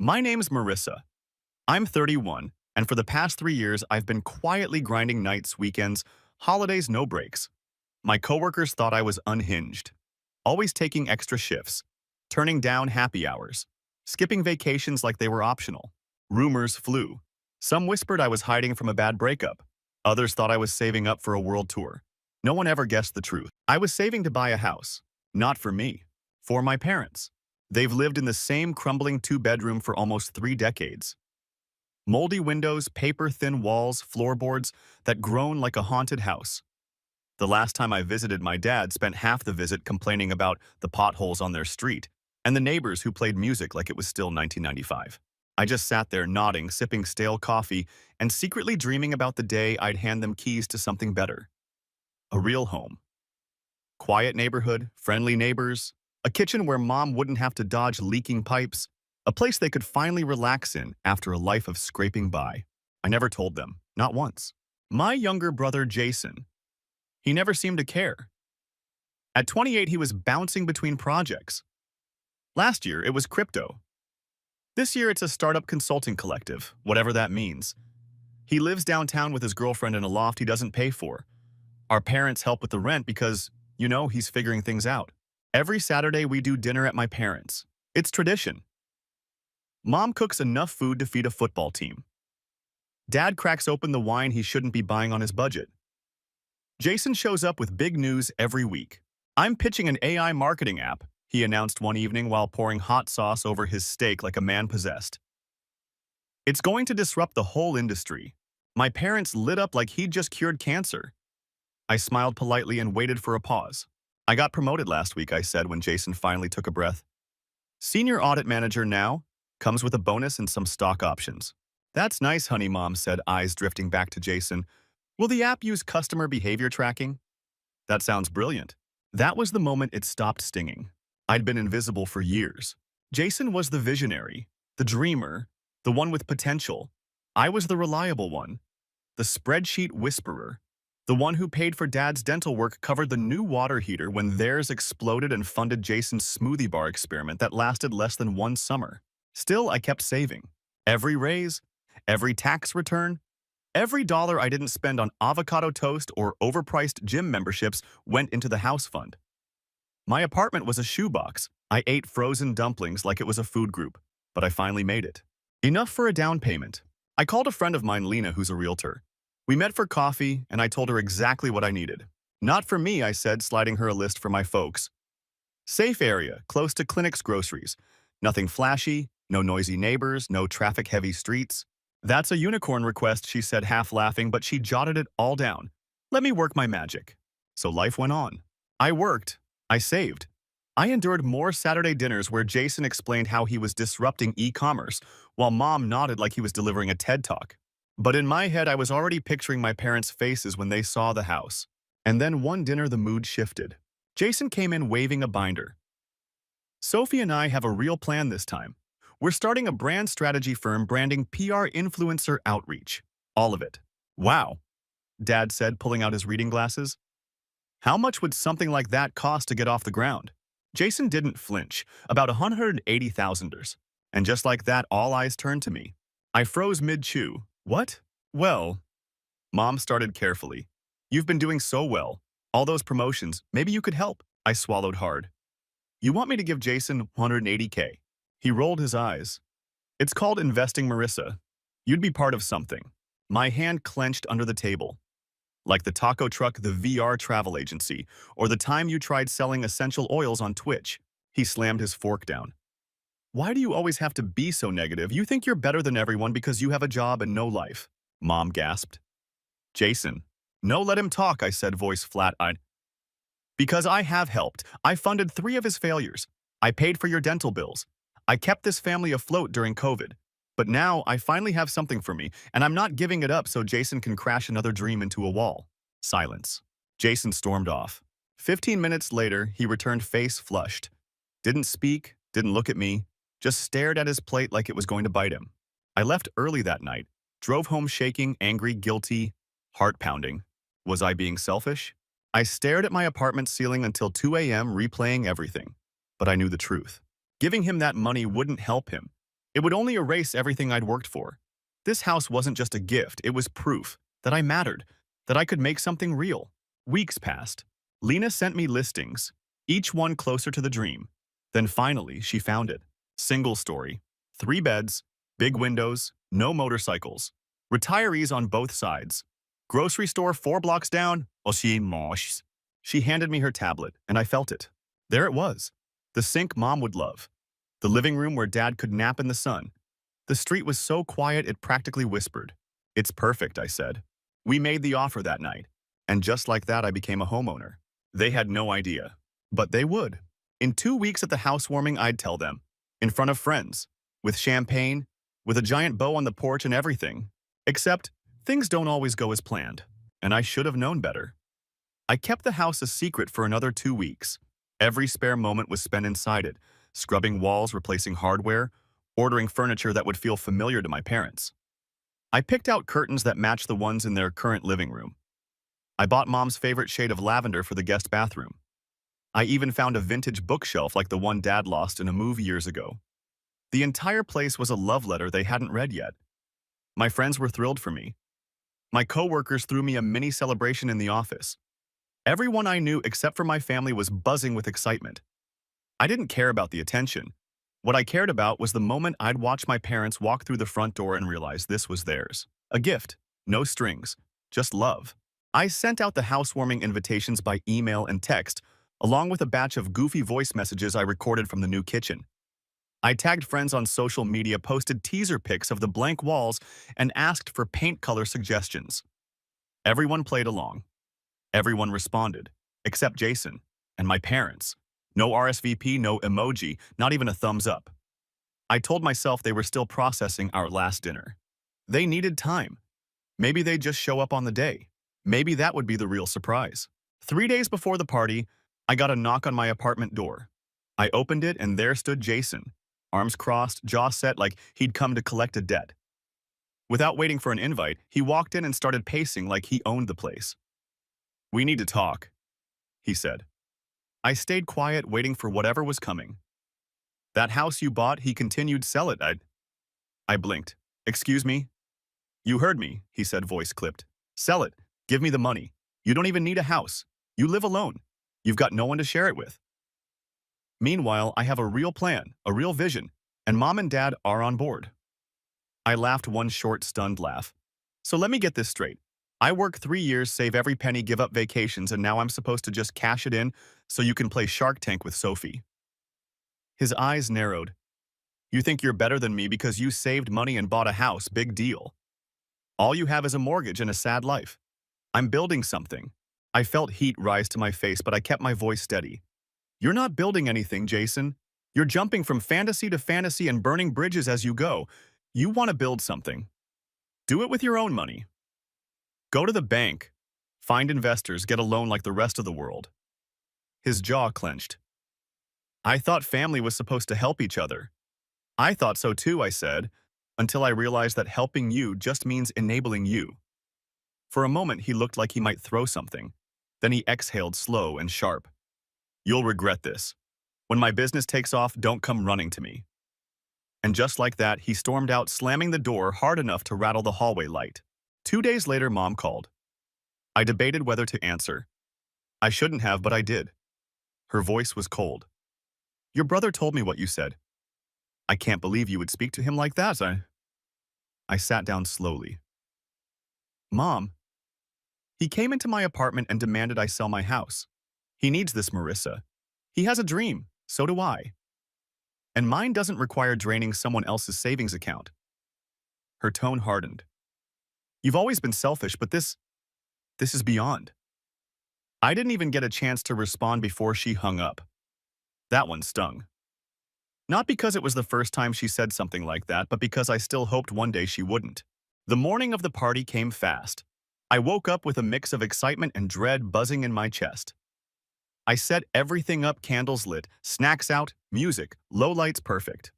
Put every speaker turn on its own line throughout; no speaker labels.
My name's Marissa. I'm 31, and for the past 3 years, I've been quietly grinding nights, weekends, holidays, no breaks. My coworkers thought I was unhinged, always taking extra shifts, turning down happy hours, skipping vacations like they were optional. Rumors flew. Some whispered I was hiding from a bad breakup. Others thought I was saving up for a world tour. No one ever guessed the truth. I was saving to buy a house. Not for me. For my parents. They've lived in the same crumbling two-bedroom for almost 3 decades. Moldy windows, paper-thin walls, floorboards that groan like a haunted house. The last time I visited, my dad spent half the visit complaining about the potholes on their street and the neighbors who played music like it was still 1995. I just sat there nodding, sipping stale coffee, and secretly dreaming about the day I'd hand them keys to something better. A real home. Quiet neighborhood, friendly neighbors, a kitchen where mom wouldn't have to dodge leaking pipes, a place they could finally relax in after a life of scraping by. I never told them, not once. My younger brother, Jason, he never seemed to care. At 28, he was bouncing between projects. Last year, it was crypto. This year, it's a startup consulting collective, whatever that means. He lives downtown with his girlfriend in a loft he doesn't pay for. Our parents help with the rent because, he's figuring things out. Every Saturday, we do dinner at my parents'. It's tradition. Mom cooks enough food to feed a football team. Dad cracks open the wine he shouldn't be buying on his budget. Jason shows up with big news every week. I'm pitching an AI marketing app, he announced one evening while pouring hot sauce over his steak like a man possessed. It's going to disrupt the whole industry. My parents lit up like he'd just cured cancer. I smiled politely and waited for a pause. I got promoted last week, I said when Jason finally took a breath. Senior audit manager now, comes with a bonus and some stock options. That's nice, honey, Mom said, eyes drifting back to Jason. Will the app use customer behavior tracking? That sounds brilliant. That was the moment it stopped stinging. I'd been invisible for years. Jason was the visionary, the dreamer, the one with potential. I was the reliable one, the spreadsheet whisperer, the one who paid for Dad's dental work, covered the new water heater when theirs exploded, and funded Jason's smoothie bar experiment that lasted less than one summer. Still, I kept saving. Every raise, every tax return, every dollar I didn't spend on avocado toast or overpriced gym memberships went into the house fund. My apartment was a shoebox. I ate frozen dumplings like it was a food group, but I finally made it. Enough for a down payment. I called a friend of mine, Lena, who's a realtor. We met for coffee, and I told her exactly what I needed. Not for me, I said, sliding her a list for my folks. Safe area, close to clinics, groceries. Nothing flashy, no noisy neighbors, no traffic-heavy streets. That's a unicorn request, she said, half laughing, but she jotted it all down. Let me work my magic. So life went on. I worked. I saved. I endured more Saturday dinners where Jason explained how he was disrupting e-commerce, while Mom nodded like he was delivering a TED Talk. But in my head, I was already picturing my parents' faces when they saw the house. And then one dinner, the mood shifted. Jason came in waving a binder. Sophie and I have a real plan this time. We're starting a brand strategy firm, branding, PR, influencer outreach. All of it. Wow, Dad said, pulling out his reading glasses. How much would something like that cost to get off the ground? Jason didn't flinch, about $180,000. And just like that, all eyes turned to me. I froze mid-chew. What? Well, Mom started carefully. You've been doing so well. All those promotions, maybe you could help. I swallowed hard. You want me to give Jason $180K? He rolled his eyes. It's called investing, Marissa. You'd be part of something. My hand clenched under the table. Like the taco truck, the VR travel agency, or the time you tried selling essential oils on Twitch. He slammed his fork down. Why do you always have to be so negative? You think you're better than everyone because you have a job and no life. Mom gasped. Jason. No, let him talk, I said, voice flat-eyed. Because I have helped. I funded 3 of his failures. I paid for your dental bills. I kept this family afloat during COVID. But now I finally have something for me, and I'm not giving it up so Jason can crash another dream into a wall. Silence. Jason stormed off. 15 minutes later, he returned face flushed. Didn't speak, didn't look at me, just stared at his plate like it was going to bite him. I left early that night, drove home shaking, angry, guilty, heart pounding. Was I being selfish? I stared at my apartment ceiling until 2 a.m. replaying everything. But I knew the truth. Giving him that money wouldn't help him. It would only erase everything I'd worked for. This house wasn't just a gift, it was proof that I mattered, that I could make something real. Weeks passed. Lena sent me listings, each one closer to the dream. Then finally, she found it. Single story. 3 beds, big windows, no motorcycles. Retirees on both sides. Grocery store 4 blocks down. She handed me her tablet, and I felt it. There it was. The sink Mom would love. The living room where Dad could nap in the sun. The street was so quiet it practically whispered. "It's perfect," I said. We made the offer that night, and just like that I became a homeowner. They had no idea, but they would. In 2 weeks at the housewarming, I'd tell them, in front of friends, with champagne, with a giant bow on the porch and everything. Except, things don't always go as planned, and I should have known better. I kept the house a secret for another 2 weeks. Every spare moment was spent inside it, scrubbing walls, replacing hardware, ordering furniture that would feel familiar to my parents. I picked out curtains that matched the ones in their current living room. I bought Mom's favorite shade of lavender for the guest bathroom. I even found a vintage bookshelf like the one Dad lost in a move years ago. The entire place was a love letter they hadn't read yet. My friends were thrilled for me. My coworkers threw me a mini celebration in the office. Everyone I knew except for my family was buzzing with excitement. I didn't care about the attention. What I cared about was the moment I'd watch my parents walk through the front door and realize this was theirs. A gift, no strings, just love. I sent out the housewarming invitations by email and text, along with a batch of goofy voice messages I recorded from the new kitchen. I tagged friends on social media, posted teaser pics of the blank walls, and asked for paint color suggestions. Everyone played along. Everyone responded, except Jason and my parents. No RSVP, no emoji, not even a thumbs up. I told myself they were still processing our last dinner. They needed time. Maybe they'd just show up on the day. Maybe that would be the real surprise. 3 days before the party, I got a knock on my apartment door. I opened it and there stood Jason, arms crossed, jaw set like he'd come to collect a debt. Without waiting for an invite, he walked in and started pacing like he owned the place. "We need to talk," he said. I stayed quiet, waiting for whatever was coming. "That house you bought," he continued, "sell it." I blinked. "Excuse me?" "You heard me," he said, voice clipped. "Sell it. Give me the money. You don't even need a house. You live alone. You've got no one to share it with." Meanwhile, I have a real plan, a real vision, and Mom and Dad are on board. I laughed one short, stunned laugh. "So let me get this straight. I work 3 years, save every penny, give up vacations, and now I'm supposed to just cash it in so you can play Shark Tank with Sophie." His eyes narrowed. "You think you're better than me because you saved money and bought a house, big deal. All you have is a mortgage and a sad life. I'm building something." I felt heat rise to my face, but I kept my voice steady. "You're not building anything, Jason. You're jumping from fantasy to fantasy and burning bridges as you go. You want to build something. Do it with your own money. Go to the bank. Find investors, get a loan like the rest of the world." His jaw clenched. "I thought family was supposed to help each other." "I thought so too," I said, until I realized that helping you just means enabling you. For a moment, he looked like he might throw something. Then he exhaled slow and sharp. "You'll regret this. When my business takes off, don't come running to me." And just like that, he stormed out, slamming the door hard enough to rattle the hallway light. 2 days later, Mom called. I debated whether to answer. I shouldn't have, but I did. Her voice was cold. "Your brother told me what you said." "I can't believe you would speak to him like that." I sat down slowly. "Mom, he came into my apartment and demanded I sell my house. He needs this, Marissa. He has a dream, so do I. And mine doesn't require draining someone else's savings account." Her tone hardened. "You've always been selfish, but this is beyond." I didn't even get a chance to respond before she hung up. That one stung. Not because it was the first time she said something like that, but because I still hoped one day she wouldn't. The morning of the party came fast. I woke up with a mix of excitement and dread buzzing in my chest. I set everything up, candles lit, snacks out, music, low lights perfect.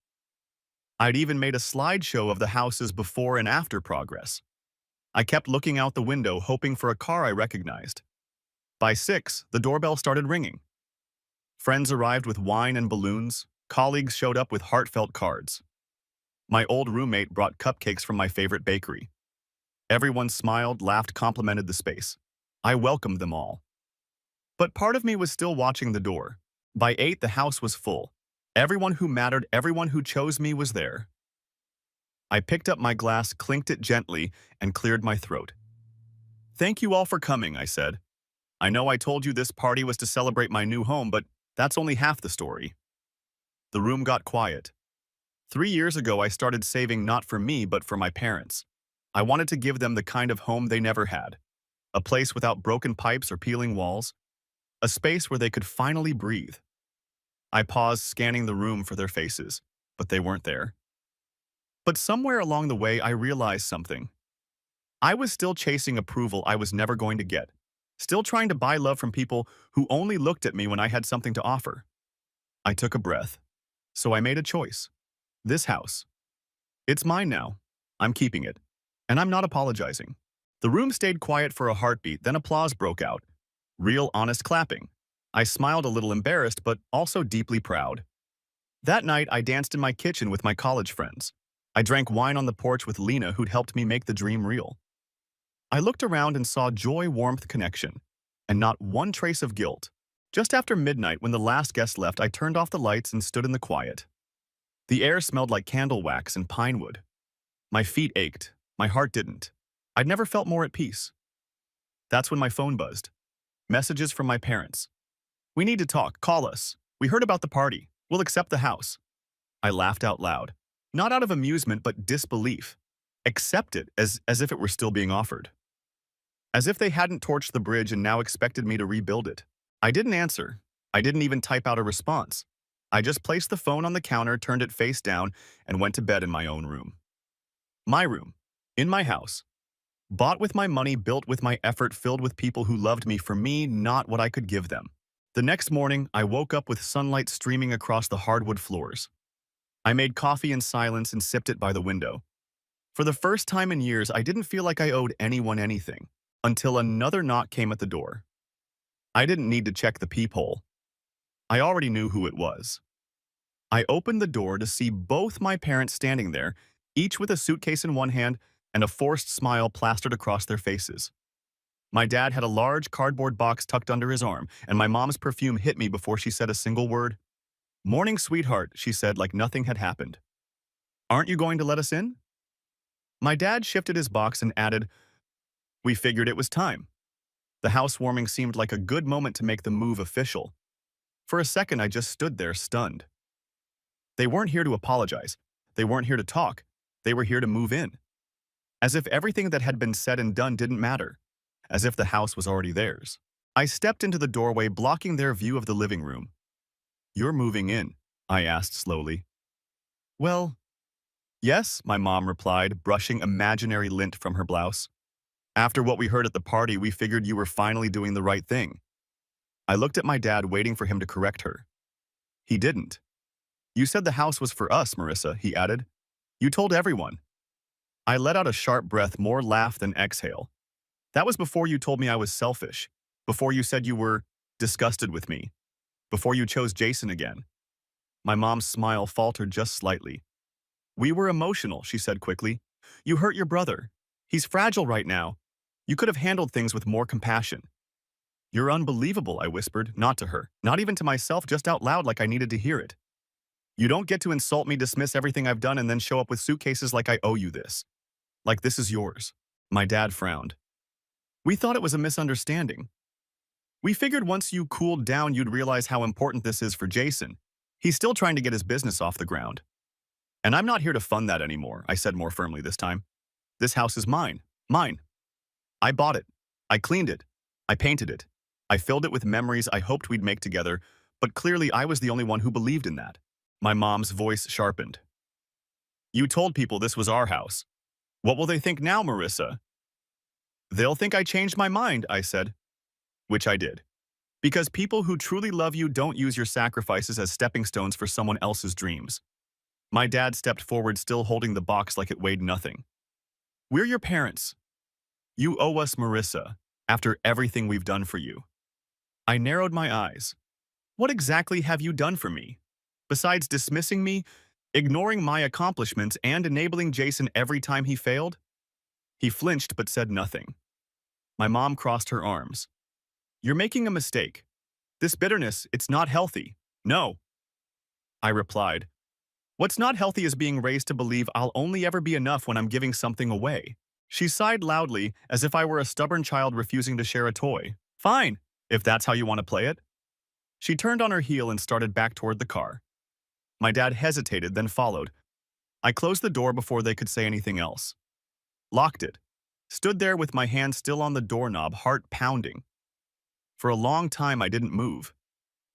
I'd even made a slideshow of the house's before and after progress. I kept looking out the window, hoping for a car I recognized. By 6, the doorbell started ringing. Friends arrived with wine and balloons. Colleagues showed up with heartfelt cards. My old roommate brought cupcakes from my favorite bakery. Everyone smiled, laughed, complimented the space. I welcomed them all. But part of me was still watching the door. By 8, the house was full. Everyone who mattered, everyone who chose me was there. I picked up my glass, clinked it gently, and cleared my throat. Thank you all for coming, I said. I know I told you this party was to celebrate my new home, but that's only half the story. The room got quiet. 3 years ago, I started saving not for me, but for my parents. I wanted to give them the kind of home they never had. A place without broken pipes or peeling walls. A space where they could finally breathe. I paused, scanning the room for their faces, but they weren't there. But somewhere along the way, I realized something. I was still chasing approval I was never going to get. Still trying to buy love from people who only looked at me when I had something to offer. I took a breath. So I made a choice. This house. It's mine now. I'm keeping it. And I'm not apologizing. The room stayed quiet for a heartbeat, then applause broke out. Real, honest clapping. I smiled a little embarrassed, but also deeply proud. That night, I danced in my kitchen with my college friends. I drank wine on the porch with Lena, who'd helped me make the dream real. I looked around and saw joy, warmth, connection, and not one trace of guilt. Just after midnight, when the last guest left, I turned off the lights and stood in the quiet. The air smelled like candle wax and pine wood. My feet ached. My heart didn't. I'd never felt more at peace. That's when my phone buzzed. Messages from my parents. We need to talk. Call us. We heard about the party. We'll accept the house. I laughed out loud. Not out of amusement, but disbelief. Accept it as if it were still being offered. As if they hadn't torched the bridge and now expected me to rebuild it. I didn't answer. I didn't even type out a response. I just placed the phone on the counter, turned it face down, and went to bed in my own room. My room. In my house. Bought with my money, built with my effort, filled with people who loved me for me, not what I could give them. The next morning, I woke up with sunlight streaming across the hardwood floors. I made coffee in silence and sipped it by the window. For the first time in years, I didn't feel like I owed anyone anything, until another knock came at the door. I didn't need to check the peephole. I already knew who it was. I opened the door to see both my parents standing there, each with a suitcase in one hand and a forced smile plastered across their faces. My dad had a large cardboard box tucked under his arm, and my mom's perfume hit me before she said a single word. "Morning, sweetheart," she said like nothing had happened. "Aren't you going to let us in?" My dad shifted his box and added, "We figured it was time." The housewarming seemed like a good moment to make the move official. For a second, I just stood there stunned. They weren't here to apologize. They weren't here to talk. They were here to move in. As if everything that had been said and done didn't matter. As if the house was already theirs. I stepped into the doorway, blocking their view of the living room. "You're moving in?" I asked slowly. "Well, yes," my mom replied, brushing imaginary lint from her blouse. "After what we heard at the party, we figured you were finally doing the right thing." I looked at my dad, waiting for him to correct her. He didn't. "You said the house was for us, Marissa," he added. "You told everyone." I let out a sharp breath, more laugh than exhale. "That was before you told me I was selfish. Before you said you were disgusted with me. Before you chose Jason again." My mom's smile faltered just slightly. "We were emotional," she said quickly. "You hurt your brother. He's fragile right now. You could have handled things with more compassion." "You're unbelievable," I whispered, not to her, not even to myself, just out loud like I needed to hear it. "You don't get to insult me, dismiss everything I've done, and then show up with suitcases like I owe you this. Like this is yours." My dad frowned. "We thought it was a misunderstanding. We figured once you cooled down, you'd realize how important this is for Jason. He's still trying to get his business off the ground. And I'm not here to fund that anymore," I said more firmly this time. "This house is mine. Mine. I bought it. I cleaned it. I painted it. I filled it with memories I hoped we'd make together, but clearly I was the only one who believed in that." My mom's voice sharpened. "You told people this was our house. What will they think now, Marissa?" "They'll think I changed my mind," I said. Which I did. Because people who truly love you don't use your sacrifices as stepping stones for someone else's dreams. My dad stepped forward, still holding the box like it weighed nothing. "We're your parents. You owe us, Marissa, after everything we've done for you." I narrowed my eyes. "What exactly have you done for me? Besides dismissing me, ignoring my accomplishments and enabling Jason every time he failed? He flinched but said nothing. My mom crossed her arms. You're making a mistake. This bitterness, it's not healthy. No, I replied. What's not healthy is being raised to believe I'll only ever be enough when I'm giving something away. She sighed loudly, as if I were a stubborn child refusing to share a toy. Fine, if that's how you want to play it. She turned on her heel and started back toward the car. My dad hesitated, then followed. I closed the door before they could say anything else. Locked it. Stood there with my hand still on the doorknob, heart pounding. For a long time, I didn't move.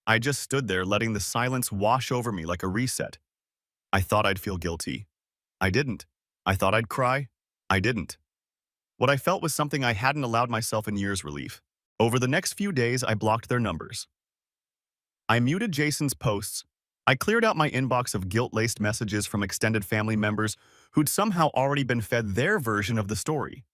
I just stood there, letting the silence wash over me like a reset. I thought I'd feel guilty. I didn't. I thought I'd cry. I didn't. What I felt was something I hadn't allowed myself in years. Relief. Over the next few days, I blocked their numbers. I muted Jason's posts. I cleared out my inbox of guilt-laced messages from extended family members who'd somehow already been fed their version of the story.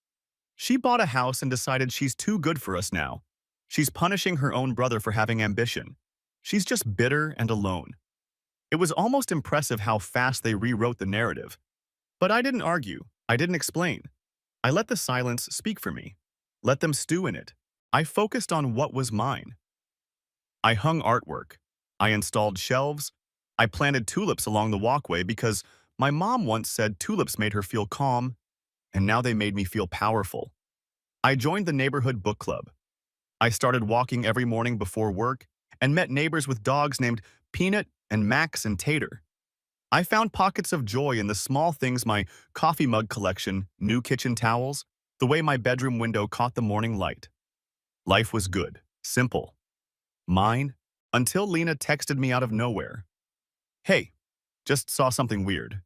She bought a house and decided she's too good for us now. She's punishing her own brother for having ambition. She's just bitter and alone. It was almost impressive how fast they rewrote the narrative. But I didn't argue. I didn't explain. I let the silence speak for me. Let them stew in it. I focused on what was mine. I hung artwork. I installed shelves. I planted tulips along the walkway because my mom once said tulips made her feel calm, and now they made me feel powerful. I joined the neighborhood book club. I started walking every morning before work and met neighbors with dogs named Peanut and Max and Tater. I found pockets of joy in the small things: my coffee mug collection, new kitchen towels, the way my bedroom window caught the morning light. Life was good, simple, mine, until Lena texted me out of nowhere. Hey, just saw something weird.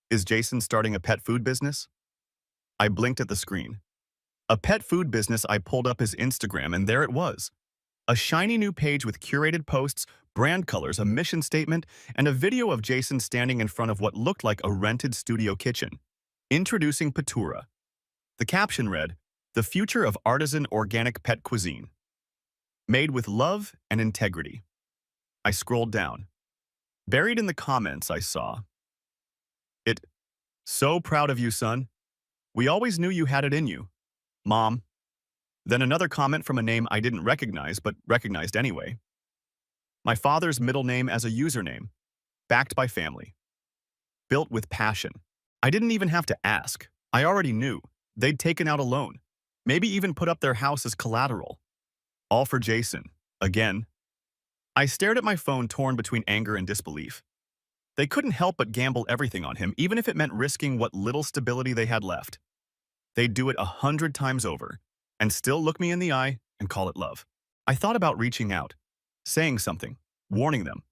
Is Jason starting a pet food business? I blinked at the screen. A pet food business. I pulled up his Instagram, and there it was. A shiny new page with curated posts, brand colors, a mission statement, and a video of Jason standing in front of what looked like a rented studio kitchen. Introducing Patura. The caption read, "The future of artisan organic pet cuisine. Made with love and integrity." I scrolled down. Buried in the comments, I saw, "It. So proud of you, son. We always knew you had it in you. Mom." Then another comment from a name I didn't recognize, but recognized anyway. My father's middle name as a username. Backed by family. Built with passion. I didn't even have to ask. I already knew. They'd taken out a loan. Maybe even put up their house as collateral. All for Jason. Again. I stared at my phone, torn between anger and disbelief. They couldn't help but gamble everything on him, even if it meant risking what little stability they had left. They'd do it 100 times over, and still look me in the eye and call it love. I thought about reaching out, saying something, warning them,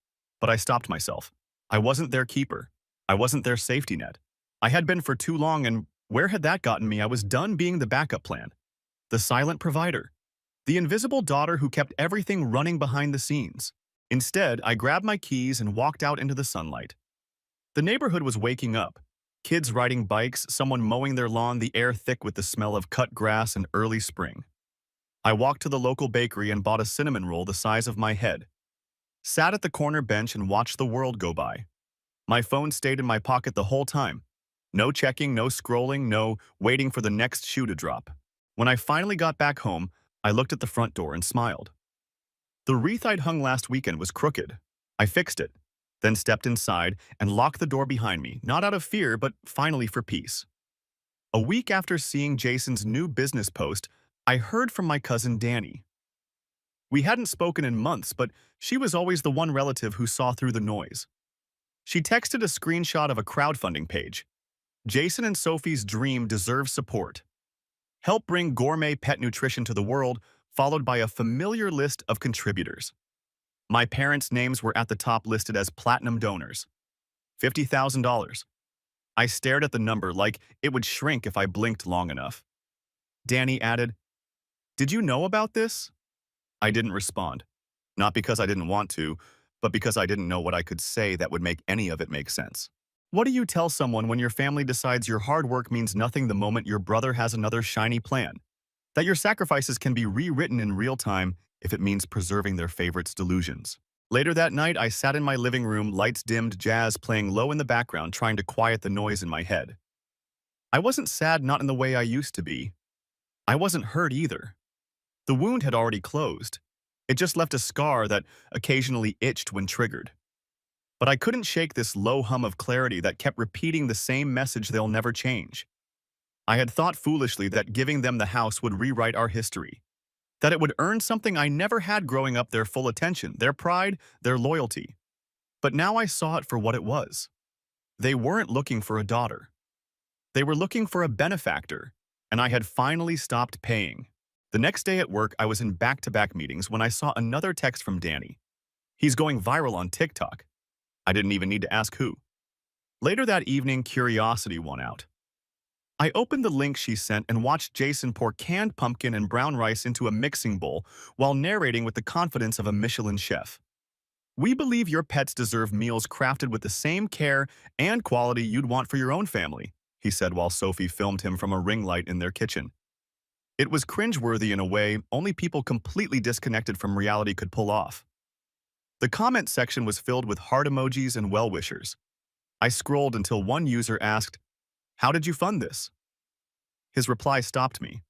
but I stopped myself. I wasn't their keeper. I wasn't their safety net. I had been for too long, and where had that gotten me? I was done being the backup plan, the silent provider, the invisible daughter who kept everything running behind the scenes. Instead, I grabbed my keys and walked out into the sunlight. The neighborhood was waking up. Kids riding bikes, someone mowing their lawn, the air thick with the smell of cut grass and early spring. I walked to the local bakery and bought a cinnamon roll the size of my head. Sat at the corner bench and watched the world go by. My phone stayed in my pocket the whole time. No checking, no scrolling, no waiting for the next shoe to drop. When I finally got back home, I looked at the front door and smiled. The wreath I'd hung last weekend was crooked. I fixed it, then stepped inside and locked the door behind me, not out of fear, but finally for peace. A week after seeing Jason's new business post, I heard from my cousin Danny. We hadn't spoken in months, but she was always the one relative who saw through the noise. She texted a screenshot of a crowdfunding page. Jason and Sophie's dream deserves support. Help bring gourmet pet nutrition to the world, followed by a familiar list of contributors. My parents' names were at the top, listed as platinum donors. $50,000. I stared at the number like it would shrink if I blinked long enough. Danny added, "Did you know about this?" I didn't respond. Not because I didn't want to, but because I didn't know what I could say that would make any of it make sense. What do you tell someone when your family decides your hard work means nothing the moment your brother has another shiny plan? That your sacrifices can be rewritten in real time if it means preserving their favorites' delusions? Later that night, I sat in my living room, lights dimmed, jazz playing low in the background, trying to quiet the noise in my head. I wasn't sad, not in the way I used to be. I wasn't hurt either. The wound had already closed. It just left a scar that occasionally itched when triggered. But I couldn't shake this low hum of clarity that kept repeating the same message: they'll never change. I had thought foolishly that giving them the house would rewrite our history, that it would earn something I never had growing up: their full attention, their pride, their loyalty. But now I saw it for what it was. They weren't looking for a daughter. They were looking for a benefactor, and I had finally stopped paying. The next day at work, I was in back-to-back meetings when I saw another text from Danny. He's going viral on TikTok. I didn't even need to ask who. Later that evening, curiosity won out. I opened the link she sent and watched Jason pour canned pumpkin and brown rice into a mixing bowl while narrating with the confidence of a Michelin chef. "We believe your pets deserve meals crafted with the same care and quality you'd want for your own family," he said while Sophie filmed him from a ring light in their kitchen. It was cringeworthy in a way only people completely disconnected from reality could pull off. The comment section was filled with heart emojis and well-wishers. I scrolled until one user asked, "How did you fund this?" His reply stopped me.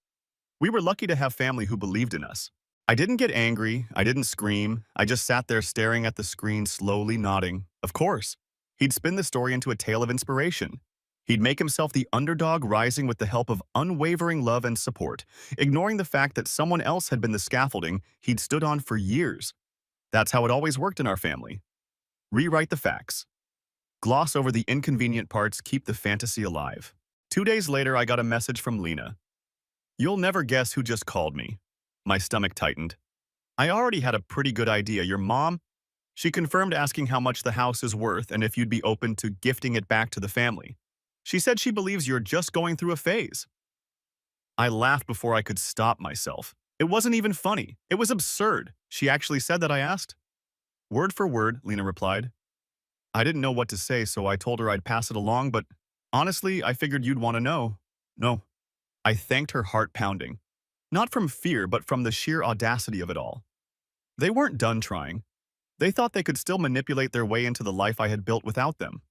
"We were lucky to have family who believed in us." I didn't get angry, I didn't scream, I just sat there staring at the screen, slowly nodding. Of course. He'd spin the story into a tale of inspiration. He'd make himself the underdog, rising with the help of unwavering love and support, ignoring the fact that someone else had been the scaffolding he'd stood on for years. That's how it always worked in our family. Rewrite the facts. Gloss over the inconvenient parts, keep the fantasy alive. 2 days later, I got a message from Lena. "You'll never guess who just called me." My stomach tightened. "I already had a pretty good idea. Your mom?" She confirmed, asking how much the house is worth and if you'd be open to gifting it back to the family. "She said she believes you're just going through a phase." I laughed before I could stop myself. It wasn't even funny. It was absurd. "She actually said that?" I asked. "Word for word," Lena replied. I didn't know what to say, so I told her I'd pass it along, but honestly, I figured you'd want to know. No. I thanked her, heart pounding. Not from fear, but from the sheer audacity of it all. They weren't done trying. They thought they could still manipulate their way into the life I had built without them.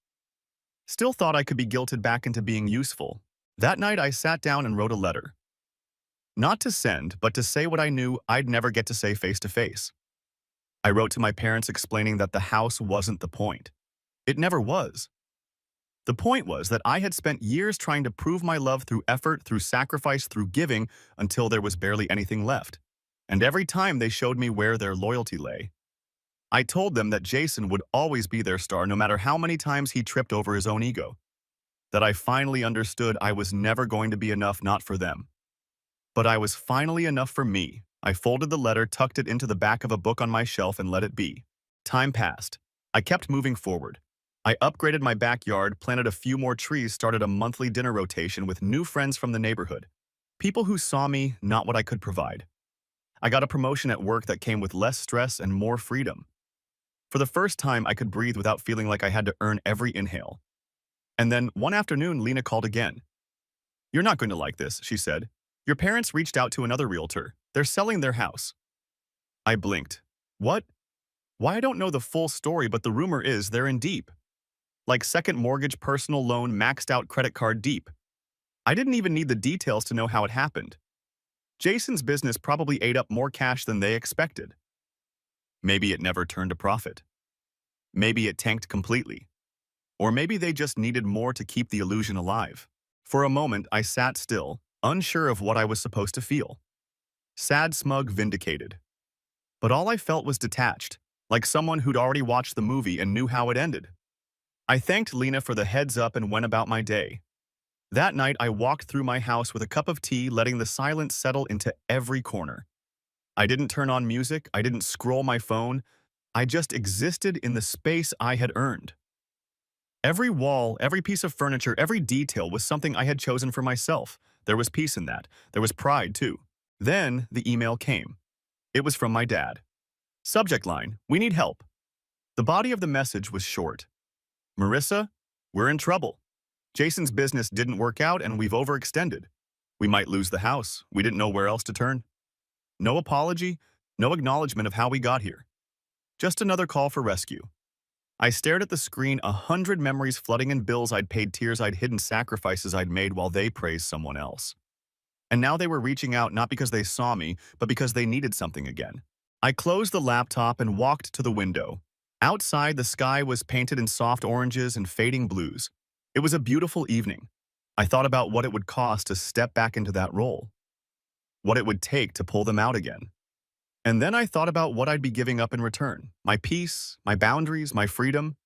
Still thought I could be guilted back into being useful. That night, I sat down and wrote a letter. Not to send, but to say what I knew I'd never get to say face to face. I wrote to my parents explaining that the house wasn't the point. It never was. The point was that I had spent years trying to prove my love through effort, through sacrifice, through giving, until there was barely anything left. And every time they showed me where their loyalty lay. I told them that Jason would always be their star, no matter how many times he tripped over his own ego. That I finally understood I was never going to be enough, not for them. But I was finally enough for me. I folded the letter, tucked it into the back of a book on my shelf, and let it be. Time passed. I kept moving forward. I upgraded my backyard, planted a few more trees, started a monthly dinner rotation with new friends from the neighborhood. People who saw me, not what I could provide. I got a promotion at work that came with less stress and more freedom. For the first time, I could breathe without feeling like I had to earn every inhale. And then, one afternoon, Lena called again. "You're not going to like this," she said. "Your parents reached out to another realtor. They're selling their house." I blinked. "What?" "Why, I don't know the full story, but the rumor is they're in deep. Like second mortgage, personal loan, maxed out credit card deep." I didn't even need the details to know how it happened. Jason's business probably ate up more cash than they expected. Maybe it never turned a profit. Maybe it tanked completely. Or maybe they just needed more to keep the illusion alive. For a moment, I sat still, unsure of what I was supposed to feel. Sad, smug, vindicated. But all I felt was detached, like someone who'd already watched the movie and knew how it ended. I thanked Lena for the heads up and went about my day. That night, I walked through my house with a cup of tea, letting the silence settle into every corner. I didn't turn on music, I didn't scroll my phone. I just existed in the space I had earned. Every wall, every piece of furniture, every detail was something I had chosen for myself. There was peace in that. There was pride, too. Then the email came. It was from my dad. Subject line: "We need help." The body of the message was short. "Marissa, we're in trouble. Jason's business didn't work out and we've overextended. We might lose the house. We didn't know where else to turn." No apology, no acknowledgement of how we got here. Just another call for rescue. I stared at the screen, 100 memories flooding in, bills I'd paid, tears I'd hidden, sacrifices I'd made while they praised someone else. And now they were reaching out not because they saw me, but because they needed something again. I closed the laptop and walked to the window. Outside, the sky was painted in soft oranges and fading blues. It was a beautiful evening. I thought about what it would cost to step back into that role, what it would take to pull them out again. And then I thought about what I'd be giving up in return, my peace, my boundaries, my freedom,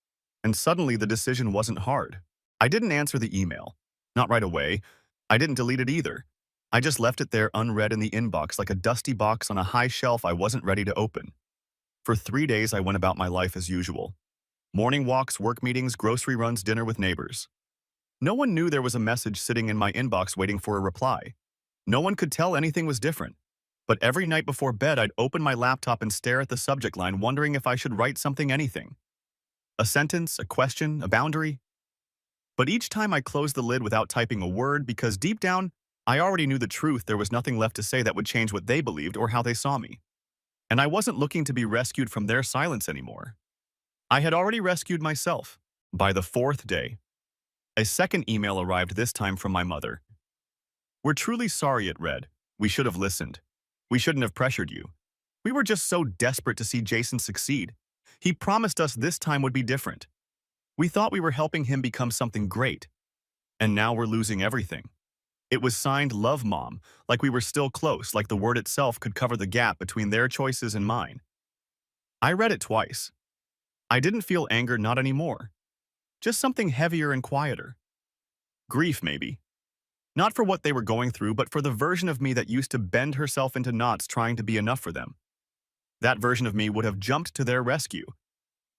and suddenly the decision wasn't hard. I didn't answer the email. Not right away. I didn't delete it either. I just left it there unread in the inbox like a dusty box on a high shelf I wasn't ready to open. For 3 days, I went about my life as usual. Morning walks, work meetings, grocery runs, dinner with neighbors. No one knew there was a message sitting in my inbox waiting for a reply. No one could tell anything was different. But every night before bed, I'd open my laptop and stare at the subject line, wondering if I should write something, anything. A sentence, a question, a boundary. But each time I closed the lid without typing a word because deep down, I already knew the truth. There was nothing left to say that would change what they believed or how they saw me. And I wasn't looking to be rescued from their silence anymore. I had already rescued myself. By the 4th day, a second email arrived, this time from my mother. "We're truly sorry," it read. "We should have listened. We shouldn't have pressured you. We were just so desperate to see Jason succeed. He promised us this time would be different. We thought we were helping him become something great. And now we're losing everything." It was signed Love Mom, like we were still close, like the word itself could cover the gap between their choices and mine. I read it twice. I didn't feel anger, not anymore. Just something heavier and quieter. Grief, maybe. Not for what they were going through, but for the version of me that used to bend herself into knots trying to be enough for them. That version of me would have jumped to their rescue.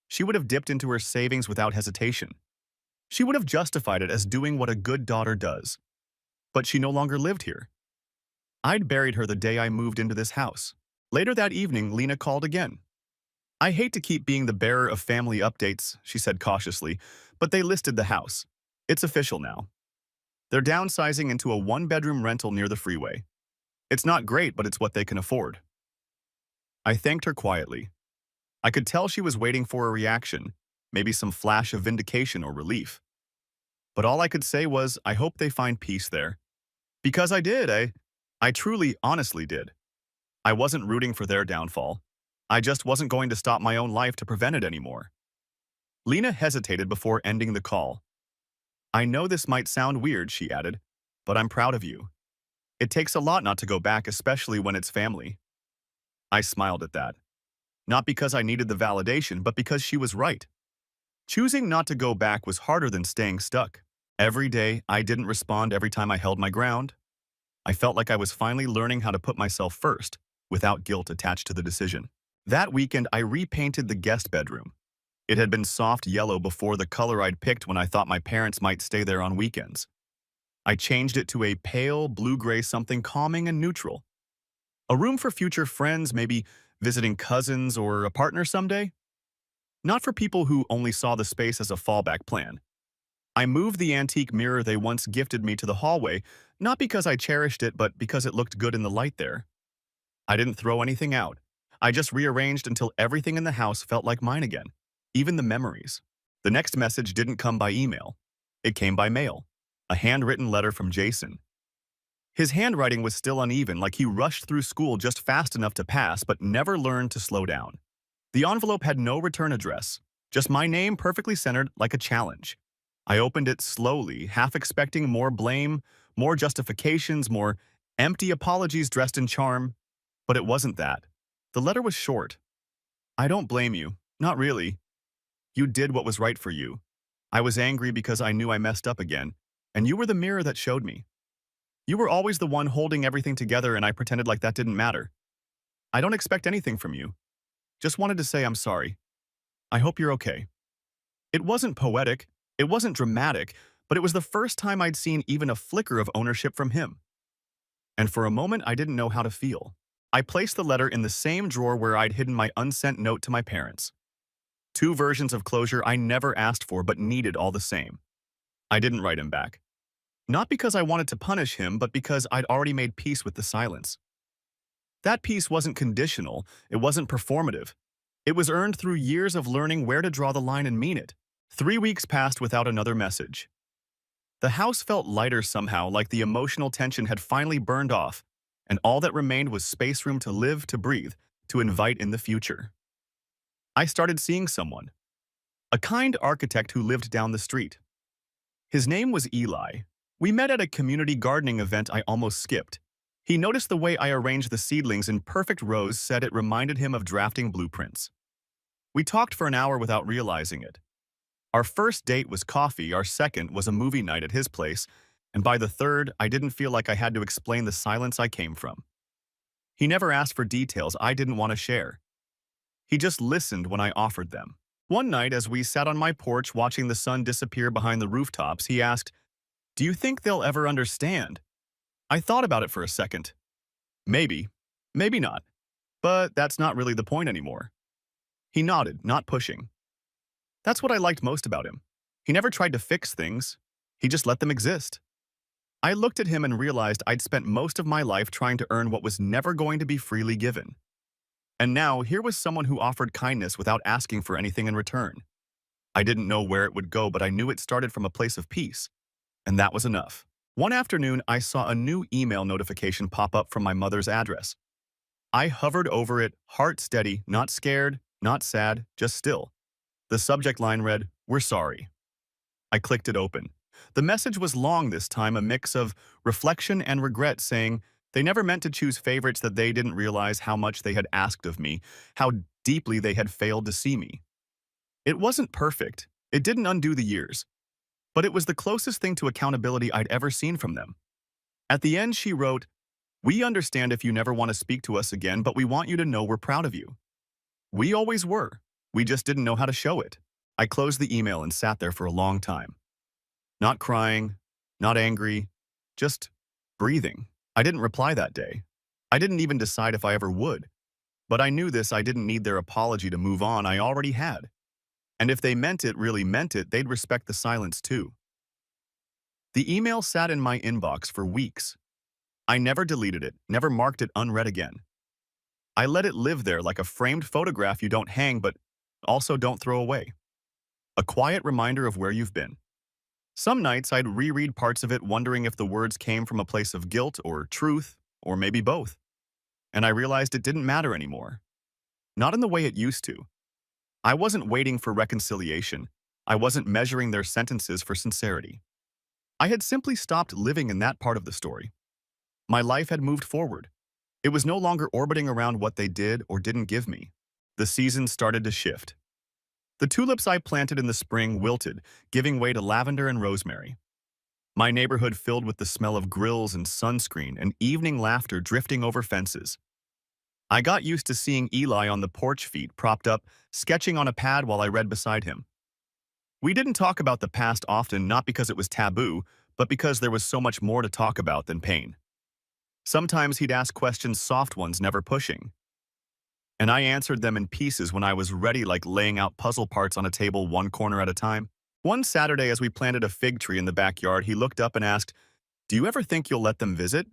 She would have dipped into her savings without hesitation. She would have justified it as doing what a good daughter does. But she no longer lived here. I'd buried her the day I moved into this house. Later that evening, Lena called again. "I hate to keep being the bearer of family updates," she said cautiously, "but they listed the house. It's official now. They're downsizing into a 1-bedroom rental near the freeway. It's not great, but it's what they can afford." I thanked her quietly. I could tell she was waiting for a reaction, maybe some flash of vindication or relief. But all I could say was, I hope they find peace there. Because I did. I truly, honestly did. I wasn't rooting for their downfall. I just wasn't going to stop my own life to prevent it anymore. Lena hesitated before ending the call. "I know this might sound weird," she added, "but I'm proud of you. It takes a lot not to go back, especially when it's family." I smiled at that. Not because I needed the validation, but because she was right. Choosing not to go back was harder than staying stuck. Every day, I didn't respond every time I held my ground. I felt like I was finally learning how to put myself first, without guilt attached to the decision. That weekend, I repainted the guest bedroom. It had been soft yellow before, the color I'd picked when I thought my parents might stay there on weekends. I changed it to a pale blue-gray, something calming and neutral. A room for future friends, maybe visiting cousins or a partner someday. Not for people who only saw the space as a fallback plan. I moved the antique mirror they once gifted me to the hallway, not because I cherished it, but because it looked good in the light there. I didn't throw anything out. I just rearranged until everything in the house felt like mine again, even the memories. The next message didn't come by email. It came by mail, a handwritten letter from Jason. His handwriting was still uneven, like he rushed through school just fast enough to pass, but never learned to slow down. The envelope had no return address, just my name perfectly centered like a challenge. I opened it slowly, half expecting more blame, more justifications, more empty apologies dressed in charm. But it wasn't that. The letter was short. "I don't blame you. Not really. You did what was right for you. I was angry because I knew I messed up again, and you were the mirror that showed me. You were always the one holding everything together, and I pretended like that didn't matter. I don't expect anything from you. Just wanted to say I'm sorry. I hope you're okay." It wasn't poetic. It wasn't dramatic, but it was the first time I'd seen even a flicker of ownership from him. And for a moment, I didn't know how to feel. I placed the letter in the same drawer where I'd hidden my unsent note to my parents. 2 versions of closure I never asked for but needed all the same. I didn't write him back. Not because I wanted to punish him, but because I'd already made peace with the silence. That peace wasn't conditional. It wasn't performative. It was earned through years of learning where to draw the line and mean it. 3 weeks passed without another message. The house felt lighter somehow, like the emotional tension had finally burned off, and all that remained was space room to live, to breathe, to invite in the future. I started seeing someone, a kind architect who lived down the street. His name was Eli. We met at a community gardening event I almost skipped. He noticed the way I arranged the seedlings in perfect rows, said it reminded him of drafting blueprints. We talked for an hour without realizing it. Our first date was coffee, our second was a movie night at his place, and by the third, I didn't feel like I had to explain the silence I came from. He never asked for details I didn't want to share. He just listened when I offered them. One night, as we sat on my porch watching the sun disappear behind the rooftops, he asked, "Do you think they'll ever understand?" I thought about it for a second. Maybe, maybe not, but that's not really the point anymore. He nodded, not pushing. That's what I liked most about him. He never tried to fix things. He just let them exist. I looked at him and realized I'd spent most of my life trying to earn what was never going to be freely given. And now, here was someone who offered kindness without asking for anything in return. I didn't know where it would go, but I knew it started from a place of peace. And that was enough. One afternoon, I saw a new email notification pop up from my mother's address. I hovered over it, heart steady, not scared, not sad, just still. The subject line read, "We're sorry." I clicked it open. The message was long this time, a mix of reflection and regret, saying they never meant to choose favorites, that they didn't realize how much they had asked of me, how deeply they had failed to see me. It wasn't perfect. It didn't undo the years. But it was the closest thing to accountability I'd ever seen from them. At the end, she wrote, "We understand if you never want to speak to us again, but we want you to know we're proud of you. We always were. We just didn't know how to show it." I closed the email and sat there for a long time. Not crying, not angry, just breathing. I didn't reply that day. I didn't even decide if I ever would. But I knew this: I didn't need their apology to move on. I already had. And if they meant it, really meant it, they'd respect the silence too. The email sat in my inbox for weeks. I never deleted it, never marked it unread again. I let it live there like a framed photograph you don't hang but also don't throw away. A quiet reminder of where you've been. Some nights I'd reread parts of it, wondering if the words came from a place of guilt or truth, or maybe both. And I realized it didn't matter anymore. Not in the way it used to. I wasn't waiting for reconciliation. I wasn't measuring their sentences for sincerity. I had simply stopped living in that part of the story. My life had moved forward. It was no longer orbiting around what they did or didn't give me. The seasons started to shift. The tulips I planted in the spring wilted, giving way to lavender and rosemary. My neighborhood filled with the smell of grills and sunscreen and evening laughter drifting over fences. I got used to seeing Eli on the porch, feet propped up, sketching on a pad while I read beside him. We didn't talk about the past often, not because it was taboo, but because there was so much more to talk about than pain. Sometimes he'd ask questions, soft ones, never pushing. And I answered them in pieces when I was ready, like laying out puzzle parts on a table, one corner at a time. One Saturday, as we planted a fig tree in the backyard, he looked up and asked, "Do you ever think you'll let them visit?"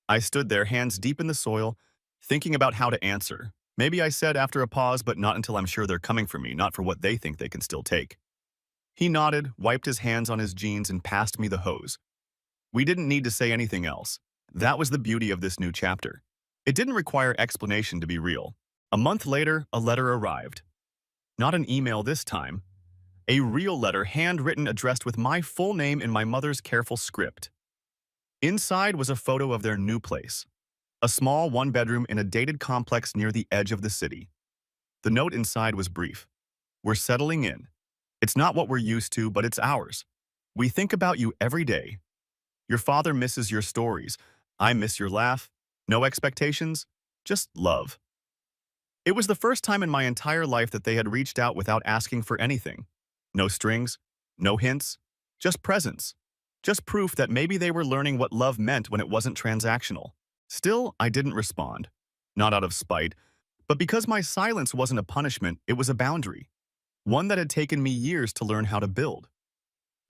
I stood there, hands deep in the soil, thinking about how to answer. Maybe I said after a pause, but not until I'm sure they're coming for me, not for what they think they can still take. He nodded, wiped his hands on his jeans, and passed me the hose. We didn't need to say anything else. That was the beauty of this new chapter. It didn't require explanation to be real. A month later, a letter arrived. Not an email this time. A real letter, handwritten, addressed with my full name in my mother's careful script. Inside was a photo of their new place. A small one-bedroom in a dated complex near the edge of the city. The note inside was brief. "We're settling in. It's not what we're used to, but it's ours. We think about you every day. Your father misses your stories. I miss your laugh. No expectations, just love." It was the first time in my entire life that they had reached out without asking for anything. No strings, no hints, just presence. Just proof that maybe they were learning what love meant when it wasn't transactional. Still, I didn't respond. Not out of spite, but because my silence wasn't a punishment, it was a boundary. One that had taken me years to learn how to build.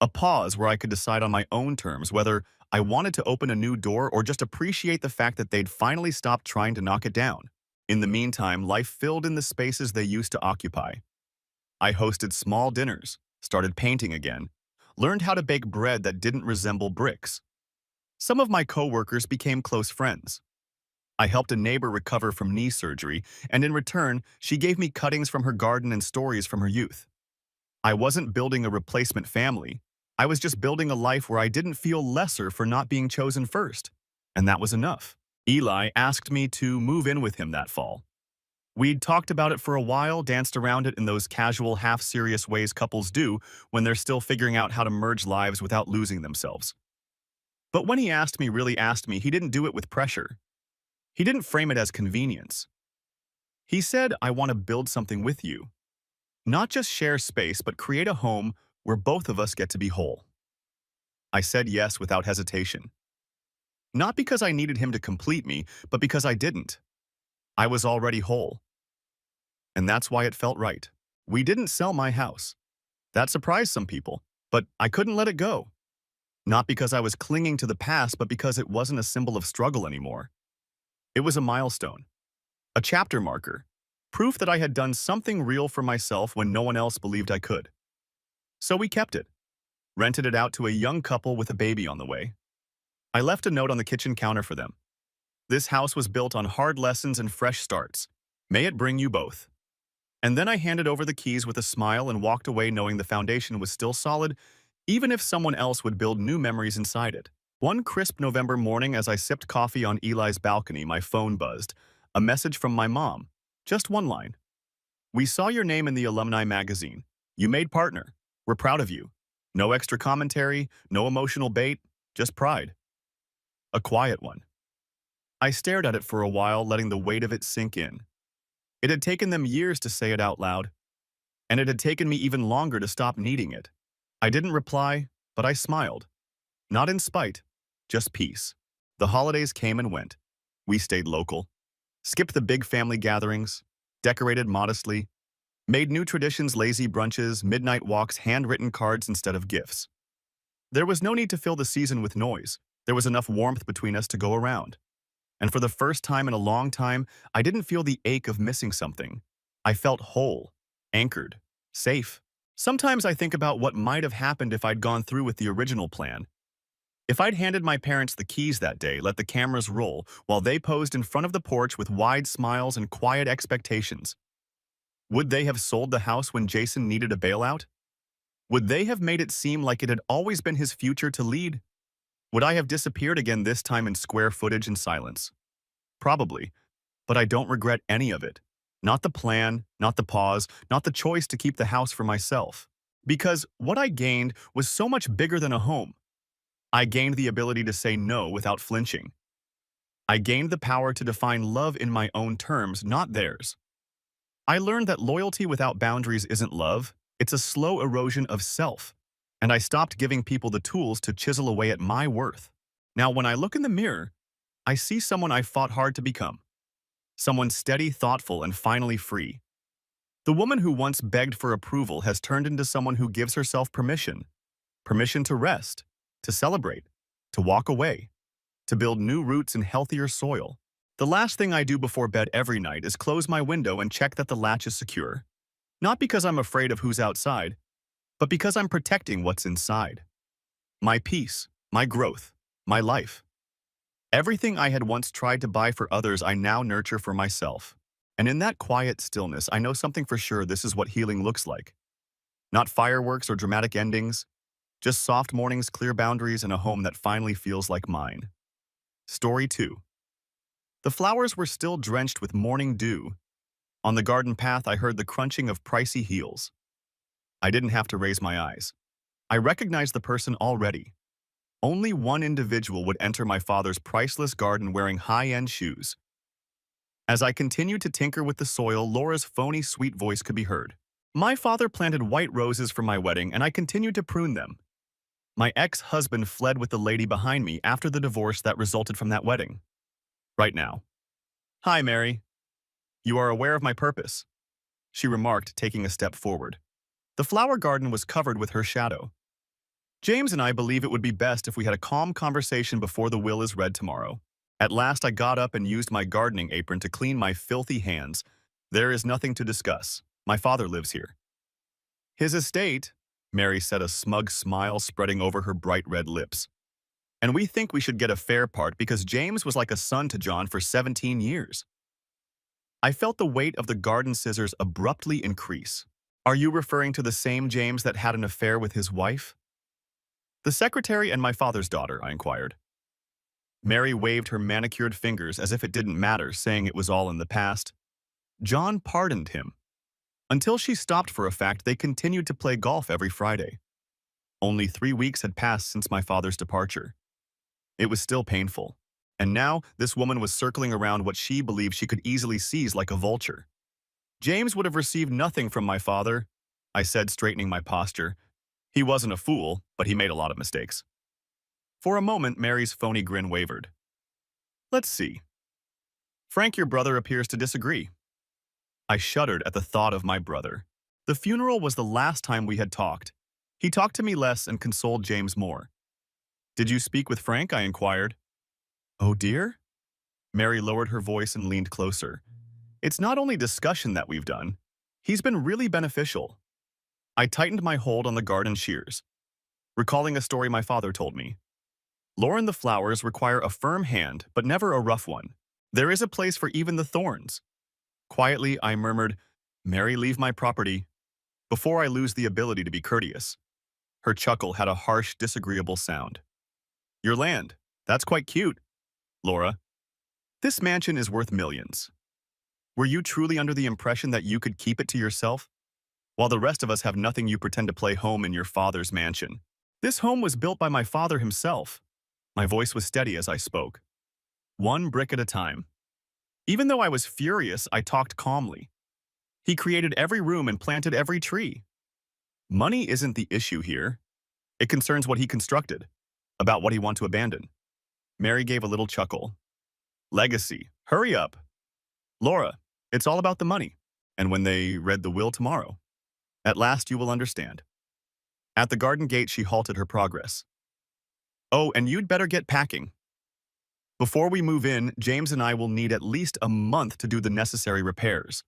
A pause where I could decide on my own terms whether I wanted to open a new door or just appreciate the fact that they'd finally stopped trying to knock it down. In the meantime, life filled in the spaces they used to occupy. I hosted small dinners, started painting again, learned how to bake bread that didn't resemble bricks. Some of my coworkers became close friends. I helped a neighbor recover from knee surgery, and in return, she gave me cuttings from her garden and stories from her youth. I wasn't building a replacement family. I was just building a life where I didn't feel lesser for not being chosen first. And that was enough. Eli asked me to move in with him that fall. We'd talked about it for a while, danced around it in those casual, half-serious ways couples do when they're still figuring out how to merge lives without losing themselves. But when he really asked me, he didn't do it with pressure. He didn't frame it as convenience. He said, I want to build something with you. Not just share space, but create a home where both of us get to be whole. I said yes without hesitation. Not because I needed him to complete me, but because I didn't. I was already whole. And that's why it felt right. We didn't sell my house. That surprised some people, but I couldn't let it go. Not because I was clinging to the past, but because it wasn't a symbol of struggle anymore. It was a milestone, a chapter marker, proof that I had done something real for myself when no one else believed I could. So we kept it, rented it out to a young couple with a baby on the way. I left a note on the kitchen counter for them. This house was built on hard lessons and fresh starts. May it bring you both. And then I handed over the keys with a smile and walked away knowing the foundation was still solid, even if someone else would build new memories inside it. One crisp November morning as I sipped coffee on Eli's balcony, my phone buzzed. A message from my mom. Just one line. We saw your name in the alumni magazine. You made partner. We're proud of you. No extra commentary, no emotional bait, just pride. A quiet one. I stared at it for a while, letting the weight of it sink in. It had taken them years to say it out loud, and it had taken me even longer to stop needing it. I didn't reply, but I smiled. Not in spite, just peace. The holidays came and went. We stayed local, skipped the big family gatherings, decorated modestly, made new traditions, lazy brunches, midnight walks, handwritten cards instead of gifts. There was no need to fill the season with noise. There was enough warmth between us to go around. And for the first time in a long time, I didn't feel the ache of missing something. I felt whole, anchored, safe. Sometimes I think about what might have happened if I'd gone through with the original plan. If I'd handed my parents the keys that day, let the cameras roll, while they posed in front of the porch with wide smiles and quiet expectations. Would they have sold the house when Jason needed a bailout? Would they have made it seem like it had always been his future to lead? Would I have disappeared again, this time in square footage and silence? Probably, but I don't regret any of it. Not the plan, not the pause, not the choice to keep the house for myself. Because what I gained was so much bigger than a home. I gained the ability to say no without flinching. I gained the power to define love in my own terms, not theirs. I learned that loyalty without boundaries isn't love, it's a slow erosion of self. And I stopped giving people the tools to chisel away at my worth. Now, when I look in the mirror, I see someone I fought hard to become. Someone steady, thoughtful, and finally free. The woman who once begged for approval has turned into someone who gives herself permission. Permission to rest, to celebrate, to walk away, to build new roots in healthier soil. The last thing I do before bed every night is close my window and check that the latch is secure. Not because I'm afraid of who's outside, but because I'm protecting what's inside. My peace, my growth, my life. Everything I had once tried to buy for others, I now nurture for myself. And in that quiet stillness, I know something for sure: this is what healing looks like. Not fireworks or dramatic endings, just soft mornings, clear boundaries, and a home that finally feels like mine. Story 2. The flowers were still drenched with morning dew. On the garden path, I heard the crunching of pricey heels. I didn't have to raise my eyes. I recognized the person already. Only one individual would enter my father's priceless garden wearing high-end shoes. As I continued to tinker with the soil, Laura's phony, sweet voice could be heard. My father planted white roses for my wedding, and I continued to prune them. My ex-husband fled with the lady behind me after the divorce that resulted from that wedding. Right now. Hi, Mary. You are aware of my purpose, she remarked, taking a step forward. The flower garden was covered with her shadow. James and I believe it would be best if we had a calm conversation before the will is read tomorrow. At last I got up and used my gardening apron to clean my filthy hands. There is nothing to discuss. My father lives here. His estate, Mary said, a smug smile spreading over her bright red lips. And we think we should get a fair part because James was like a son to John for 17 years. I felt the weight of the garden scissors abruptly increase. Are you referring to the same James that had an affair with his wife? The secretary and my father's daughter, I inquired. Mary waved her manicured fingers as if it didn't matter, saying it was all in the past. John pardoned him. Until she stopped for a fact, they continued to play golf every Friday. Only 3 weeks had passed since my father's departure. It was still painful. And now, this woman was circling around what she believed she could easily seize like a vulture. James would have received nothing from my father, I said, straightening my posture. He wasn't a fool, but he made a lot of mistakes. For a moment, Mary's phony grin wavered. Let's see. Frank, your brother, appears to disagree. I shuddered at the thought of my brother. The funeral was the last time we had talked. He talked to me less and consoled James more. Did you speak with Frank? I inquired. Oh dear? Mary lowered her voice and leaned closer. It's not only discussion that we've done. He's been really beneficial. I tightened my hold on the garden shears, recalling a story my father told me. Lauren, the flowers require a firm hand, but never a rough one. There is a place for even the thorns. Quietly, I murmured, Mary, leave my property, before I lose the ability to be courteous. Her chuckle had a harsh, disagreeable sound. Your land. That's quite cute, Laura. This mansion is worth millions. Were you truly under the impression that you could keep it to yourself? While the rest of us have nothing, you pretend to play home in your father's mansion. This home was built by my father himself. My voice was steady as I spoke. One brick at a time. Even though I was furious, I talked calmly. He created every room and planted every tree. Money isn't the issue here. It concerns what he constructed, about what he wants to abandon. Mary gave a little chuckle. Legacy. Hurry up. Laura, it's all about the money. And when they read the will tomorrow, at last you will understand. At the garden gate, she halted her progress. Oh, and you'd better get packing. Before we move in, James and I will need at least a month to do the necessary repairs.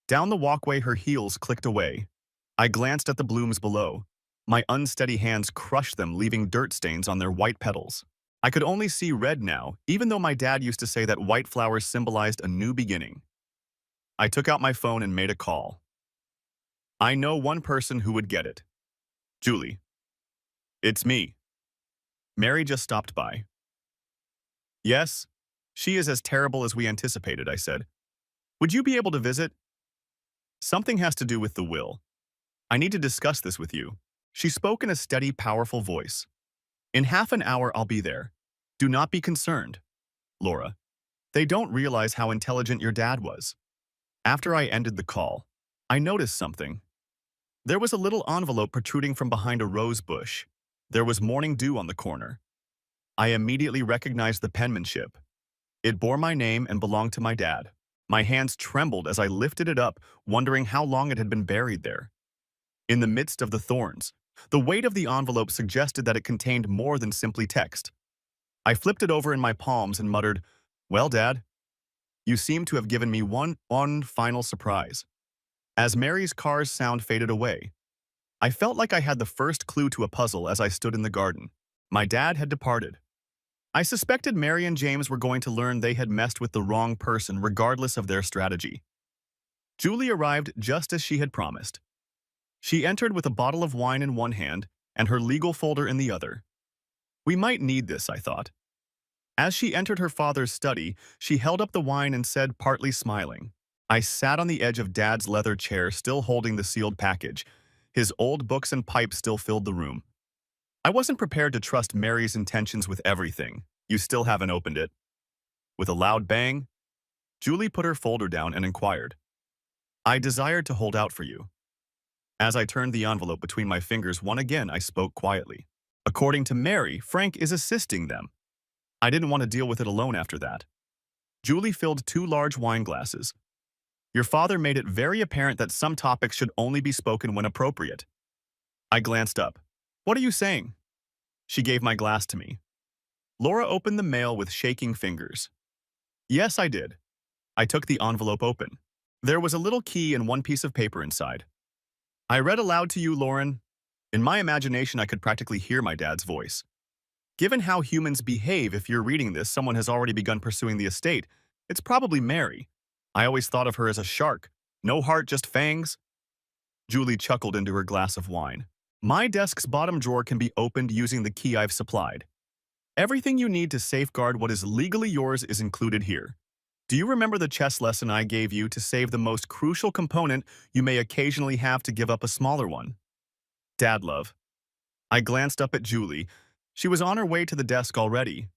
Down the walkway, her heels clicked away. I glanced at the blooms below. My unsteady hands crushed them, leaving dirt stains on their white petals. I could only see red now, even though my dad used to say that white flowers symbolized a new beginning. I took out my phone and made a call. I know one person who would get it. Julie. It's me. Mary just stopped by. Yes, she is as terrible as we anticipated, I said. Would you be able to visit? Something has to do with the will. I need to discuss this with you. She spoke in a steady, powerful voice. In half an hour, I'll be there. Do not be concerned, Laura. They don't realize how intelligent your dad was. After I ended the call, I noticed something. There was a little envelope protruding from behind a rose bush. There was morning dew on the corner. I immediately recognized the penmanship. It bore my name and belonged to my dad. My hands trembled as I lifted it up, wondering how long it had been buried there. In the midst of the thorns, the weight of the envelope suggested that it contained more than simply text. I flipped it over in my palms and muttered, Well, Dad, you seem to have given me one final surprise. As Mary's car's sound faded away, I felt like I had the first clue to a puzzle as I stood in the garden. My dad had departed. I suspected Mary and James were going to learn they had messed with the wrong person regardless of their strategy. Julie arrived just as she had promised. She entered with a bottle of wine in one hand and her legal folder in the other. We might need this, I thought. As she entered her father's study, she held up the wine and said, partly smiling. I sat on the edge of Dad's leather chair, still holding the sealed package. His old books and pipe still filled the room. I wasn't prepared to trust Mary's intentions with everything. You still haven't opened it. With a loud bang, Julie put her folder down and inquired. I desired to hold out for you. As I turned the envelope between my fingers, once again I spoke quietly. According to Mary, Frank is assisting them. I didn't want to deal with it alone after that. Julie filled 2 large wine glasses. Your father made it very apparent that some topics should only be spoken when appropriate. I glanced up. What are you saying? She gave my glass to me. Laura opened the mail with shaking fingers. Yes, I did. I took the envelope open. There was a little key and one piece of paper inside. I read aloud to you, Lauren. In my imagination, I could practically hear my dad's voice. Given how humans behave if you're reading this, someone has already begun pursuing the estate. It's probably Mary. I always thought of her as a shark. No heart, just fangs. Julie chuckled into her glass of wine. My desk's bottom drawer can be opened using the key I've supplied. Everything you need to safeguard what is legally yours is included here. Do you remember the chess lesson I gave you to save the most crucial component you may occasionally have to give up a smaller one? Dad, love. I glanced up at Julie. She was on her way to the desk already.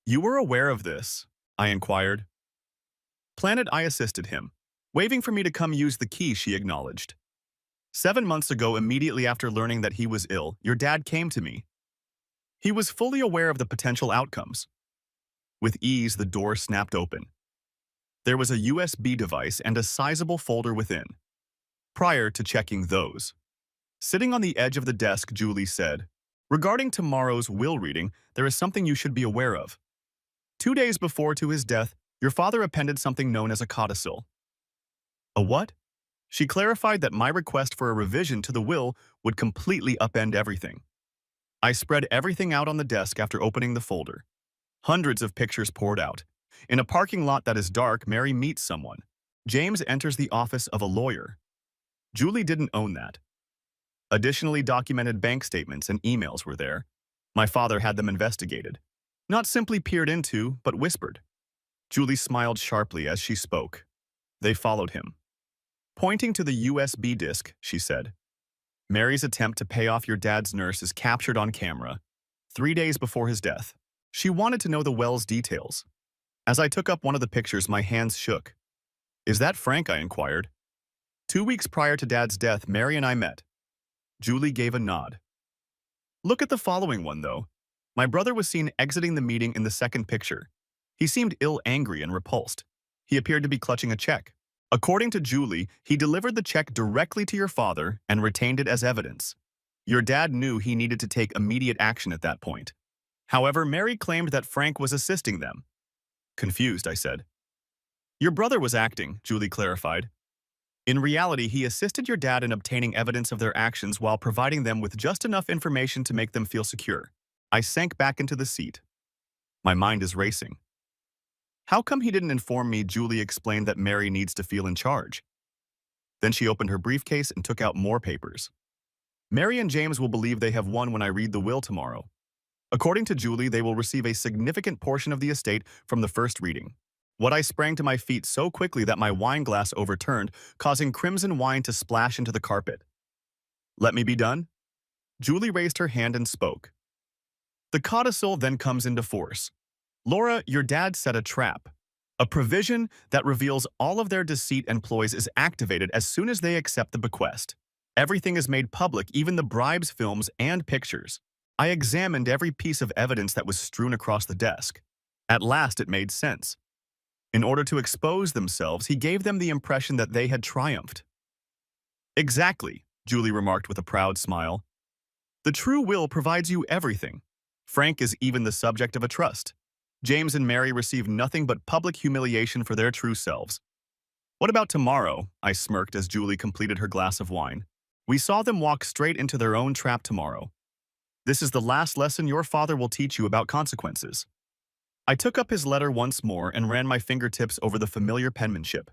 You were aware of this? I inquired. Planet, I assisted him. Waving for me to come use the key, she acknowledged. 7 months ago, immediately after learning that he was ill, your dad came to me. He was fully aware of the potential outcomes. With ease, the door snapped open. There was a USB device and a sizable folder within. Prior to checking those, sitting on the edge of the desk, Julie said, regarding tomorrow's will reading, there is something you should be aware of. 2 days before to his death, your father appended something known as a codicil. A what? She clarified that my request for a revision to the will would completely upend everything. I spread everything out on the desk after opening the folder. Hundreds of pictures poured out. In a parking lot that is dark, Mary meets someone. James enters the office of a lawyer. Julie didn't own that. Additionally, documented bank statements and emails were there. My father had them investigated. Not simply peered into, but whispered. Julie smiled sharply as she spoke. They followed him. Pointing to the USB disk, she said, Mary's attempt to pay off your dad's nurse is captured on camera. 3 days before his death. She wanted to know the well's details. As I took up one of the pictures, my hands shook. Is that Frank? I inquired. 2 weeks prior to Dad's death, Mary and I met. Julie gave a nod. Look at the following one, though. My brother was seen exiting the meeting in the second picture. He seemed ill, angry, and repulsed. He appeared to be clutching a check. According to Julie, he delivered the check directly to your father and retained it as evidence. Your dad knew he needed to take immediate action at that point. However, Mary claimed that Frank was assisting them. Confused, I said. Your brother was acting, Julie clarified. In reality, he assisted your dad in obtaining evidence of their actions while providing them with just enough information to make them feel secure. I sank back into the seat. My mind is racing. How come he didn't inform me? Julie explained that Mary needs to feel in charge. Then she opened her briefcase and took out more papers. Mary and James will believe they have won when I read the will tomorrow. According to Julie, they will receive a significant portion of the estate from the first reading. I sprang to my feet so quickly that my wine glass overturned, causing crimson wine to splash into the carpet. Let me be done? Julie raised her hand and spoke. The codicil then comes into force. Laura, your dad set a trap. A provision that reveals all of their deceit and ploys is activated as soon as they accept the bequest. Everything is made public, even the bribes, films, and pictures. I examined every piece of evidence that was strewn across the desk. At last, it made sense. In order to expose themselves, he gave them the impression that they had triumphed. Exactly, Julie remarked with a proud smile. The true will provides you everything. Frank is even the subject of a trust. James and Mary receive nothing but public humiliation for their true selves. What about tomorrow? I smirked as Julie completed her glass of wine. We saw them walk straight into their own trap tomorrow. This is the last lesson your father will teach you about consequences. I took up his letter once more and ran my fingertips over the familiar penmanship.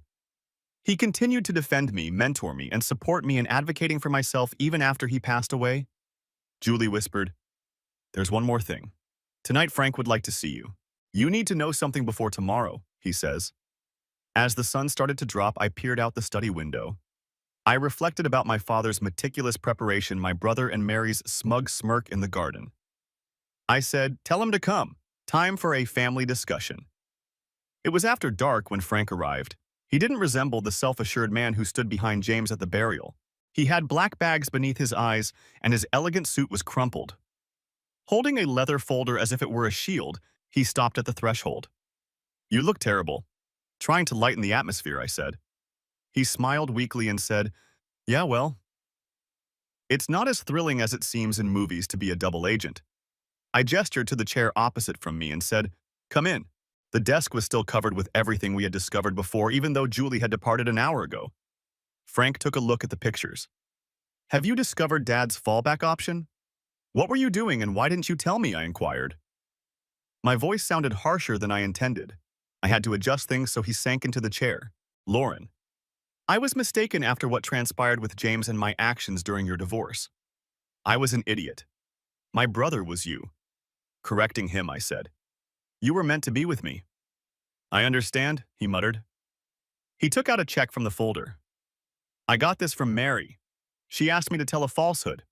He continued to defend me, mentor me, and support me in advocating for myself even after he passed away. Julie whispered, There's one more thing. Tonight Frank would like to see you. You need to know something before tomorrow, he says. As the sun started to drop, I peered out the study window. I reflected about my father's meticulous preparation, my brother and Mary's smug smirk in the garden. I said, Tell him to come. Time for a family discussion. It was after dark when Frank arrived. He didn't resemble the self-assured man who stood behind James at the burial. He had black bags beneath his eyes, and his elegant suit was crumpled. Holding a leather folder as if it were a shield, he stopped at the threshold. You look terrible. Trying to lighten the atmosphere, I said. He smiled weakly and said, Yeah, well, it's not as thrilling as it seems in movies to be a double agent. I gestured to the chair opposite from me and said, "Come in." The desk was still covered with everything we had discovered before, even though Julie had departed an hour ago. Frank took a look at the pictures. "Have you discovered Dad's fallback option?" "What were you doing and why didn't you tell me?" I inquired. My voice sounded harsher than I intended. I had to adjust things so he sank into the chair. "Lauren, I was mistaken after what transpired with James and my actions during your divorce. I was an idiot. My brother was you." Correcting him, I said, "You were meant to be with me." "I understand," he muttered. He took out a check from the folder. "I got this from Mary. She asked me to tell a falsehood.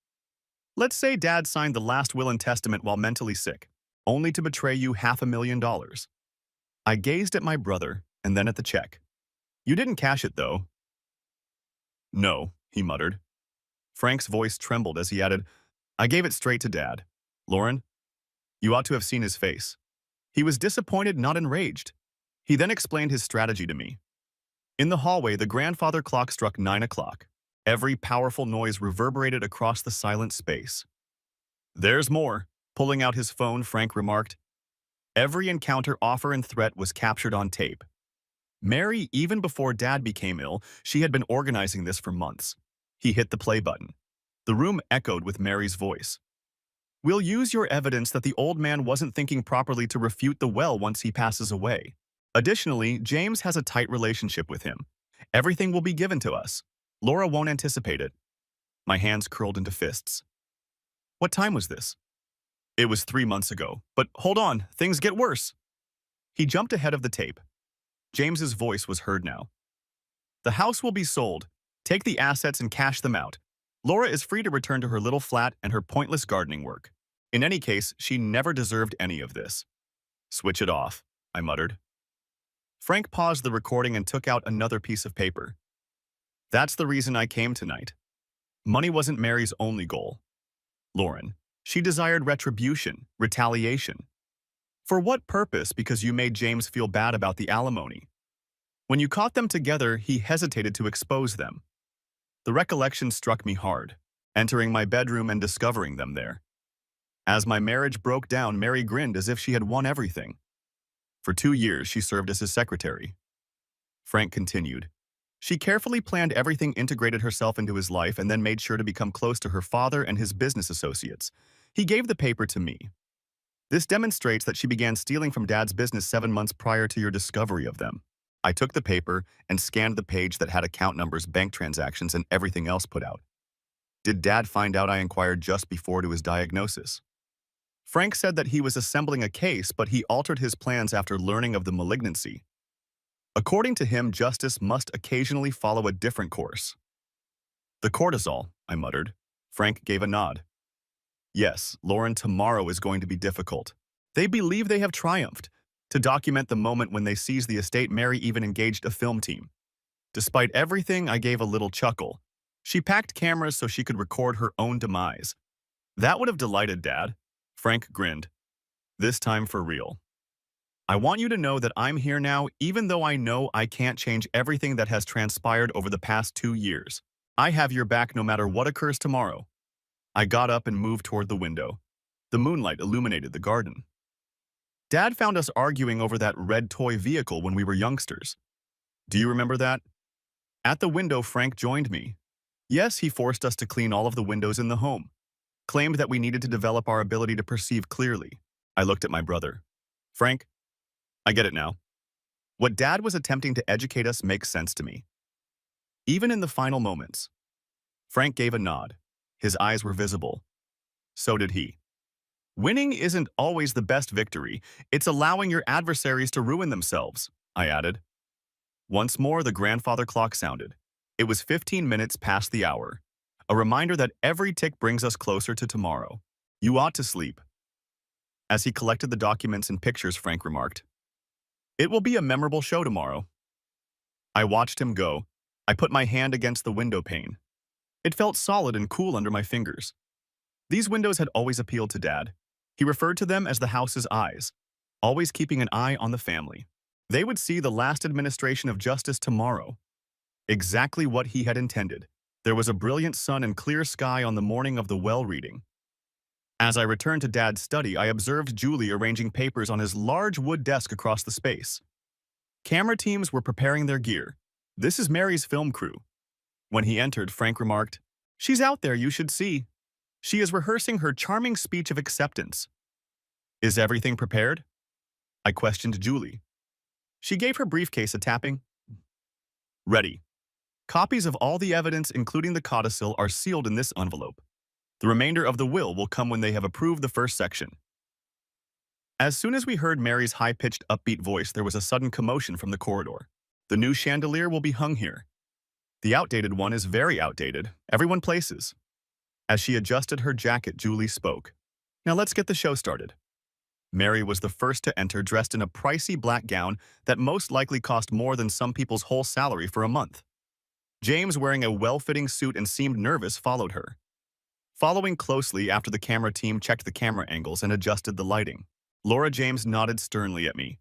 Let's say Dad signed the last will and testament while mentally sick, only to betray you $500,000. I gazed at my brother and then at the check. "You didn't cash it, though." "No," he muttered. Frank's voice trembled as he added, "I gave it straight to Dad. Lauren, you ought to have seen his face. He was disappointed, not enraged." He then explained his strategy to me. In the hallway, the grandfather clock struck 9 o'clock. Every powerful noise reverberated across the silent space. "There's more." Pulling out his phone, Frank remarked. Every encounter, offer, and threat was captured on tape. Mary, even before Dad became ill, she had been organizing this for months. He hit the play button. The room echoed with Mary's voice. "We'll use your evidence that the old man wasn't thinking properly to refute the will once he passes away. Additionally, James has a tight relationship with him. Everything will be given to us. Laura won't anticipate it." My hands curled into fists. "What time was this?" "It was 3 months ago. But hold on, things get worse." He jumped ahead of the tape. James's voice was heard now. "The house will be sold. Take the assets and cash them out. Laura is free to return to her little flat and her pointless gardening work. In any case, she never deserved any of this." "Switch it off," I muttered. Frank paused the recording and took out another piece of paper. "That's the reason I came tonight. Money wasn't Mary's only goal. Lauren, she desired retribution, retaliation. For what purpose? Because you made James feel bad about the alimony. When you caught them together, he hesitated to expose them. The recollection struck me hard, entering my bedroom and discovering them there. As my marriage broke down, Mary grinned as if she had won everything. For 2 years, she served as his secretary." Frank continued. "She carefully planned everything, integrated herself into his life, and then made sure to become close to her father and his business associates. He gave the paper to me. This demonstrates that she began stealing from Dad's business 7 months prior to your discovery of them. I took the paper and scanned the page that had account numbers, bank transactions, and everything else put out." "Did Dad find out?" I inquired just before to his diagnosis. Frank said that he was assembling a case, but he altered his plans after learning of the malignancy. According to him, justice must occasionally follow a different course. "The cortisol," I muttered. Frank gave a nod. "Yes, Lauren, tomorrow is going to be difficult. They believe they have triumphed. To document the moment when they seized the estate, Mary even engaged a film team. Despite everything, I gave a little chuckle. She packed cameras so she could record her own demise. That would have delighted Dad." Frank grinned. "This time for real. I want you to know that I'm here now, even though I know I can't change everything that has transpired over the past 2 years. I have your back no matter what occurs tomorrow." I got up and moved toward the window. The moonlight illuminated the garden. "Dad found us arguing over that red toy vehicle when we were youngsters. Do you remember that?" At the window, Frank joined me. "Yes, he forced us to clean all of the windows in the home. Claimed that we needed to develop our ability to perceive clearly." I looked at my brother. "Frank, I get it now. What Dad was attempting to educate us makes sense to me. Even in the final moments." Frank gave a nod. His eyes were visible. So did he. "Winning isn't always the best victory. It's allowing your adversaries to ruin themselves," I added. Once more, the grandfather clock sounded. It was 15 minutes past the hour. A reminder that every tick brings us closer to tomorrow. "You ought to sleep." As he collected the documents and pictures, Frank remarked, "It will be a memorable show tomorrow." I watched him go. I put my hand against the window pane. It felt solid and cool under my fingers. These windows had always appealed to Dad. He referred to them as the house's eyes, always keeping an eye on the family. They would see the last administration of justice tomorrow. Exactly what he had intended. There was a brilliant sun and clear sky on the morning of the well reading. As I returned to Dad's study, I observed Julie arranging papers on his large wood desk across the space. Camera teams were preparing their gear. This is Mary's film crew. When he entered, Frank remarked, "She's out there, you should see. She is rehearsing her charming speech of acceptance." "Is everything prepared?" I questioned Julie. She gave her briefcase a tapping. "Ready. Copies of all the evidence, including the codicil, are sealed in this envelope. The remainder of the will come when they have approved the first section." As soon as we heard Mary's high-pitched, upbeat voice, there was a sudden commotion from the corridor. "The new chandelier will be hung here. The outdated one is very outdated. Everyone places." As she adjusted her jacket, Julie spoke. "Now let's get the show started." Mary was the first to enter, dressed in a pricey black gown that most likely cost more than some people's whole salary for a month. James, wearing a well-fitting suit and seemed nervous, followed her. Following closely after the camera team checked the camera angles and adjusted the lighting, Laura James nodded sternly at me.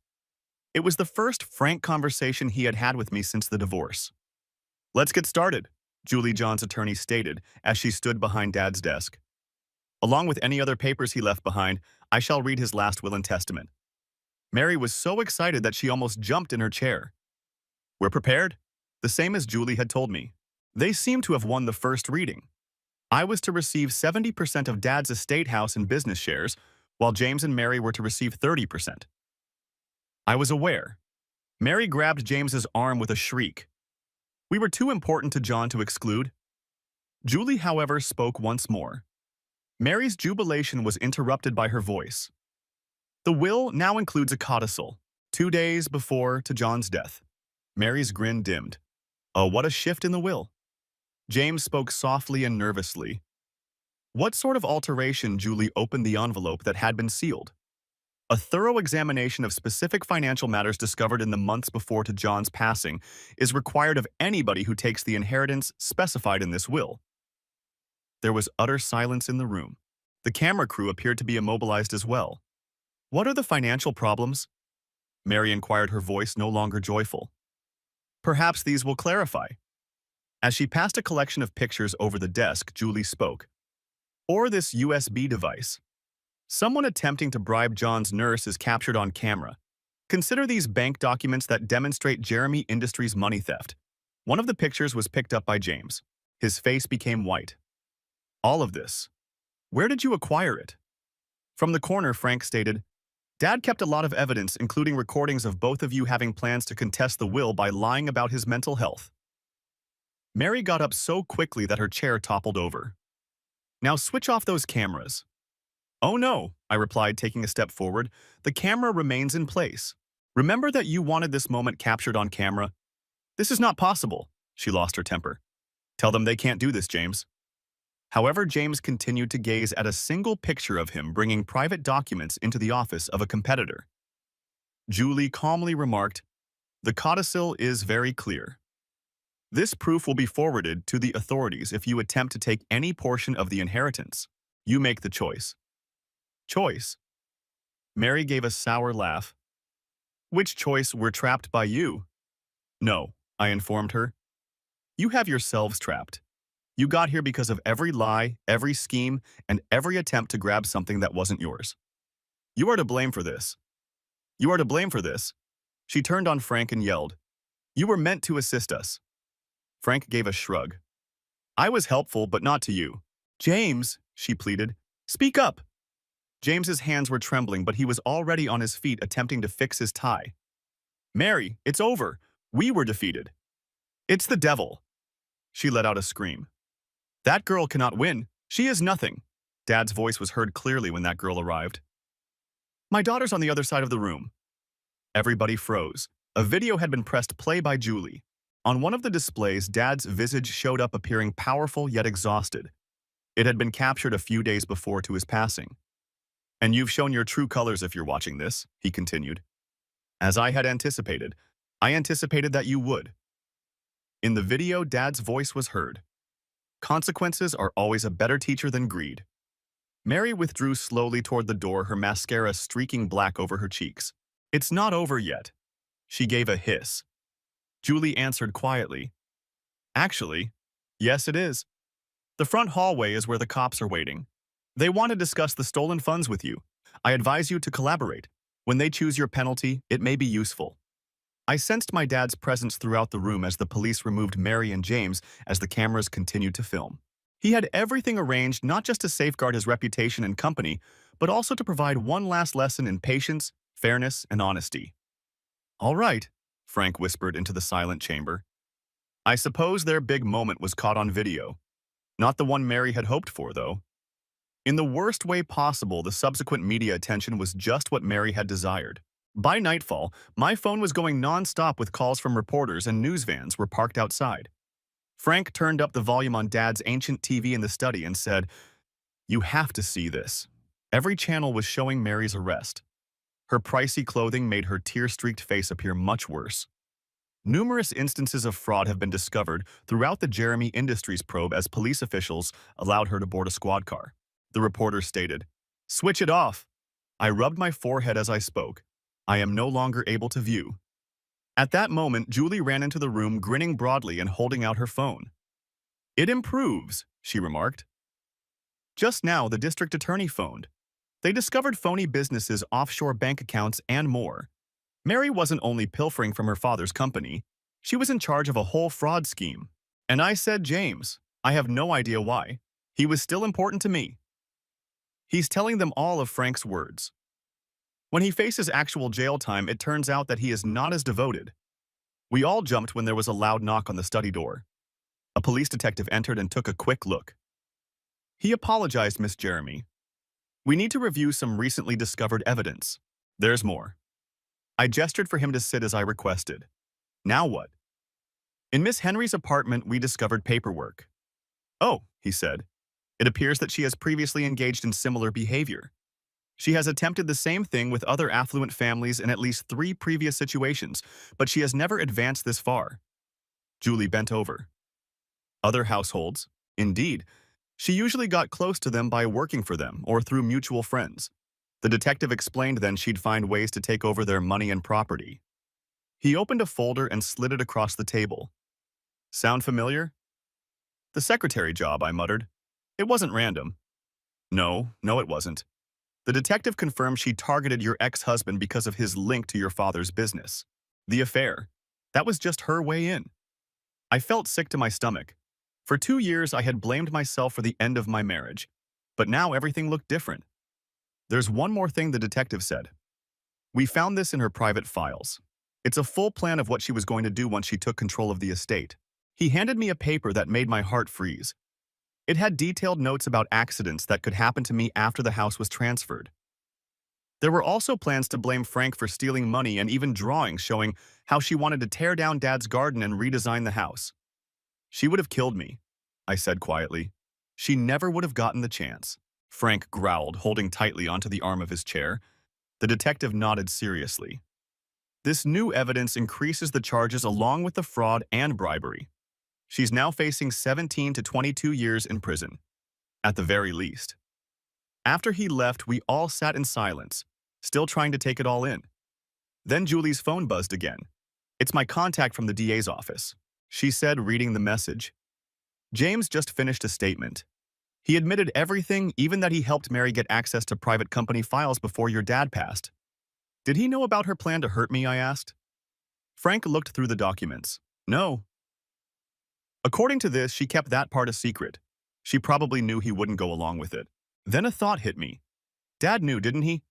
It was the first frank conversation he had had with me since the divorce. "Let's get started," Julie John's attorney stated as she stood behind Dad's desk. "Along with any other papers he left behind, I shall read his last will and testament." Mary was so excited that she almost jumped in her chair. "We're prepared?" The same as Julie had told me. They seemed to have won the first reading. I was to receive 70% of Dad's estate, house, and business shares, while James and Mary were to receive 30%. I was aware. Mary grabbed James's arm with a shriek. We were too important to John to exclude. Julie, however, spoke once more. Mary's jubilation was interrupted by her voice. "The will now includes a codicil, 2 days before to John's death." Mary's grin dimmed. "Oh, what a shift in the will." James spoke softly and nervously. "What sort of alteration?" Julie opened the envelope that had been sealed. "A thorough examination of specific financial matters discovered in the months before to John's passing is required of anybody who takes the inheritance specified in this will." There was utter silence in the room. The camera crew appeared to be immobilized as well. "What are the financial problems?" Mary inquired, her voice no longer joyful. "Perhaps these will clarify." As she passed a collection of pictures over the desk, Julie spoke. "Or this USB device. Someone attempting to bribe John's nurse is captured on camera. Consider these bank documents that demonstrate Jeremy Industries' money theft." One of the pictures was picked up by James. His face became white. "All of this. Where did you acquire it?" From the corner, Frank stated, "Dad kept a lot of evidence, including recordings of both of you having plans to contest the will by lying about his mental health." Mary got up so quickly that her chair toppled over. "Now switch off those cameras." "Oh no," I replied, taking a step forward. "The camera remains in place. Remember that you wanted this moment captured on camera." "This is not possible." She lost her temper. "Tell them they can't do this, James." However, James continued to gaze at a single picture of him bringing private documents into the office of a competitor. Julie calmly remarked, "The codicil is very clear. This proof will be forwarded to the authorities if you attempt to take any portion of the inheritance. You make the choice." "Choice?" Mary gave a sour laugh. "Which choice? We're trapped by you." "No," I informed her. "You have yourselves trapped. You got here because of every lie, every scheme, and every attempt to grab something that wasn't yours. You are to blame for this. You are to blame for this." She turned on Frank and yelled, "You were meant to assist us." Frank gave a shrug. "I was helpful, but not to you." "James," she pleaded, "speak up." James's hands were trembling, but he was already on his feet attempting to fix his tie. "Mary, it's over. We were defeated." "It's the devil." She let out a scream. "That girl cannot win. She is nothing." Dad's voice was heard clearly when that girl arrived. "My daughter's on the other side of the room." Everybody froze. A video had been pressed play by Julie. On one of the displays, Dad's visage showed up, appearing powerful yet exhausted. It had been captured a few days before to his passing. "And you've shown your true colors if you're watching this," he continued. "As I had anticipated. I anticipated that you would." In the video, Dad's voice was heard. "Consequences are always a better teacher than greed." Mary withdrew slowly toward the door, her mascara streaking black over her cheeks. "It's not over yet." She gave a hiss. Julie answered quietly, "Actually, yes it is. The front hallway is where the cops are waiting." They want to discuss the stolen funds with you. I advise you to collaborate. When they choose your penalty, it may be useful. I sensed my dad's presence throughout the room as the police removed Mary and James as the cameras continued to film. He had everything arranged not just to safeguard his reputation and company, but also to provide one last lesson in patience, fairness, and honesty. All right, Frank whispered into the silent chamber. I suppose their big moment was caught on video. Not the one Mary had hoped for, though. In the worst way possible, the subsequent media attention was just what Mary had desired. By nightfall, my phone was going non-stop with calls from reporters and news vans were parked outside. Frank turned up the volume on Dad's ancient TV in the study and said, "You have to see this." Every channel was showing Mary's arrest. Her pricey clothing made her tear-streaked face appear much worse. Numerous instances of fraud have been discovered throughout the Jeremy Industries probe as police officials allowed her to board a squad car. The reporter stated, "Switch it off." I rubbed my forehead as I spoke. I am no longer able to view. At that moment, Julie ran into the room, grinning broadly and holding out her phone. "It improves," she remarked. Just now, the district attorney phoned. They discovered phony businesses, offshore bank accounts, and more. Mary wasn't only pilfering from her father's company, she was in charge of a whole fraud scheme. And I said, "James, I have no idea why. He was still important to me." He's telling them all of Frank's words. When he faces actual jail time, it turns out that he is not as devoted. We all jumped when there was a loud knock on the study door. A police detective entered and took a quick look. He apologized, Miss Jeremy. "We need to review some recently discovered evidence. There's more." I gestured for him to sit as I requested. "Now what?" "In Miss Henry's apartment, we discovered paperwork." "Oh," he said. "It appears that she has previously engaged in similar behavior. She has attempted the same thing with other affluent families in at least 3 previous situations, but she has never advanced this far." Julie bent over. "Other households? Indeed. She usually got close to them by working for them or through mutual friends. The detective explained then she'd find ways to take over their money and property." He opened a folder and slid it across the table. "Sound familiar?" "The secretary job," I muttered. "It wasn't random." No, it wasn't. The detective confirmed she targeted your ex-husband because of his link to your father's business. The affair. That was just her way in." I felt sick to my stomach. For 2 years, I had blamed myself for the end of my marriage. But now everything looked different. "There's one more thing," the detective said. "We found this in her private files. It's a full plan of what she was going to do once she took control of the estate." He handed me a paper that made my heart freeze. It had detailed notes about accidents that could happen to me after the house was transferred. There were also plans to blame Frank for stealing money and even drawings showing how she wanted to tear down Dad's garden and redesign the house. "She would have killed me," I said quietly. "She never would have gotten the chance." Frank growled, holding tightly onto the arm of his chair. The detective nodded seriously. "This new evidence increases the charges along with the fraud and bribery. She's now facing 17 to 22 years in prison, at the very least." After he left, we all sat in silence, still trying to take it all in. Then Julie's phone buzzed again. "It's my contact from the DA's office," she said, reading the message. "James just finished a statement. He admitted everything, even that he helped Mary get access to private company files before your dad passed." "Did he know about her plan to hurt me?" I asked. Frank looked through the documents. "No. According to this, she kept that part a secret. She probably knew he wouldn't go along with it." Then a thought hit me. "Dad knew, didn't he?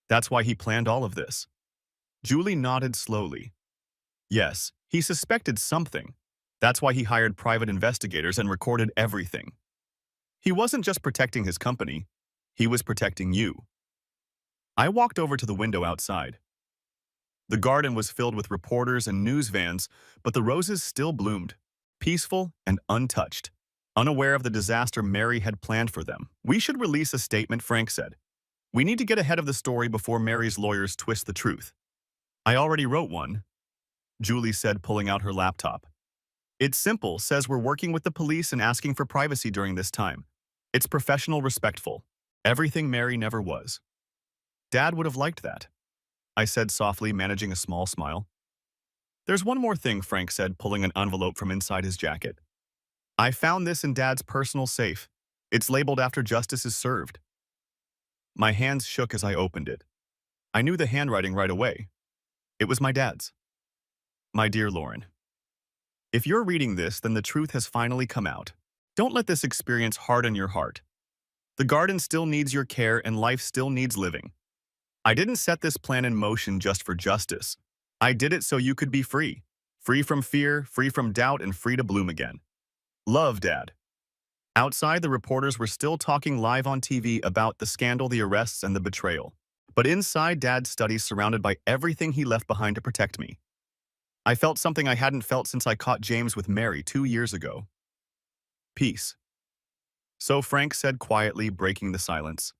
That's why he planned all of this." Julie nodded slowly. "Yes, he suspected something. That's why he hired private investigators and recorded everything. He wasn't just protecting his company, he was protecting you." I walked over to the window outside. The garden was filled with reporters and news vans, but the roses still bloomed, peaceful and untouched, unaware of the disaster Mary had planned for them. "We should release a statement," Frank said. "We need to get ahead of the story before Mary's lawyers twist the truth." "I already wrote one," Julie said, pulling out her laptop. "It's simple, says we're working with the police and asking for privacy during this time. It's professional, respectful. Everything Mary never was." "Dad would have liked that," I said softly, managing a small smile. "There's one more thing," Frank said, pulling an envelope from inside his jacket. "I found this in Dad's personal safe. It's labeled after justice is served. My hands shook as I opened it. I knew the handwriting right away. It was my dad's. My dear Lauren, if you're reading this, then the truth has finally come out. Don't let this experience harden your heart. The garden still needs your care and life still needs living. I didn't set this plan in motion just for justice. I did it so you could be free. Free from fear, free from doubt, and free to bloom again. Love, Dad. Outside, the reporters were still talking live on TV about the scandal, the arrests, and the betrayal. But inside, Dad's study, surrounded by everything he left behind to protect me. I felt something I hadn't felt since I caught James with Mary 2 years ago. Peace. So Frank said quietly, breaking the silence.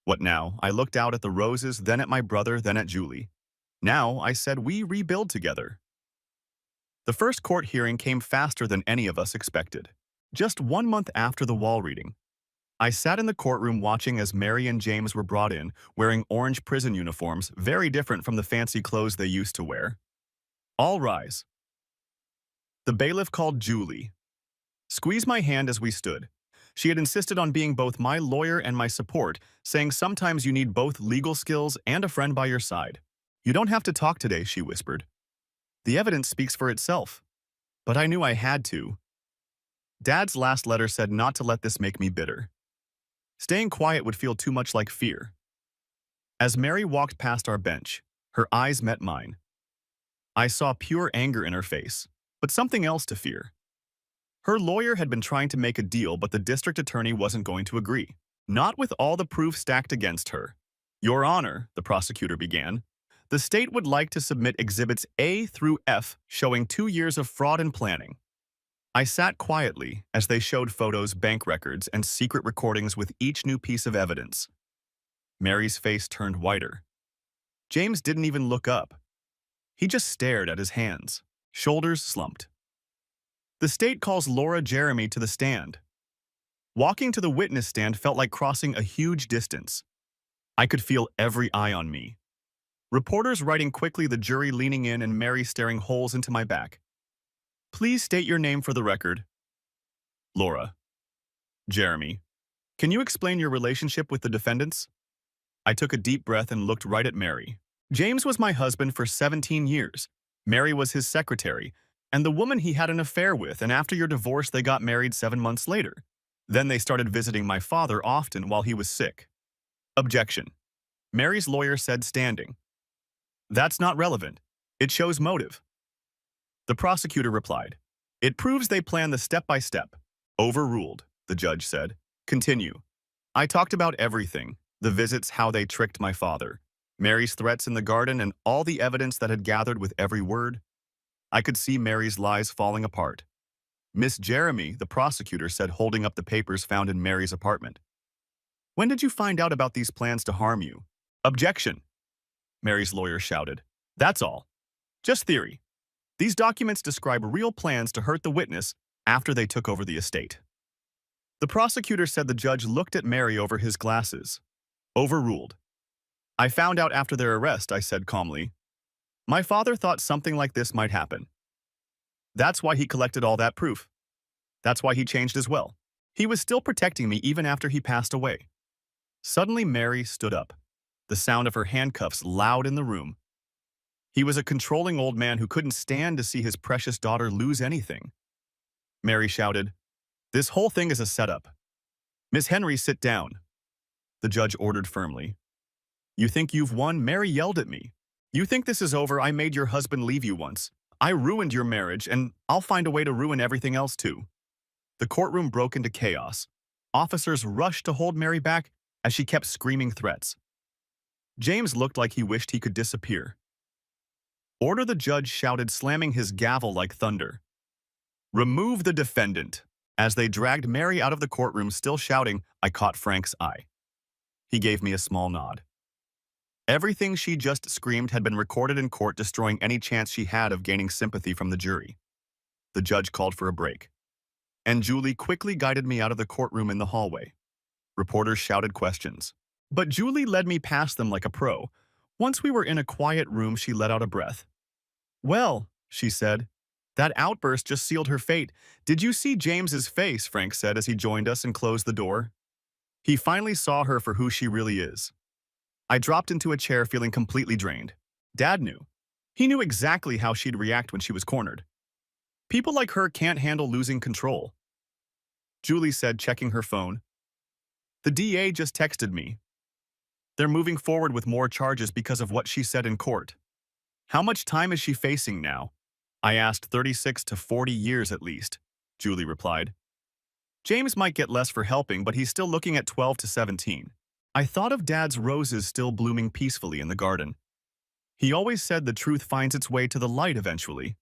What now? I looked out at the roses, then at my brother, then at Julie. Now, I said, we rebuild together. The first court hearing came faster than any of us expected. Just 1 month after the wall reading, I sat in the courtroom watching as Mary and James were brought in, wearing orange prison uniforms, very different from the fancy clothes they used to wear. All rise. The bailiff called Julie. Squeezed my hand as we stood. She had insisted on being both my lawyer and my support, saying sometimes you need both legal skills and a friend by your side. You don't have to talk today, she whispered. The evidence speaks for itself. But I knew I had to. Dad's last letter said not to let this make me bitter. Staying quiet would feel too much like fear. As Mary walked past our bench, her eyes met mine. I saw pure anger in her face, but something else to fear. Her lawyer had been trying to make a deal, but the district attorney wasn't going to agree. Not with all the proof stacked against her. Your Honor, the prosecutor began, the state would like to submit exhibits A through F showing 2 years of fraud and planning. I sat quietly as they showed photos, bank records, and secret recordings with each new piece of evidence. Mary's face turned whiter. James didn't even look up. He just stared at his hands, shoulders slumped. The state calls Laura Jeremy to the stand. Walking to the witness stand felt like crossing a huge distance. I could feel every eye on me. Reporters writing quickly, the jury leaning in, and Mary staring holes into my back. Please state your name for the record. Laura. Jeremy. Can you explain your relationship with the defendants? I took a deep breath and looked right at Mary. James was my husband for 17 years. Mary was his secretary, and the woman he had an affair with, and after your divorce they got married 7 months later. Then they started visiting my father often while he was sick. Objection. Mary's lawyer said, standing. That's not relevant. It shows motive. The prosecutor replied. It proves they planned the step-by-step. Overruled, the judge said. Continue. I talked about everything, the visits, how they tricked my father, Mary's threats in the garden, and all the evidence that had gathered with every word. I could see Mary's lies falling apart. Miss Jeremy, the prosecutor said, holding up the papers found in Mary's apartment. When did you find out about these plans to harm you? Objection, Mary's lawyer shouted. That's all. Just theory. These documents describe real plans to hurt the witness after they took over the estate. The prosecutor said. The judge looked at Mary over his glasses. Overruled. I found out after their arrest, I said calmly. My father thought something like this might happen. That's why he collected all that proof. That's why he changed as well. He was still protecting me even after he passed away. Suddenly Mary stood up, the sound of her handcuffs loud in the room. He was a controlling old man who couldn't stand to see his precious daughter lose anything. Mary shouted, This whole thing is a setup. Miss Henry, sit down. The judge ordered firmly. You think you've won? Mary yelled at me. You think this is over? I made your husband leave you once. I ruined your marriage, and I'll find a way to ruin everything else too. The courtroom broke into chaos. Officers rushed to hold Mary back as she kept screaming threats. James looked like he wished he could disappear. Order, the judge shouted, slamming his gavel like thunder. Remove the defendant. As they dragged Mary out of the courtroom, still shouting, I caught Frank's eye. He gave me a small nod. Everything she just screamed had been recorded in court, destroying any chance she had of gaining sympathy from the jury. The judge called for a break, and Julie quickly guided me out of the courtroom in the hallway. Reporters shouted questions, but Julie led me past them like a pro. Once we were in a quiet room, she let out a breath. Well, she said, That outburst just sealed her fate. Did you see James's face? Frank said as he joined us and closed the door. He finally saw her for who she really is. I dropped into a chair feeling completely drained. Dad knew. He knew exactly how she'd react when she was cornered. People like her can't handle losing control. Julie said, checking her phone. The DA just texted me. They're moving forward with more charges because of what she said in court. How much time is she facing now? I asked. 36 to 40 years at least, Julie replied. James might get less for helping, but he's still looking at 12 to 17. I thought of Dad's roses still blooming peacefully in the garden. He always said the truth finds its way to the light eventually.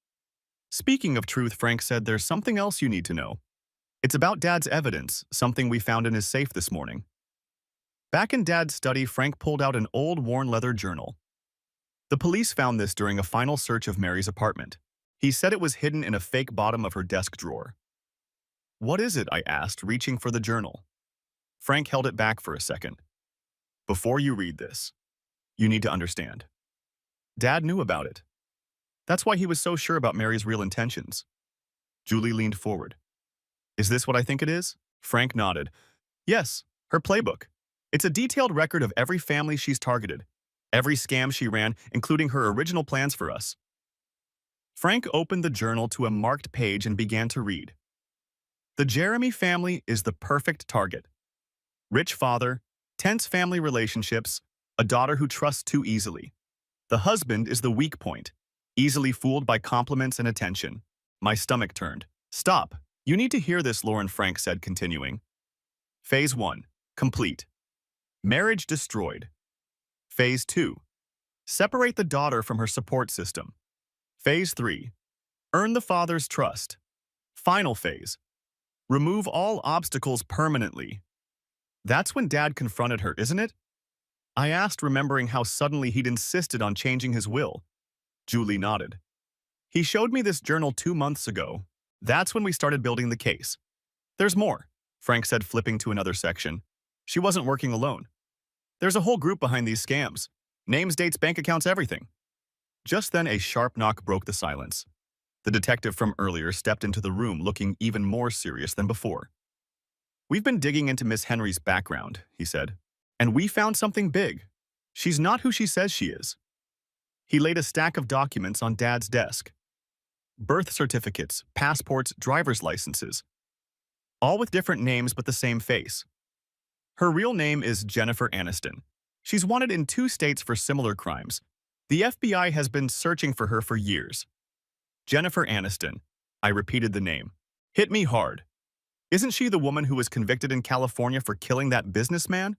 Speaking of truth, Frank said, there's something else you need to know. It's about Dad's evidence, something we found in his safe this morning. Back in Dad's study, Frank pulled out an old worn leather journal. The police found this during a final search of Mary's apartment. He said it was hidden in a fake bottom of her desk drawer. What is it? I asked, reaching for the journal. Frank held it back for a second. Before you read this, you need to understand. Dad knew about it. That's why he was so sure about Mary's real intentions. Julie leaned forward. Is this what I think it is? Frank nodded. Yes, her playbook. It's a detailed record of every family she's targeted, every scam she ran, including her original plans for us. Frank opened the journal to a marked page and began to read. The Jeremy family is the perfect target. Rich father, tense family relationships, a daughter who trusts too easily. The husband is the weak point, easily fooled by compliments and attention. My stomach turned. Stop. You need to hear this, Lauren, Frank said, continuing. Phase 1. Complete. Marriage destroyed. Phase 2. Separate the daughter from her support system. Phase 3. Earn the father's trust. Final phase. Remove all obstacles permanently. That's when Dad confronted her, isn't it? I asked, remembering how suddenly he'd insisted on changing his will. Julie nodded. He showed me this journal 2 months ago. That's when we started building the case. There's more, Frank said, flipping to another section. She wasn't working alone. There's a whole group behind these scams. Names, dates, bank accounts, everything. Just then, a sharp knock broke the silence. The detective from earlier stepped into the room, looking even more serious than before. We've been digging into Miss Henry's background, he said, and we found something big. She's not who she says she is. He laid a stack of documents on Dad's desk. Birth certificates, passports, driver's licenses. All with different names but the same face. Her real name is Jennifer Aniston. She's wanted in 2 states for similar crimes. The FBI has been searching for her for years. Jennifer Aniston. I repeated the name. Hit me hard. Isn't she the woman who was convicted in California for killing that businessman?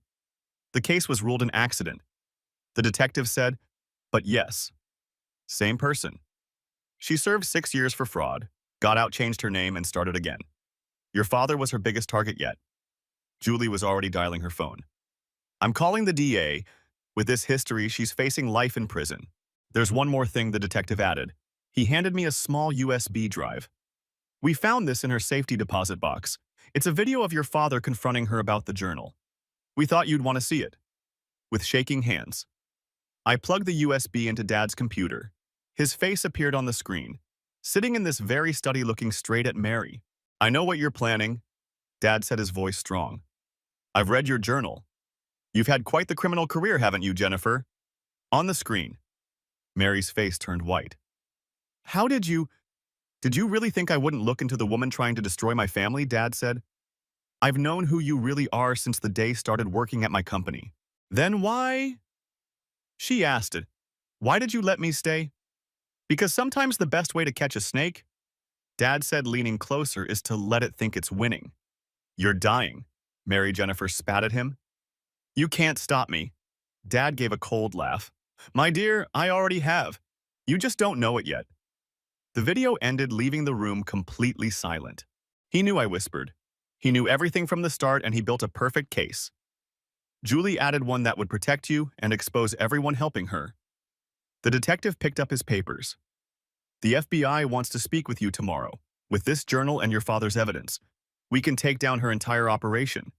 The case was ruled an accident. The detective said, but yes. Same person. She served 6 years for fraud, got out, changed her name, and started again. Your father was her biggest target yet. Julie was already dialing her phone. I'm calling the DA. With this history, she's facing life in prison. There's one more thing, the detective added. He handed me a small USB drive. We found this in her safety deposit box. It's a video of your father confronting her about the journal. We thought you'd want to see it. With shaking hands, I plugged the USB into Dad's computer. His face appeared on the screen, sitting in this very study looking straight at Mary. I know what you're planning, Dad said, his voice strong. I've read your journal. You've had quite the criminal career, haven't you, Jennifer? On the screen, Mary's face turned white. How did you really think I wouldn't look into the woman trying to destroy my family? Dad said. I've known who you really are since the day started working at my company. Then why? She asked it. Why did you let me stay? Because sometimes the best way to catch a snake, Dad said, leaning closer, is to let it think it's winning. You're dying, Mary Jennifer spat at him. You can't stop me. Dad gave a cold laugh. My dear, I already have. You just don't know it yet. The video ended, leaving the room completely silent. He knew, I whispered. He knew everything from the start, and he built a perfect case. Julie added one that would protect you and expose everyone helping her. The detective picked up his papers. The FBI wants to speak with you tomorrow. With this journal and your father's evidence, we can take down her entire operation.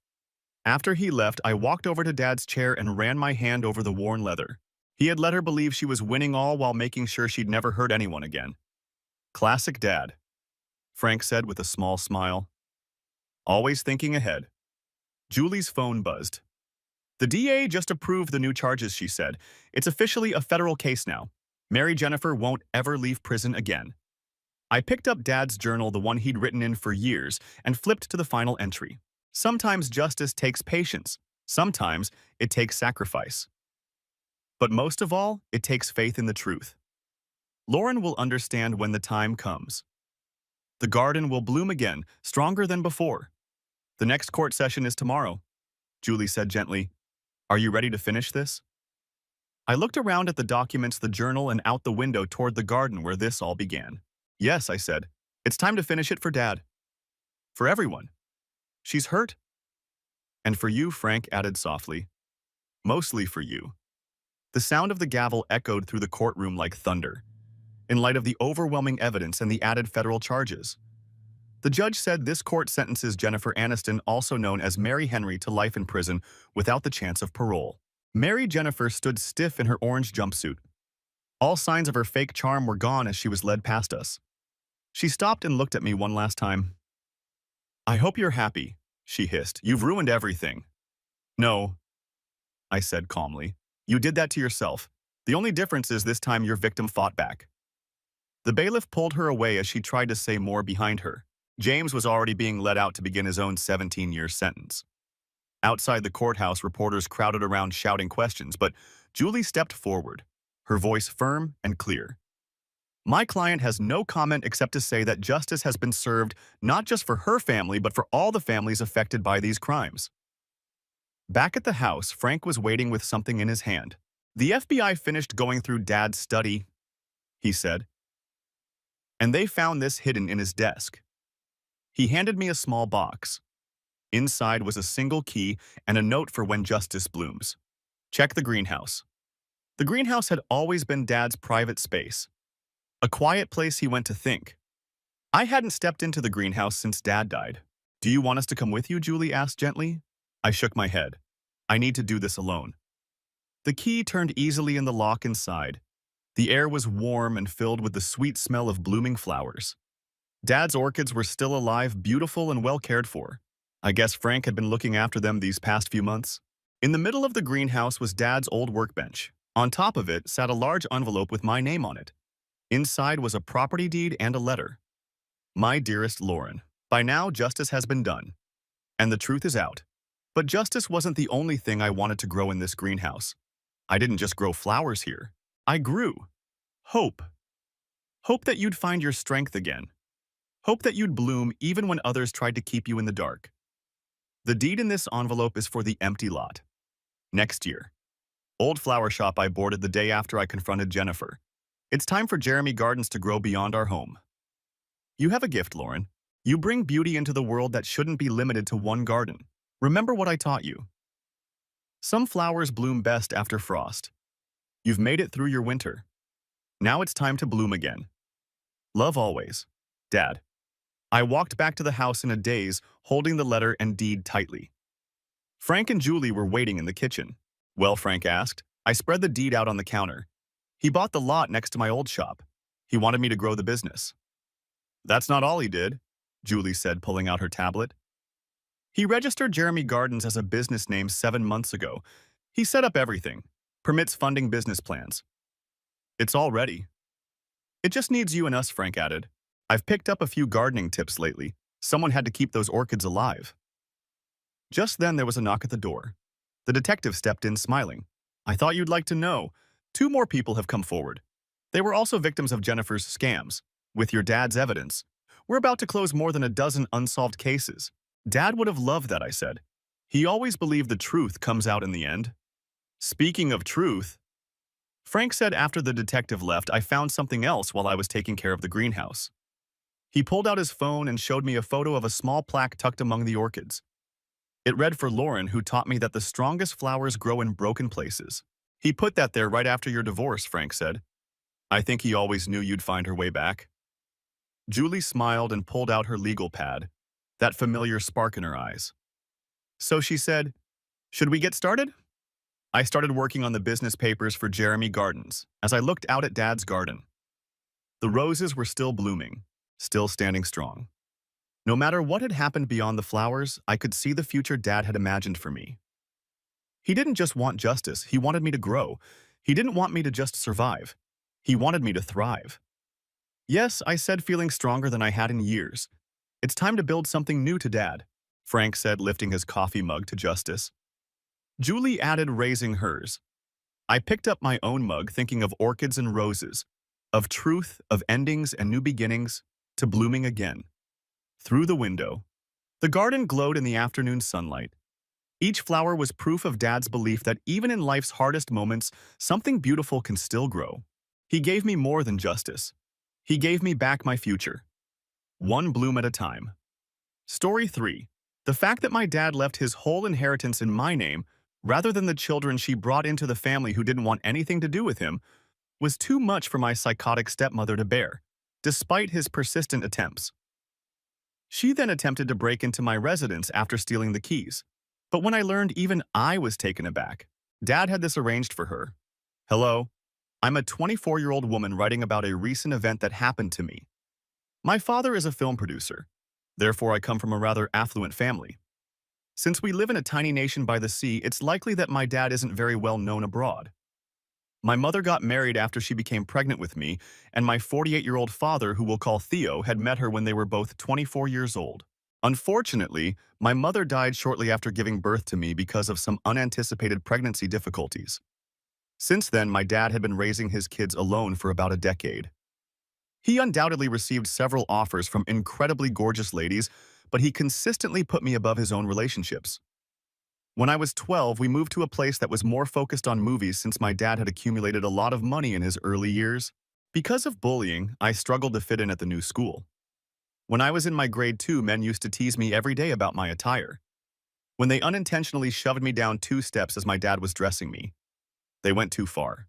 After he left, I walked over to Dad's chair and ran my hand over the worn leather. He had let her believe she was winning all while making sure she'd never hurt anyone again. Classic Dad, Frank said with a small smile. Always thinking ahead. Julie's phone buzzed. The DA just approved the new charges, she said. It's officially a federal case now. Mary Jennifer won't ever leave prison again. I picked up Dad's journal, the one he'd written in for years, and flipped to the final entry. Sometimes justice takes patience. Sometimes it takes sacrifice. But most of all, it takes faith in the truth. Lauren will understand when the time comes. The garden will bloom again, stronger than before. The next court session is tomorrow, Julie said gently. Are you ready to finish this? I looked around at the documents, the journal, and out the window toward the garden where this all began. Yes, I said. It's time to finish it for Dad. For everyone. She's hurt. And for you, Frank added softly. Mostly for you. The sound of the gavel echoed through the courtroom like thunder, in light of the overwhelming evidence and the added federal charges. The judge said this court sentences Jennifer Aniston, also known as Mary Henry, to life in prison without the chance of parole. Mary Jennifer stood stiff in her orange jumpsuit. All signs of her fake charm were gone as she was led past us. She stopped and looked at me one last time. I hope you're happy, she hissed. You've ruined everything. No, I said calmly. You did that to yourself. The only difference is this time your victim fought back. The bailiff pulled her away as she tried to say more behind her. James was already being led out to begin his own 17-year sentence. Outside the courthouse, reporters crowded around shouting questions, but Julie stepped forward, her voice firm and clear. My client has no comment except to say that justice has been served not just for her family, but for all the families affected by these crimes. Back at the house, Frank was waiting with something in his hand. The FBI finished going through Dad's study, he said, and they found this hidden in his desk. He handed me a small box. Inside was a single key and a note for when justice blooms. Check the greenhouse. The greenhouse had always been Dad's private space, a quiet place he went to think. I hadn't stepped into the greenhouse since Dad died. Do you want us to come with you? Julie asked gently. I shook my head. I need to do this alone. The key turned easily in the lock inside. The air was warm and filled with the sweet smell of blooming flowers. Dad's orchids were still alive, beautiful and well cared for. I guess Frank had been looking after them these past few months. In the middle of the greenhouse was Dad's old workbench. On top of it sat a large envelope with my name on it. Inside was a property deed and a letter. My dearest Lauren, by now justice has been done, and the truth is out. But justice wasn't the only thing I wanted to grow in this greenhouse. I didn't just grow flowers here. I grew hope. Hope that you'd find your strength again. Hope that you'd bloom even when others tried to keep you in the dark. The deed in this envelope is for the empty lot. Next year. Old flower shop I boarded the day after I confronted Jennifer. It's time for Jeremy Gardens to grow beyond our home. You have a gift, Lauren. You bring beauty into the world that shouldn't be limited to one garden. Remember what I taught you. Some flowers bloom best after frost. You've made it through your winter. Now it's time to bloom again. Love always, Dad. I walked back to the house in a daze, holding the letter and deed tightly. Frank and Julie were waiting in the kitchen. Well, Frank asked. I spread the deed out on the counter. He bought the lot next to my old shop. He wanted me to grow the business. That's not all he did, Julie said, pulling out her tablet. He registered Jeremy Gardens as a business name 7 months ago. He set up everything, permits funding business plans. It's all ready. It just needs you and us, Frank added. I've picked up a few gardening tips lately. Someone had to keep those orchids alive. Just then there was a knock at the door. The detective stepped in, smiling. I thought you'd like to know. 2 more people have come forward. They were also victims of Jennifer's scams. With your dad's evidence, we're about to close more than a dozen unsolved cases. Dad would have loved that, I said. He always believed the truth comes out in the end. Speaking of truth, Frank said after the detective left, I found something else while I was taking care of the greenhouse. He pulled out his phone and showed me a photo of a small plaque tucked among the orchids. It read for Lauren, who taught me that the strongest flowers grow in broken places. He put that there right after your divorce, Frank said. I think he always knew you'd find her way back. Julie smiled and pulled out her legal pad, that familiar spark in her eyes. So she said, should we get started? I started working on the business papers for Jeremy Gardens as I looked out at Dad's garden. The roses were still blooming, still standing strong. No matter what had happened beyond the flowers, I could see the future Dad had imagined for me. He didn't just want justice, he wanted me to grow. He didn't want me to just survive. He wanted me to thrive. Yes, I said, feeling stronger than I had in years. It's time to build something new to Dad, Frank said, lifting his coffee mug to Justice. Julie added, raising hers. I picked up my own mug, thinking of orchids and roses, of truth, of endings and new beginnings, to blooming again. Through the window, the garden glowed in the afternoon sunlight. Each flower was proof of Dad's belief that even in life's hardest moments, something beautiful can still grow. He gave me more than justice. He gave me back my future. One bloom at a time. Story 3. The fact that my dad left his whole inheritance in my name, rather than the children she brought into the family who didn't want anything to do with him, was too much for my psychotic stepmother to bear, despite his persistent attempts. She then attempted to break into my residence after stealing the keys. But when I learned, even I was taken aback. Dad had this arranged for her. Hello, I'm a 24-year-old woman writing about a recent event that happened to me. My father is a film producer. Therefore, I come from a rather affluent family. Since we live in a tiny nation by the sea, it's likely that my dad isn't very well known abroad. My mother got married after she became pregnant with me, and my 48-year-old father, who we'll call Theo, had met her when they were both 24 years old. Unfortunately, my mother died shortly after giving birth to me because of some unanticipated pregnancy difficulties. Since then, my dad had been raising his kids alone for about a decade. He undoubtedly received several offers from incredibly gorgeous ladies, but he consistently put me above his own relationships. When I was 12, we moved to a place that was more focused on movies since my dad had accumulated a lot of money in his early years. Because of bullying, I struggled to fit in at the new school. When I was in my grade 2, men used to tease me every day about my attire. When they unintentionally shoved me down 2 steps as my dad was dressing me, they went too far.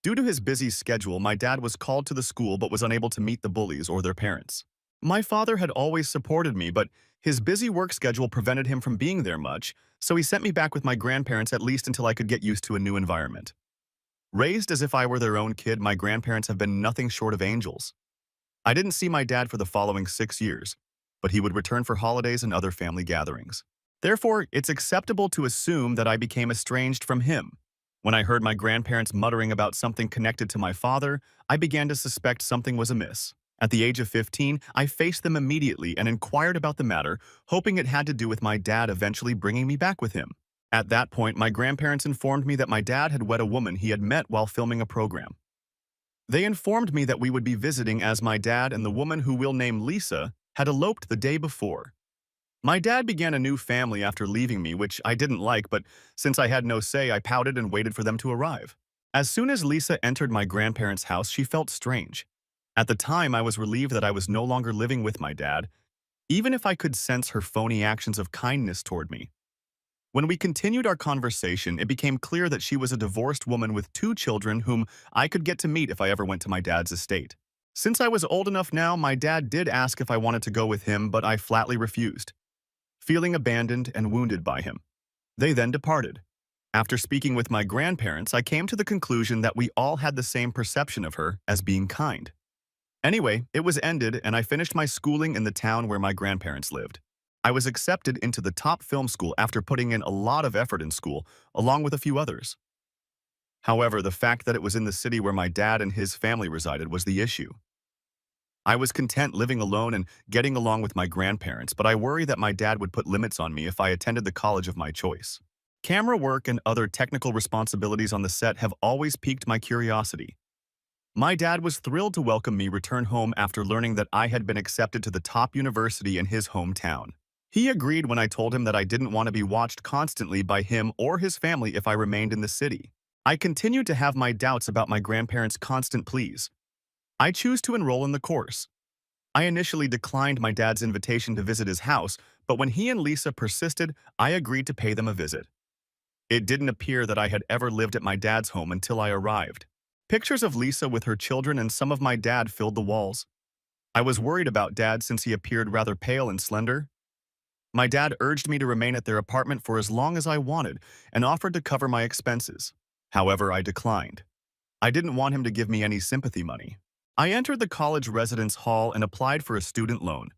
Due to his busy schedule, my dad was called to the school but was unable to meet the bullies or their parents. My father had always supported me, but his busy work schedule prevented him from being there much, so he sent me back with my grandparents at least until I could get used to a new environment. Raised as if I were their own kid, my grandparents have been nothing short of angels. I didn't see my dad for the following 6 years, but he would return for holidays and other family gatherings. Therefore, it's acceptable to assume that I became estranged from him. When I heard my grandparents muttering about something connected to my father, I began to suspect something was amiss. At the age of 15, I faced them immediately and inquired about the matter, hoping it had to do with my dad eventually bringing me back with him. At that point, my grandparents informed me that my dad had wed a woman he had met while filming a program. They informed me that we would be visiting as my dad and the woman, who we'll name Lisa, had eloped the day before. My dad began a new family after leaving me, which I didn't like, but since I had no say, I pouted and waited for them to arrive. As soon as Lisa entered my grandparents' house, she felt strange. At the time, I was relieved that I was no longer living with my dad, even if I could sense her phony actions of kindness toward me. When we continued our conversation, it became clear that she was a divorced woman with 2 children whom I could get to meet if I ever went to my dad's estate. Since I was old enough now, my dad did ask if I wanted to go with him, but I flatly refused, feeling abandoned and wounded by him. They then departed. After speaking with my grandparents, I came to the conclusion that we all had the same perception of her as being kind. Anyway, it was ended, and I finished my schooling in the town where my grandparents lived. I was accepted into the top film school after putting in a lot of effort in school, along with a few others. However, the fact that it was in the city where my dad and his family resided was the issue. I was content living alone and getting along with my grandparents, but I worry that my dad would put limits on me if I attended the college of my choice. Camera work and other technical responsibilities on the set have always piqued my curiosity. My dad was thrilled to welcome me return home after learning that I had been accepted to the top university in his hometown. He agreed when I told him that I didn't want to be watched constantly by him or his family if I remained in the city. I continued to have my doubts about my grandparents' constant pleas. I choose to enroll in the course. I initially declined my dad's invitation to visit his house, but when he and Lisa persisted, I agreed to pay them a visit. It didn't appear that I had ever lived at my dad's home until I arrived. Pictures of Lisa with her children and some of my dad filled the walls. I was worried about Dad since he appeared rather pale and slender. My dad urged me to remain at their apartment for as long as I wanted and offered to cover my expenses. However, I declined. I didn't want him to give me any sympathy money. I entered the college residence hall and applied for a student loan.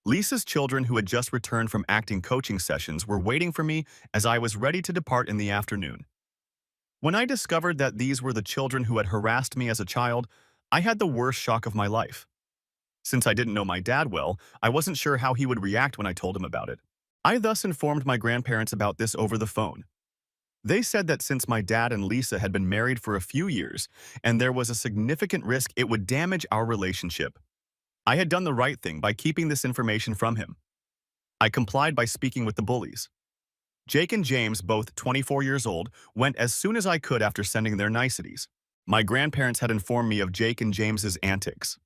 Lisa's children, who had just returned from acting coaching sessions, were waiting for me as I was ready to depart in the afternoon. When I discovered that these were the children who had harassed me as a child, I had the worst shock of my life. Since I didn't know my dad well, I wasn't sure how he would react when I told him about it. I thus informed my grandparents about this over the phone. They said that since my dad and Lisa had been married for a few years and there was a significant risk it would damage our relationship, I had done the right thing by keeping this information from him. I complied by speaking with the bullies. Jake and James, both 24 years old, went as soon as I could after sending their niceties. My grandparents had informed me of Jake and James's antics.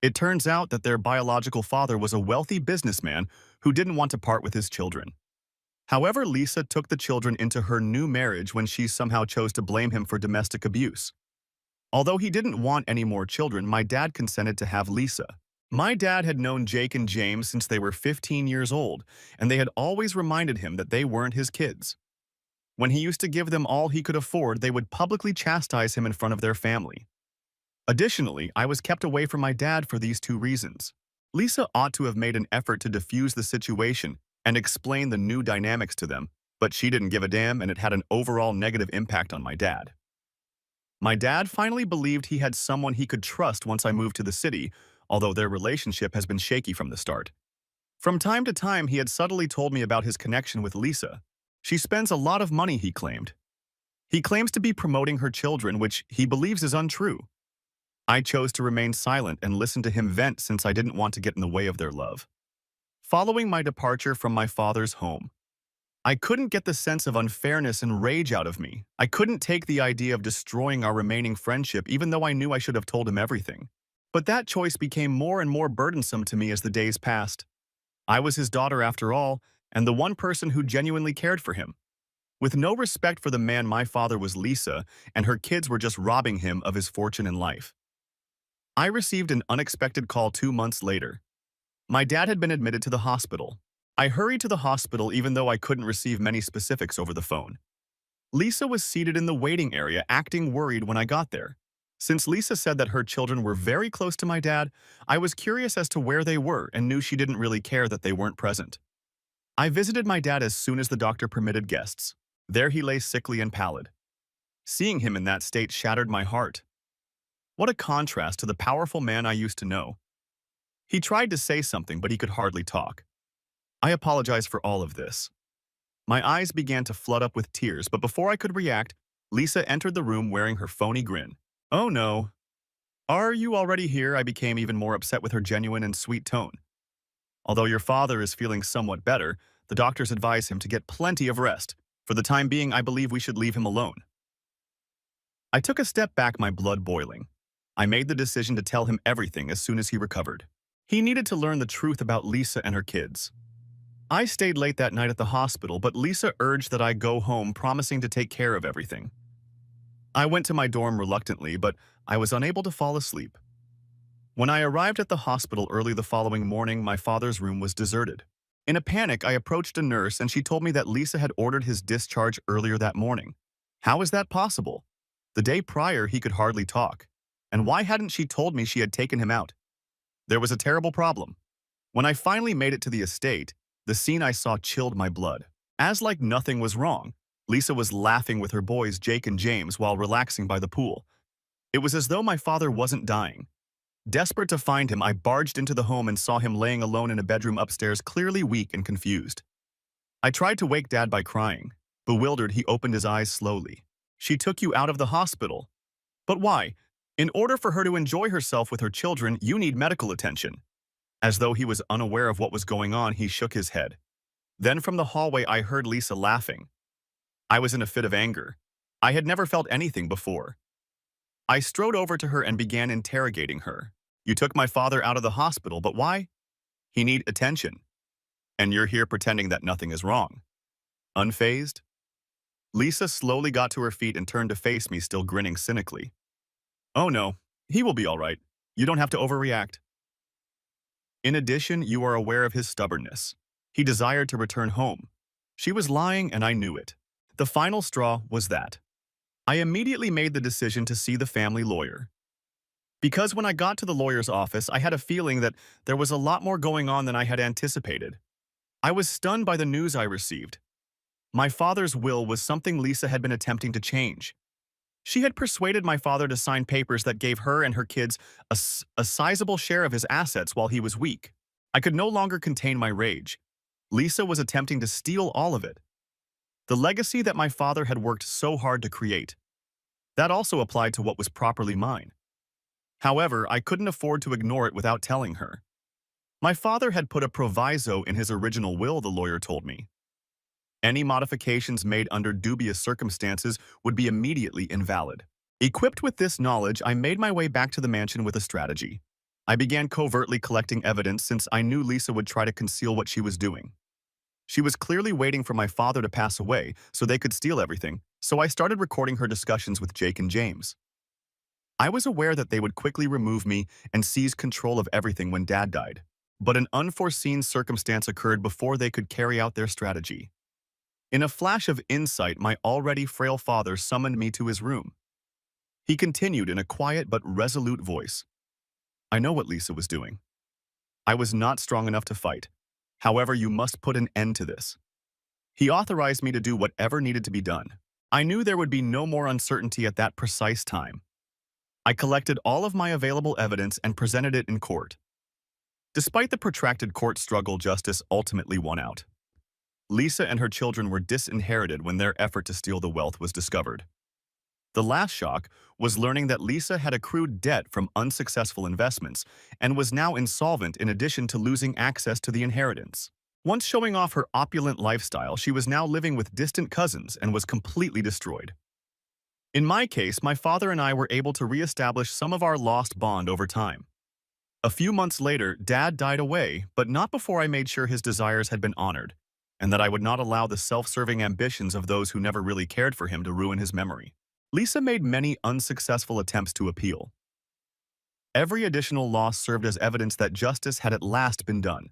It turns out that their biological father was a wealthy businessman who didn't want to part with his children. However, Lisa took the children into her new marriage when she somehow chose to blame him for domestic abuse. Although he didn't want any more children, my dad consented to have Lisa. My dad had known Jake and James since they were 15 years old, and they had always reminded him that they weren't his kids. When he used to give them all he could afford, they would publicly chastise him in front of their family. Additionally, I was kept away from my dad for these two reasons. Lisa ought to have made an effort to defuse the situation and explain the new dynamics to them, but she didn't give a damn, and it had an overall negative impact on my dad. My dad finally believed he had someone he could trust once I moved to the city, although their relationship has been shaky from the start. From time to time, he had subtly told me about his connection with Lisa. She spends a lot of money, he claimed. He claims to be promoting her children, which he believes is untrue. I chose to remain silent and listen to him vent since I didn't want to get in the way of their love. Following my departure from my father's home, I couldn't get the sense of unfairness and rage out of me. I couldn't take the idea of destroying our remaining friendship, even though I knew I should have told him everything. But that choice became more and more burdensome to me as the days passed. I was his daughter after all, and the one person who genuinely cared for him. With no respect for the man my father was Lisa, and her kids were just robbing him of his fortune in life. I received an unexpected call 2 months later. My dad had been admitted to the hospital. I hurried to the hospital even though I couldn't receive many specifics over the phone. Lisa was seated in the waiting area, acting worried when I got there. Since Lisa said that her children were very close to my dad, I was curious as to where they were and knew she didn't really care that they weren't present. I visited my dad as soon as the doctor permitted guests. There he lay sickly and pallid. Seeing him in that state shattered my heart. What a contrast to the powerful man I used to know. He tried to say something, but he could hardly talk. I apologize for all of this. My eyes began to flood up with tears, but before I could react, Lisa entered the room wearing her phony grin. "Oh no. Are you already here?" I became even more upset with her genuine and sweet tone. "Although your father is feeling somewhat better, the doctors advise him to get plenty of rest. For the time being, I believe we should leave him alone." I took a step back, my blood boiling. I made the decision to tell him everything as soon as he recovered. He needed to learn the truth about Lisa and her kids. I stayed late that night at the hospital, but Lisa urged that I go home, promising to take care of everything. I went to my dorm reluctantly, but I was unable to fall asleep. When I arrived at the hospital early the following morning, my father's room was deserted. In a panic, I approached a nurse and she told me that Lisa had ordered his discharge earlier that morning. How is that possible? The day prior, he could hardly talk. And why hadn't she told me she had taken him out? There was a terrible problem. When I finally made it to the estate, the scene I saw chilled my blood. As like nothing was wrong, Lisa was laughing with her boys Jake and James while relaxing by the pool. It was as though my father wasn't dying. Desperate to find him, I barged into the home and saw him laying alone in a bedroom upstairs, clearly weak and confused. I tried to wake Dad by crying. Bewildered, he opened his eyes slowly. "She took you out of the hospital. But why? In order for her to enjoy herself with her children, you need medical attention." As though he was unaware of what was going on, he shook his head. Then from the hallway, I heard Lisa laughing. I was in a fit of anger. I had never felt anything before. I strode over to her and began interrogating her. "You took my father out of the hospital, but why?" "He need attention. And you're here pretending that nothing is wrong." Unfazed? Lisa slowly got to her feet and turned to face me, still grinning cynically. "Oh no, he will be all right. You don't have to overreact. In addition, you are aware of his stubbornness. He desired to return home." She was lying, and I knew it. The final straw was that I immediately made the decision to see the family lawyer. Because when I got to the lawyer's office, I had a feeling that there was a lot more going on than I had anticipated. I was stunned by the news I received. My father's will was something Lisa had been attempting to change. She had persuaded my father to sign papers that gave her and her kids a sizable share of his assets while he was weak. I could no longer contain my rage. Lisa was attempting to steal all of it. The legacy that my father had worked so hard to create. That also applied to what was properly mine. However, I couldn't afford to ignore it without telling her. My father had put a proviso in his original will, the lawyer told me. Any modifications made under dubious circumstances would be immediately invalid. Equipped with this knowledge, I made my way back to the mansion with a strategy. I began covertly collecting evidence since I knew Lisa would try to conceal what she was doing. She was clearly waiting for my father to pass away so they could steal everything, so I started recording her discussions with Jake and James. I was aware that they would quickly remove me and seize control of everything when Dad died. But an unforeseen circumstance occurred before they could carry out their strategy. In a flash of insight, my already frail father summoned me to his room. He continued in a quiet but resolute voice. I know what Lisa was doing. I was not strong enough to fight. However, you must put an end to this. He authorized me to do whatever needed to be done. I knew there would be no more uncertainty at that precise time. I collected all of my available evidence and presented it in court. Despite the protracted court struggle, justice ultimately won out. Lisa and her children were disinherited when their effort to steal the wealth was discovered. The last shock was learning that Lisa had accrued debt from unsuccessful investments and was now insolvent in addition to losing access to the inheritance. Once showing off her opulent lifestyle, she was now living with distant cousins and was completely destroyed. In my case, my father and I were able to reestablish some of our lost bond over time. A few months later, Dad died away, but not before I made sure his desires had been honored, and that I would not allow the self-serving ambitions of those who never really cared for him to ruin his memory. Lisa made many unsuccessful attempts to appeal. Every additional loss served as evidence that justice had at last been done.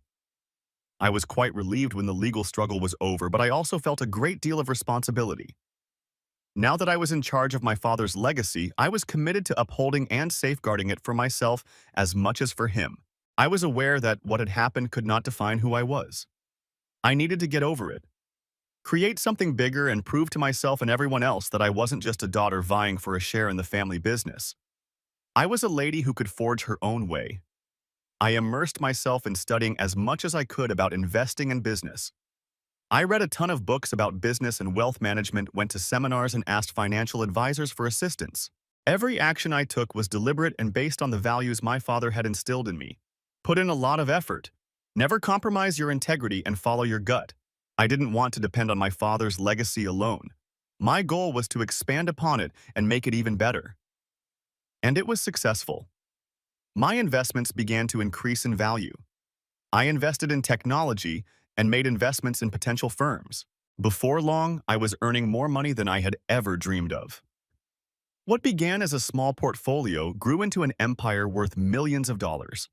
I was quite relieved when the legal struggle was over, but I also felt a great deal of responsibility. Now that I was in charge of my father's legacy, I was committed to upholding and safeguarding it for myself as much as for him. I was aware that what had happened could not define who I was. I needed to get over it, create something bigger, and prove to myself and everyone else that I wasn't just a daughter vying for a share in the family business. I was a lady who could forge her own way. I immersed myself in studying as much as I could about investing and business. I read a ton of books about business and wealth management, went to seminars, and asked financial advisors for assistance. Every action I took was deliberate and based on the values my father had instilled in me. Put in a lot of effort. Never compromise your integrity and follow your gut. I didn't want to depend on my father's legacy alone. My goal was to expand upon it and make it even better. And it was successful. My investments began to increase in value. I invested in technology and made investments in potential firms. Before long, I was earning more money than I had ever dreamed of. What began as a small portfolio grew into an empire worth millions of dollars.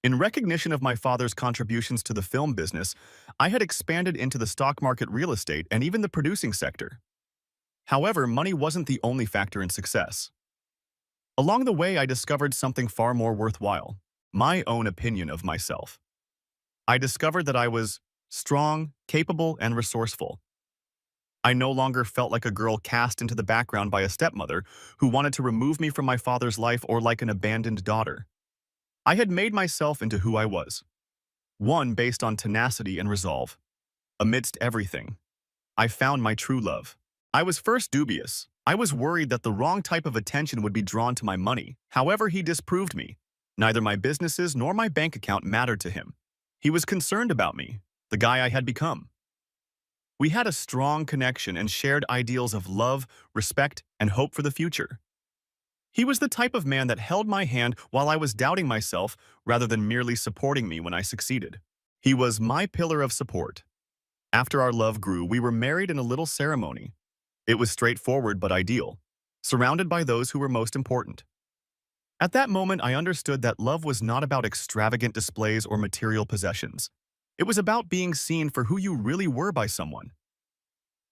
In recognition of my father's contributions to the film business, I had expanded into the stock market, real estate, and even the producing sector. However, money wasn't the only factor in success. Along the way, I discovered something far more worthwhile: my own opinion of myself. I discovered that I was strong, capable, and resourceful. I no longer felt like a girl cast into the background by a stepmother who wanted to remove me from my father's life, or like an abandoned daughter. I had made myself into who I was, one based on tenacity and resolve. Amidst everything, I found my true love. I was first dubious. I was worried that the wrong type of attention would be drawn to my money. However, he disproved me. Neither my businesses nor my bank account mattered to him. He was concerned about me, the guy I had become. We had a strong connection and shared ideals of love, respect, and hope for the future. He was the type of man that held my hand while I was doubting myself rather than merely supporting me when I succeeded. He was my pillar of support. After our love grew, we were married in a little ceremony. It was straightforward but ideal, surrounded by those who were most important. At that moment, I understood that love was not about extravagant displays or material possessions. It was about being seen for who you really were by someone.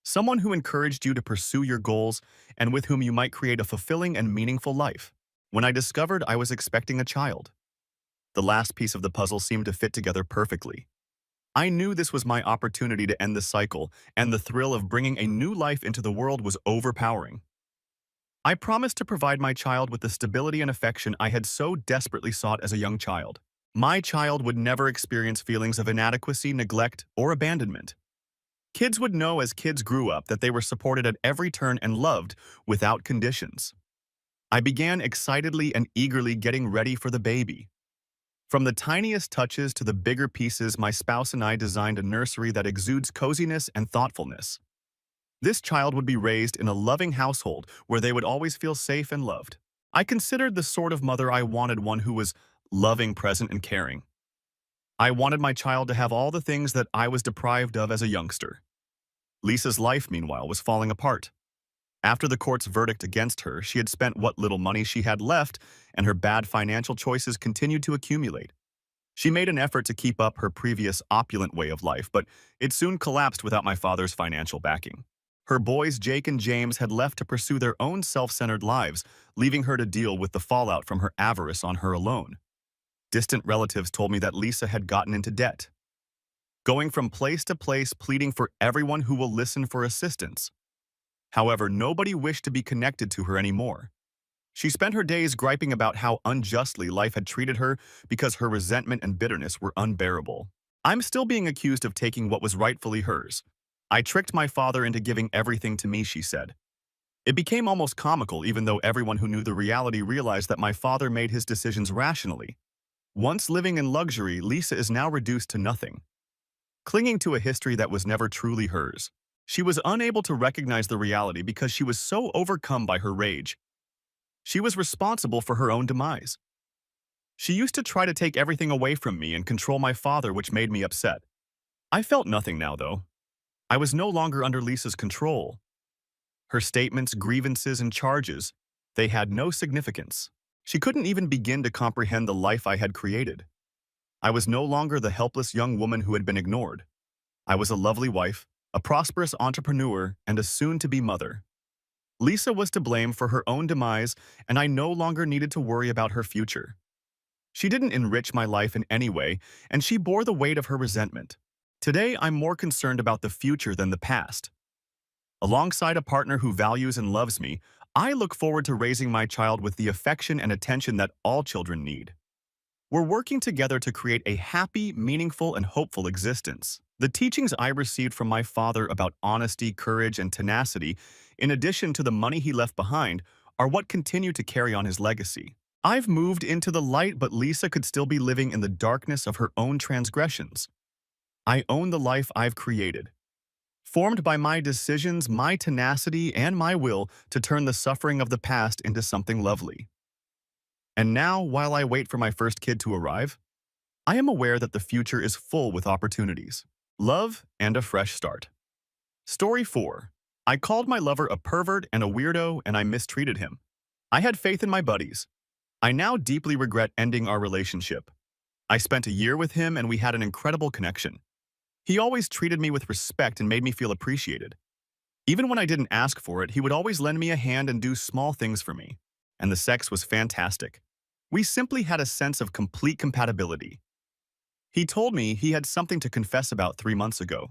Someone who encouraged you to pursue your goals and with whom you might create a fulfilling and meaningful life. when I discovered I was expecting a child. The last piece of the puzzle seemed to fit together perfectly. I knew this was my opportunity to end the cycle, and the thrill of bringing a new life into the world was overpowering. I promised to provide my child with the stability and affection I had so desperately sought as a young child. My child would never experience feelings of inadequacy, neglect, or abandonment. Kids would know as kids grew up that they were supported at every turn and loved without conditions. I began excitedly and eagerly getting ready for the baby. From the tiniest touches to the bigger pieces, my spouse and I designed a nursery that exudes coziness and thoughtfulness. This child would be raised in a loving household where they would always feel safe and loved. I considered the sort of mother I wanted, one who was loving, present, and caring. I wanted my child to have all the things that I was deprived of as a youngster. Lisa's life, meanwhile, was falling apart. After the court's verdict against her, she had spent what little money she had left, and her bad financial choices continued to accumulate. She made an effort to keep up her previous opulent way of life, but it soon collapsed without my father's financial backing. Her boys, Jake and James, had left to pursue their own self-centered lives, leaving her to deal with the fallout from her avarice on her alone. Distant relatives told me that Lisa had gotten into debt, going from place to place pleading for everyone who will listen for assistance. However, nobody wished to be connected to her anymore. She spent her days griping about how unjustly life had treated her because her resentment and bitterness were unbearable. I'm still being accused of taking what was rightfully hers. I tricked my father into giving everything to me, she said. It became almost comical, even though everyone who knew the reality realized that my father made his decisions rationally. Once living in luxury, Lisa is now reduced to nothing, clinging to a history that was never truly hers. She was unable to recognize the reality because she was so overcome by her rage. She was responsible for her own demise. She used to try to take everything away from me and control my father, which made me upset. I felt nothing now, though. I was no longer under Lisa's control. Her statements, grievances, and charges, they had no significance. She couldn't even begin to comprehend the life I had created. I was no longer the helpless young woman who had been ignored. I was a lovely wife, a prosperous entrepreneur, and a soon-to-be mother. Lisa was to blame for her own demise, and I no longer needed to worry about her future. She didn't enrich my life in any way, and she bore the weight of her resentment. Today, I'm more concerned about the future than the past. Alongside a partner who values and loves me, I look forward to raising my child with the affection and attention that all children need. We're working together to create a happy, meaningful, and hopeful existence. The teachings I received from my father about honesty, courage, and tenacity, in addition to the money he left behind, are what continue to carry on his legacy. I've moved into the light, but Lisa could still be living in the darkness of her own transgressions. I own the life I've created, formed by my decisions, my tenacity, and my will to turn the suffering of the past into something lovely. And now, while I wait for my first kid to arrive, I am aware that the future is full with opportunities, love, and a fresh start. Story 4. I called my lover a pervert and a weirdo, and I mistreated him. I had faith in my buddies. I now deeply regret ending our relationship. I spent a year with him, and we had an incredible connection. He always treated me with respect and made me feel appreciated. Even when I didn't ask for it, he would always lend me a hand and do small things for me. And the sex was fantastic. We simply had a sense of complete compatibility. He told me he had something to confess about 3 months ago.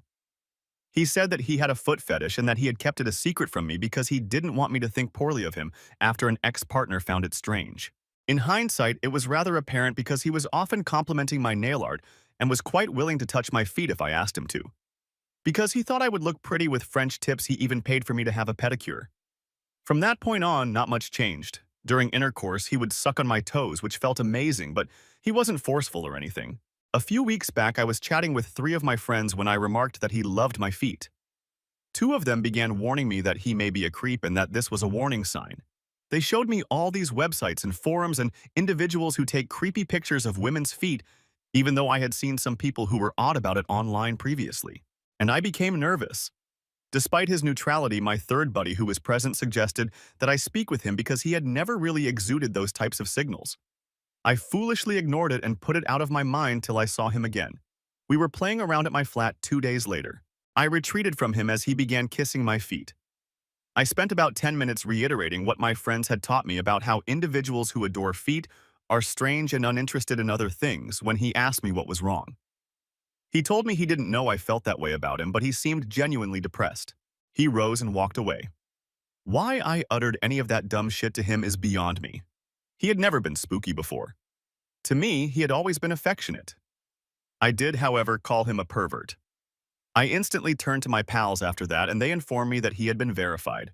He said that he had a foot fetish and that he had kept it a secret from me because he didn't want me to think poorly of him after an ex-partner found it strange. In hindsight, it was rather apparent because he was often complimenting my nail art and was quite willing to touch my feet if I asked him to. Because he thought I would look pretty with French tips, he even paid for me to have a pedicure. From that point on, not much changed. During intercourse, he would suck on my toes, which felt amazing, but he wasn't forceful or anything. A few weeks back, I was chatting with 3 of my friends when I remarked that he loved my feet. 2 of them began warning me that he may be a creep and that this was a warning sign. They showed me all these websites and forums and individuals who take creepy pictures of women's feet, even though I had seen some people who were odd about it online previously. And I became nervous. Despite his neutrality, my third buddy who was present suggested that I speak with him because he had never really exuded those types of signals. I foolishly ignored it and put it out of my mind till I saw him again. We were playing around at my flat 2 days later. I retreated from him as he began kissing my feet. I spent about 10 minutes reiterating what my friends had taught me about how individuals who adore feet are strange and uninterested in other things when he asked me what was wrong. He told me he didn't know I felt that way about him, but he seemed genuinely depressed. He rose and walked away. Why I uttered any of that dumb shit to him is beyond me. He had never been spooky before. To me, he had always been affectionate. I did, however, call him a pervert. I instantly turned to my pals after that, and they informed me that he had been verified.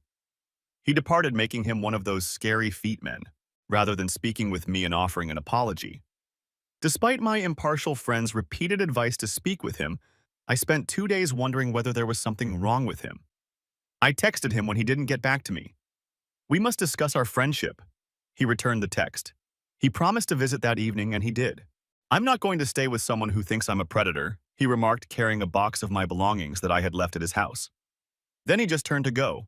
He departed, making him one of those scary feet men, rather than speaking with me and offering an apology. Despite my impartial friend's repeated advice to speak with him, I spent 2 days wondering whether there was something wrong with him. I texted him when he didn't get back to me. "We must discuss our friendship." He returned the text. He promised to visit that evening, and he did. "I'm not going to stay with someone who thinks I'm a predator," he remarked, carrying a box of my belongings that I had left at his house. Then he just turned to go.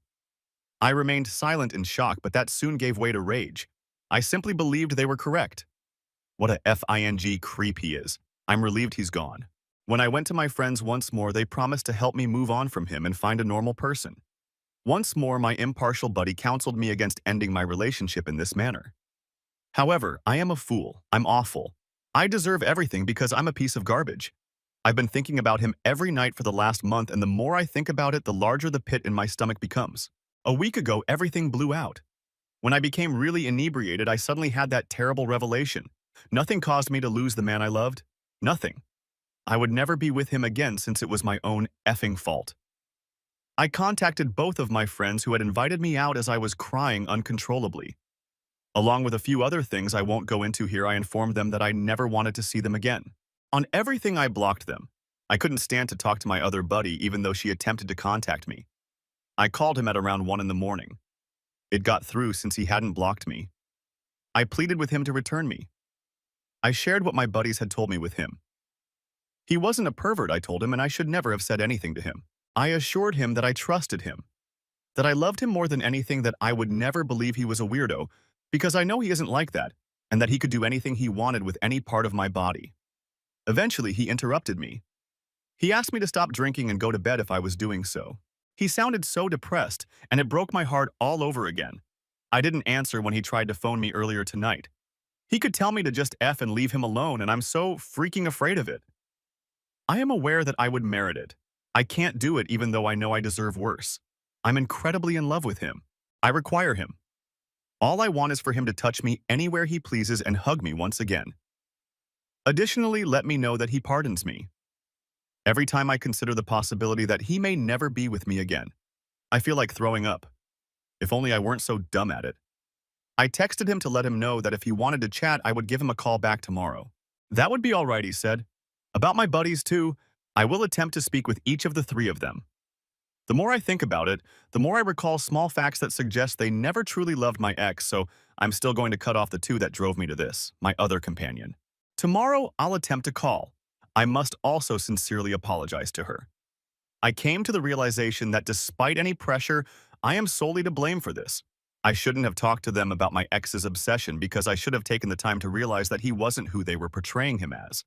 I remained silent in shock, but that soon gave way to rage. I simply believed they were correct. What a FING creep he is. I'm relieved he's gone. When I went to my friends once more, they promised to help me move on from him and find a normal person. Once more, my impartial buddy counseled me against ending my relationship in this manner. However, I am a fool. I'm awful. I deserve everything because I'm a piece of garbage. I've been thinking about him every night for the last month, and the more I think about it, the larger the pit in my stomach becomes. A week ago, everything blew out. When I became really inebriated, I suddenly had that terrible revelation. Nothing caused me to lose the man I loved. Nothing. I would never be with him again since it was my own effing fault. I contacted both of my friends who had invited me out as I was crying uncontrollably. Along with a few other things I won't go into here, I informed them that I never wanted to see them again. On everything, I blocked them. I couldn't stand to talk to my other buddy, even though she attempted to contact me. I called him at around 1 in the morning. It got through since he hadn't blocked me. I pleaded with him to return me. I shared what my buddies had told me with him. He wasn't a pervert, I told him, and I should never have said anything to him. I assured him that I trusted him, that I loved him more than anything, that I would never believe he was a weirdo, because I know he isn't like that, and that he could do anything he wanted with any part of my body. Eventually, he interrupted me. He asked me to stop drinking and go to bed if I was doing so. He sounded so depressed, and it broke my heart all over again. I didn't answer when he tried to phone me earlier tonight. He could tell me to just F and leave him alone, and I'm so freaking afraid of it. I am aware that I would merit it. I can't do it even though I know I deserve worse. I'm incredibly in love with him. I require him. All I want is for him to touch me anywhere he pleases and hug me once again. Additionally, let me know that he pardons me. Every time I consider the possibility that he may never be with me again, I feel like throwing up. If only I weren't so dumb at it. I texted him to let him know that if he wanted to chat, I would give him a call back tomorrow. That would be all right, he said. About my buddies, too, I will attempt to speak with each of the 3 of them. The more I think about it, the more I recall small facts that suggest they never truly loved my ex, so I'm still going to cut off the 2 that drove me to this, my other companion. Tomorrow, I'll attempt to call. I must also sincerely apologize to her. I came to the realization that despite any pressure, I am solely to blame for this. I shouldn't have talked to them about my ex's obsession because I should have taken the time to realize that he wasn't who they were portraying him as.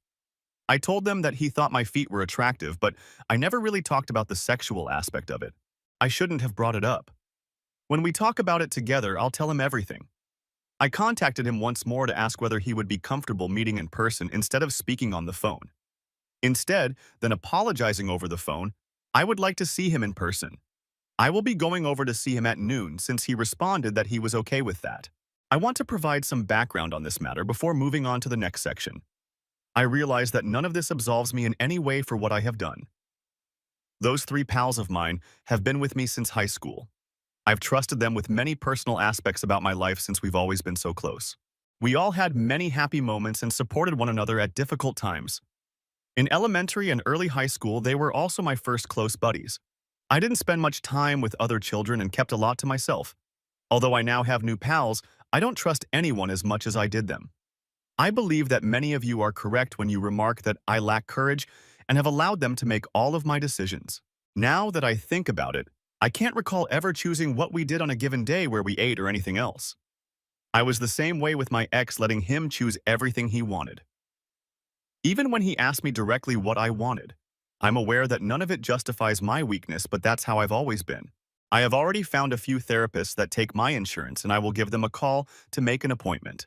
I told them that he thought my feet were attractive, but I never really talked about the sexual aspect of it. I shouldn't have brought it up. When we talk about it together, I'll tell him everything. I contacted him once more to ask whether he would be comfortable meeting in person instead of speaking on the phone. Instead, than apologizing over the phone, I would like to see him in person. I will be going over to see him at noon since he responded that he was okay with that. I want to provide some background on this matter before moving on to the next section. I realize that none of this absolves me in any way for what I have done. Those 3 pals of mine have been with me since high school. I've trusted them with many personal aspects about my life since we've always been so close. We all had many happy moments and supported one another at difficult times. In elementary and early high school, they were also my first close buddies. I didn't spend much time with other children and kept a lot to myself. Although I now have new pals, I don't trust anyone as much as I did them. I believe that many of you are correct when you remark that I lack courage and have allowed them to make all of my decisions. Now that I think about it, I can't recall ever choosing what we did on a given day where we ate or anything else. I was the same way with my ex, letting him choose everything he wanted. Even when he asked me directly what I wanted, I'm aware that none of it justifies my weakness, but that's how I've always been. I have already found a few therapists that take my insurance and I will give them a call to make an appointment.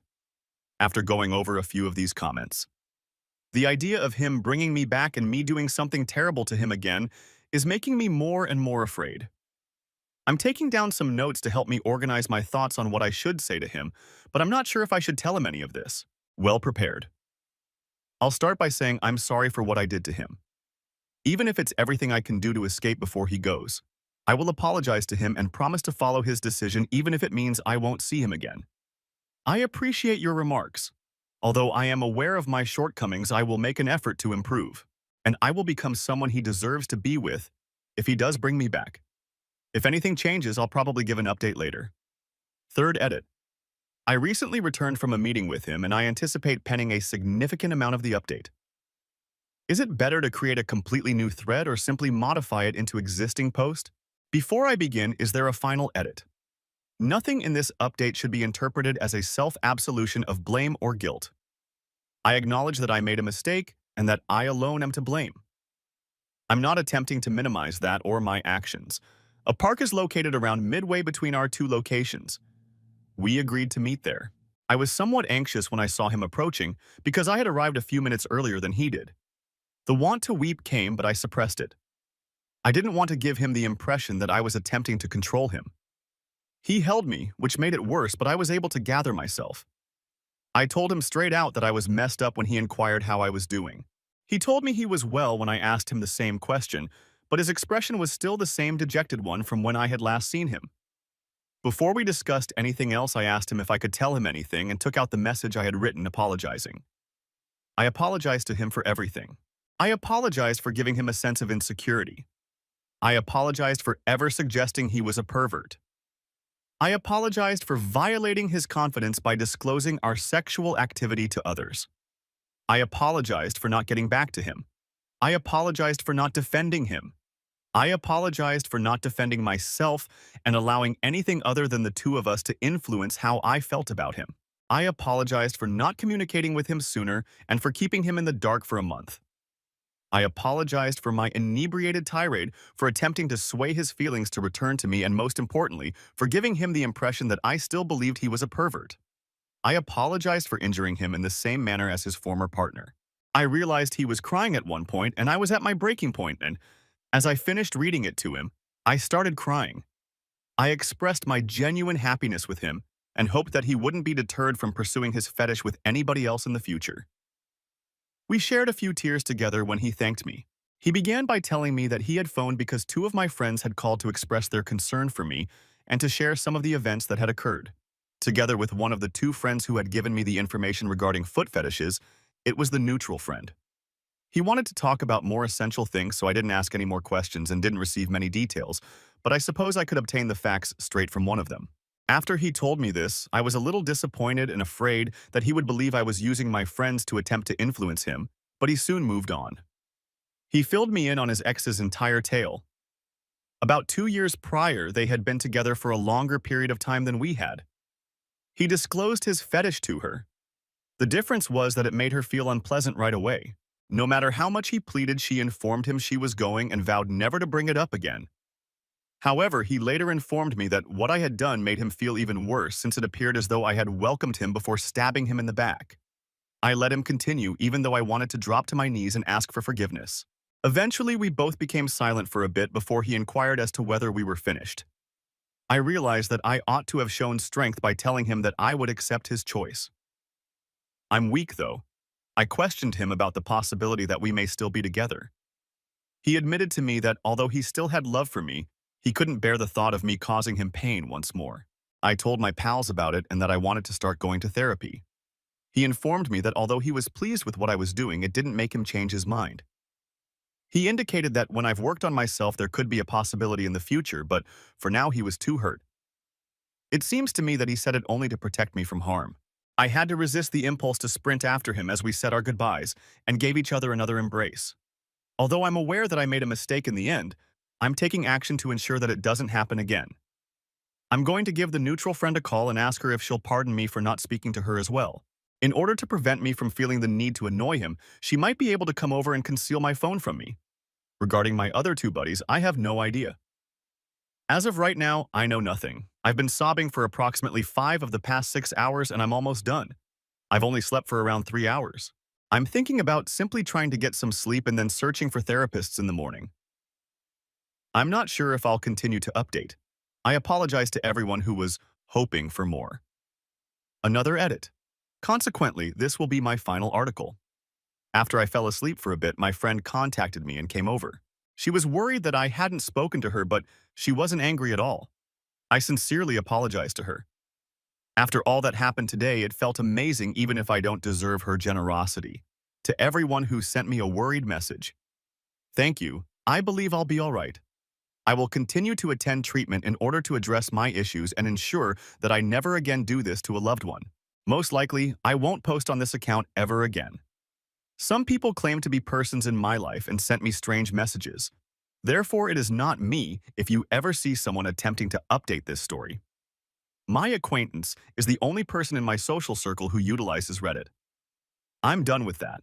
After going over a few of these comments, the idea of him bringing me back and me doing something terrible to him again is making me more and more afraid. I'm taking down some notes to help me organize my thoughts on what I should say to him, but I'm not sure if I should tell him any of this. Well prepared. I'll start by saying I'm sorry for what I did to him. Even if it's everything I can do to escape before he goes, I will apologize to him and promise to follow his decision even if it means I won't see him again. I appreciate your remarks. Although I am aware of my shortcomings, I will make an effort to improve, and I will become someone he deserves to be with if he does bring me back. If anything changes, I'll probably give an update later. Third edit. I recently returned from a meeting with him and I anticipate penning a significant amount of the update. Is it better to create a completely new thread or simply modify it into existing post? Before I begin, is there a final edit? Nothing in this update should be interpreted as a self-absolution of blame or guilt. I acknowledge that I made a mistake and that I alone am to blame. I'm not attempting to minimize that or my actions. A park is located around midway between our two locations. We agreed to meet there. I was somewhat anxious when I saw him approaching because I had arrived a few minutes earlier than he did. The want to weep came, but I suppressed it. I didn't want to give him the impression that I was attempting to control him. He held me, which made it worse, but I was able to gather myself. I told him straight out that I was messed up when he inquired how I was doing. He told me he was well when I asked him the same question, but his expression was still the same dejected one from when I had last seen him. Before we discussed anything else, I asked him if I could tell him anything and took out the message I had written apologizing. I apologized to him for everything. I apologized for giving him a sense of insecurity. I apologized for ever suggesting he was a pervert. I apologized for violating his confidence by disclosing our sexual activity to others. I apologized for not getting back to him. I apologized for not defending him. I apologized for not defending myself and allowing anything other than the two of us to influence how I felt about him. I apologized for not communicating with him sooner and for keeping him in the dark for a month. I apologized for my inebriated tirade, for attempting to sway his feelings to return to me, and most importantly, for giving him the impression that I still believed he was a pervert. I apologized for injuring him in the same manner as his former partner. I realized he was crying at one point, and I was at my breaking point, and as I finished reading it to him, I started crying. I expressed my genuine happiness with him and hoped that he wouldn't be deterred from pursuing his fetish with anybody else in the future. We shared a few tears together when he thanked me. He began by telling me that he had phoned because two of my friends had called to express their concern for me and to share some of the events that had occurred. Together with one of the two friends who had given me the information regarding foot fetishes, it was the neutral friend. He wanted to talk about more essential things, so I didn't ask any more questions and didn't receive many details, but I suppose I could obtain the facts straight from one of them. After he told me this, I was a little disappointed and afraid that he would believe I was using my friends to attempt to influence him, but he soon moved on. He filled me in on his ex's entire tale. About 2 years prior, they had been together for a longer period of time than we had. He disclosed his fetish to her. The difference was that it made her feel unpleasant right away. No matter how much he pleaded, she informed him she was going and vowed never to bring it up again. However, he later informed me that what I had done made him feel even worse since it appeared as though I had welcomed him before stabbing him in the back. I let him continue even though I wanted to drop to my knees and ask for forgiveness. Eventually, we both became silent for a bit before he inquired as to whether we were finished. I realized that I ought to have shown strength by telling him that I would accept his choice. I'm weak, though. I questioned him about the possibility that we may still be together. He admitted to me that although he still had love for me, he couldn't bear the thought of me causing him pain once more. I told my pals about it and that I wanted to start going to therapy. He informed me that although he was pleased with what I was doing, it didn't make him change his mind. He indicated that when I've worked on myself, there could be a possibility in the future, but for now he was too hurt. It seems to me that he said it only to protect me from harm. I had to resist the impulse to sprint after him as we said our goodbyes and gave each other another embrace. Although I'm aware that I made a mistake in the end, I'm taking action to ensure that it doesn't happen again. I'm going to give the neutral friend a call and ask her if she'll pardon me for not speaking to her as well. In order to prevent me from feeling the need to annoy him, she might be able to come over and conceal my phone from me. Regarding my other two buddies, I have no idea. As of right now, I know nothing. I've been sobbing for approximately 5 of the past 6 hours and I'm almost done. I've only slept for around 3 hours. I'm thinking about simply trying to get some sleep and then searching for therapists in the morning. I'm not sure if I'll continue to update. I apologize to everyone who was hoping for more. Another edit. Consequently, this will be my final article. After I fell asleep for a bit, my friend contacted me and came over. She was worried that I hadn't spoken to her, but she wasn't angry at all. I sincerely apologized to her. After all that happened today, it felt amazing even if I don't deserve her generosity. To everyone who sent me a worried message, thank you. I believe I'll be all right. I will continue to attend treatment in order to address my issues and ensure that I never again do this to a loved one. Most likely, I won't post on this account ever again. Some people claim to be persons in my life and sent me strange messages. Therefore, it is not me if you ever see someone attempting to update this story. My acquaintance is the only person in my social circle who utilizes Reddit. I'm done with that.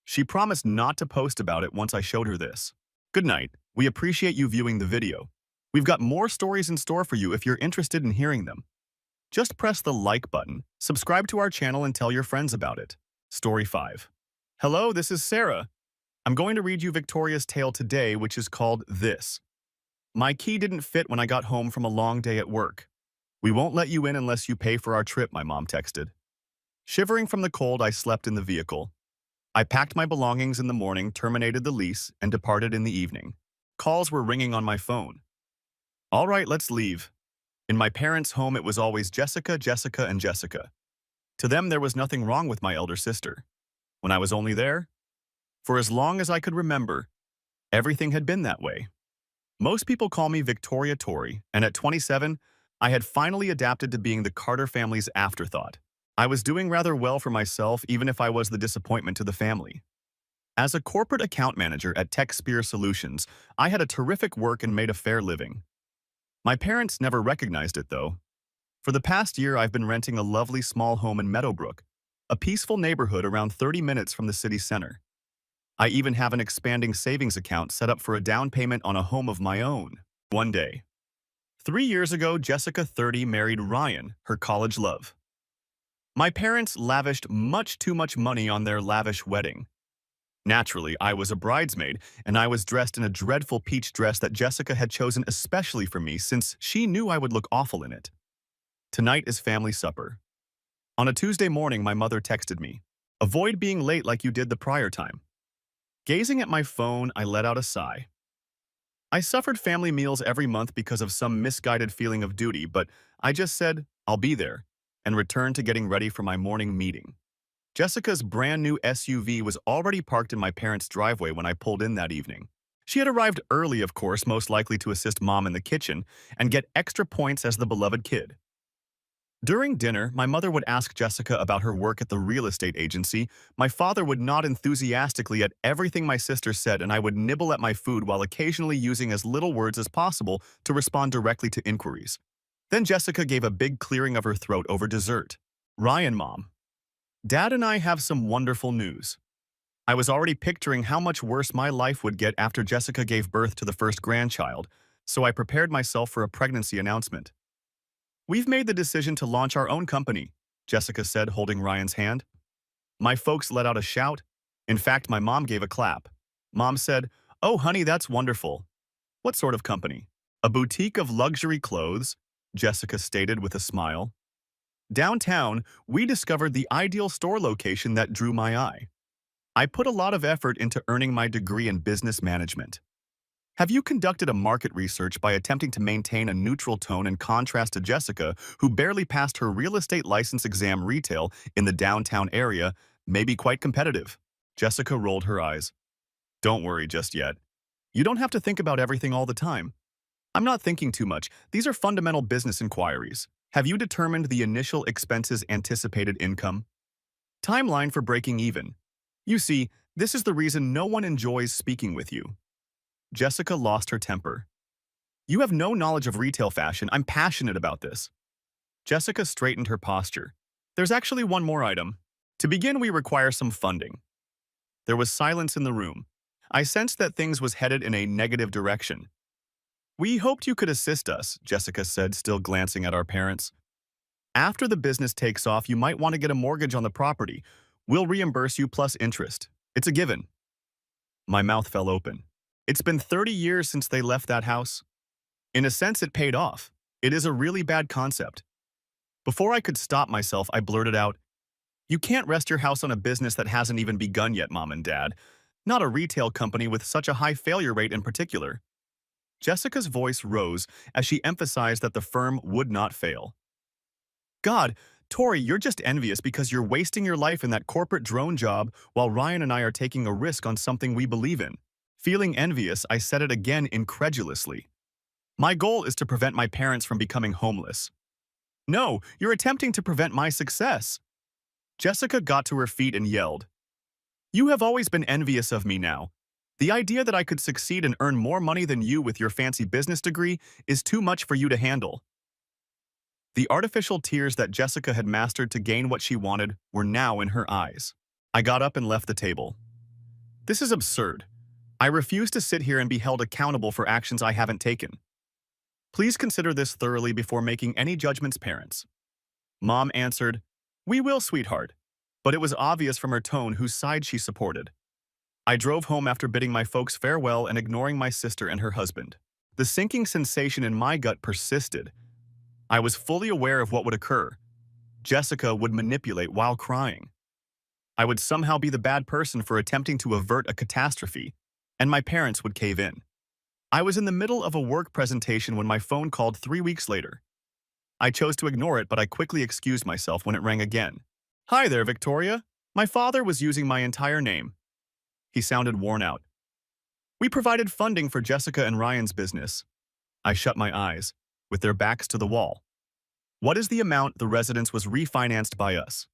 She promised not to post about it once I showed her this. Good night. We appreciate you viewing the video. We've got more stories in store for you if you're interested in hearing them. Just press the like button, subscribe to our channel, and tell your friends about it. Story 5. Hello, this is Sarah. I'm going to read you Victoria's tale today, which is called This. My key didn't fit when I got home from a long day at work. We won't let you in unless you pay for our trip, my mom texted. Shivering from the cold, I slept in the vehicle. I packed my belongings in the morning, terminated the lease, and departed in the evening. Calls were ringing on my phone. All right, let's leave. In my parents' home, it was always Jessica, Jessica, and Jessica. To them, there was nothing wrong with my elder sister. When I was only there, for as long as I could remember, everything had been that way. Most people call me Victoria Tori, and at 27, I had finally adapted to being the Carter family's afterthought. I was doing rather well for myself, even if I was the disappointment to the family. As a corporate account manager at TechSpear Solutions, I had a terrific work and made a fair living. My parents never recognized it, though. For the past year, I've been renting a lovely small home in Meadowbrook, a peaceful neighborhood around 30 minutes from the city center. I even have an expanding savings account set up for a down payment on a home of my own. One day. 3 years ago, Jessica, 30, married Ryan, her college love. My parents lavished much too much money on their lavish wedding. Naturally, I was a bridesmaid, and I was dressed in a dreadful peach dress that Jessica had chosen especially for me since she knew I would look awful in it. Tonight is family supper. On a Tuesday morning, my mother texted me, "Avoid being late like you did the prior time." Gazing at my phone, I let out a sigh. I suffered family meals every month because of some misguided feeling of duty, but I just said, "I'll be there," and returned to getting ready for my morning meeting. Jessica's brand new SUV was already parked in my parents' driveway when I pulled in that evening. She had arrived early, of course, most likely to assist Mom in the kitchen and get extra points as the beloved kid. During dinner, my mother would ask Jessica about her work at the real estate agency. My father would nod enthusiastically at everything my sister said, and I would nibble at my food while occasionally using as little words as possible to respond directly to inquiries. Then Jessica gave a big clearing of her throat over dessert. "Ryan, Mom. Dad and I have some wonderful news." I was already picturing how much worse my life would get after Jessica gave birth to the first grandchild, so I prepared myself for a pregnancy announcement. "We've made the decision to launch our own company," Jessica said, holding Ryan's hand. My folks let out a shout. In fact, my mom gave a clap. Mom said, "Oh, honey, that's wonderful." "What sort of company?" "A boutique of luxury clothes," Jessica stated with a smile. Downtown, we discovered the ideal store location that drew my eye. I put a lot of effort into earning my degree in business management. Have you conducted a market research by attempting to maintain a neutral tone in contrast to Jessica, who barely passed her real estate license exam? Retail in the downtown area may be quite competitive. Jessica rolled her eyes. "Don't worry just yet. You don't have to think about everything all the time." "I'm not thinking too much. These are fundamental business inquiries. Have you determined the initial expenses, anticipated income? Timeline for breaking even? You see, this is the reason no one enjoys speaking with you." Jessica lost her temper. "You have no knowledge of retail fashion. I'm passionate about this." Jessica straightened her posture. "There's actually one more item. To begin, we require some funding." There was silence in the room. I sensed that things was headed in a negative direction. We hoped you could assist us, Jessica said, still glancing at our parents. After the business takes off, you might want to get a mortgage on the property. We'll reimburse you plus interest. It's a given. My mouth fell open. It's been 30 years since they left that house. In a sense, it paid off. It is a really bad concept. Before I could stop myself, I blurted out, "You can't rest your house on a business that hasn't even begun yet, Mom and Dad. Not a retail company with such a high failure rate in particular." Jessica's voice rose as she emphasized that the firm would not fail. God, Tori, you're just envious because you're wasting your life in that corporate drone job while Ryan and I are taking a risk on something we believe in. Feeling envious, I said it again incredulously. My goal is to prevent my parents from becoming homeless. No, you're attempting to prevent my success. Jessica got to her feet and yelled, "You have always been envious of me now. The idea that I could succeed and earn more money than you with your fancy business degree is too much for you to handle." The artificial tears that Jessica had mastered to gain what she wanted were now in her eyes. I got up and left the table. This is absurd. I refuse to sit here and be held accountable for actions I haven't taken. Please consider this thoroughly before making any judgments, parents. Mom answered, "We will, sweetheart," but it was obvious from her tone whose side she supported. I drove home after bidding my folks farewell and ignoring my sister and her husband. The sinking sensation in my gut persisted. I was fully aware of what would occur. Jessica would manipulate while crying. I would somehow be the bad person for attempting to avert a catastrophe, and my parents would cave in. I was in the middle of a work presentation when my phone called 3 weeks later. I chose to ignore it, but I quickly excused myself when it rang again. "Hi there, Victoria." My father was using my entire name. He sounded worn out. "We provided funding for Jessica and Ryan's business." I shut my eyes, with their backs to the wall. "What is the amount the residence was refinanced by us?"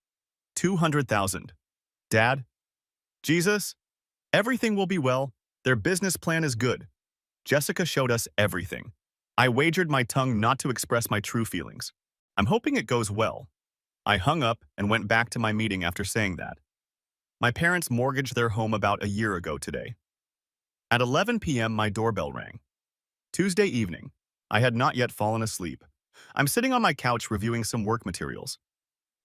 $200,000. "Dad?" "Jesus? Everything will be well. Their business plan is good. Jessica showed us everything." I wagered my tongue not to express my true feelings. "I'm hoping it goes well." I hung up and went back to my meeting after saying that. My parents mortgaged their home about a year ago today. At 11 p.m., my doorbell rang. Tuesday evening. I had not yet fallen asleep. I'm sitting on my couch reviewing some work materials.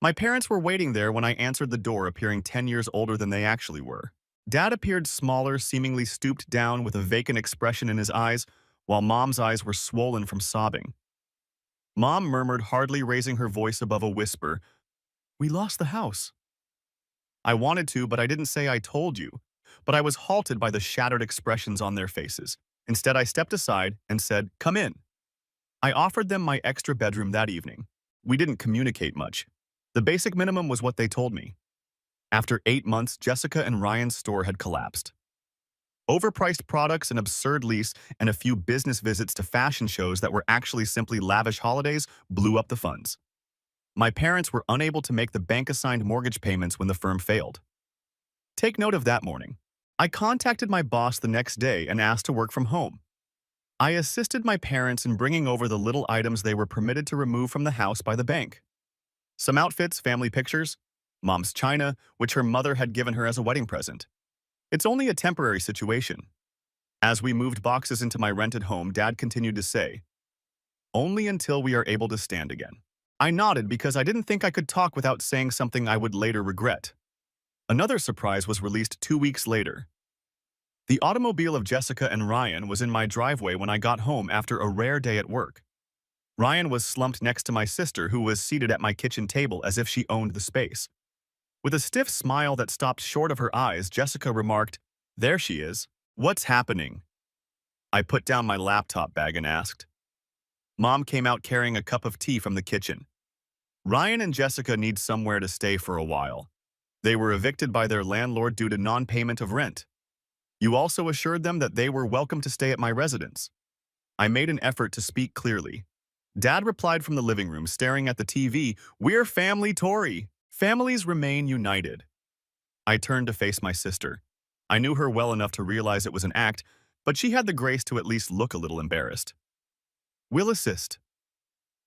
My parents were waiting there when I answered the door, appearing 10 years older than they actually were. Dad appeared smaller, seemingly stooped down with a vacant expression in his eyes, while Mom's eyes were swollen from sobbing. Mom murmured, hardly raising her voice above a whisper, "We lost the house." I wanted to, but I didn't say "I told you." But I was halted by the shattered expressions on their faces. Instead, I stepped aside and said, "Come in." I offered them my extra bedroom that evening. We didn't communicate much. The basic minimum was what they told me. After 8 months, Jessica and Ryan's store had collapsed. Overpriced products, an absurd lease, and a few business visits to fashion shows that were actually simply lavish holidays blew up the funds. My parents were unable to make the bank-assigned mortgage payments when the firm failed. Take note of that morning. I contacted my boss the next day and asked to work from home. I assisted my parents in bringing over the little items they were permitted to remove from the house by the bank. Some outfits, family pictures, Mom's china, which her mother had given her as a wedding present. It's only a temporary situation. As we moved boxes into my rented home, Dad continued to say, "Only until we are able to stand again." I nodded because I didn't think I could talk without saying something I would later regret. Another surprise was released 2 weeks later. The automobile of Jessica and Ryan was in my driveway when I got home after a rare day at work. Ryan was slumped next to my sister, who was seated at my kitchen table as if she owned the space. With a stiff smile that stopped short of her eyes, Jessica remarked, "There she is. What's happening?" I put down my laptop bag and asked. Mom came out carrying a cup of tea from the kitchen. "Ryan and Jessica need somewhere to stay for a while. They were evicted by their landlord due to non-payment of rent. You also assured them that they were welcome to stay at my residence." I made an effort to speak clearly. Dad replied from the living room, staring at the TV, "We're family, Tori. Families remain united." I turned to face my sister. I knew her well enough to realize it was an act, but she had the grace to at least look a little embarrassed. "We'll assist,"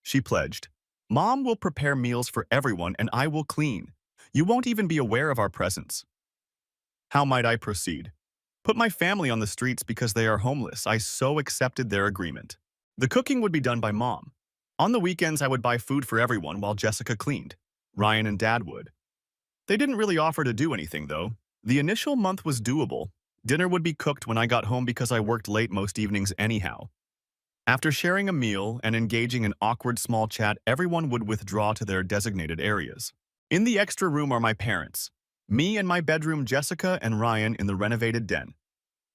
she pledged. "Mom will prepare meals for everyone and I will clean. You won't even be aware of our presence." How might I proceed? Put my family on the streets because they are homeless. I so accepted their agreement. The cooking would be done by Mom. On the weekends, I would buy food for everyone while Jessica cleaned. Ryan and Dad would. They didn't really offer to do anything, though. The initial month was doable. Dinner would be cooked when I got home because I worked late most evenings anyhow. After sharing a meal and engaging in awkward small chat, everyone would withdraw to their designated areas. In the extra room are my parents. Me and my bedroom, Jessica and Ryan in the renovated den.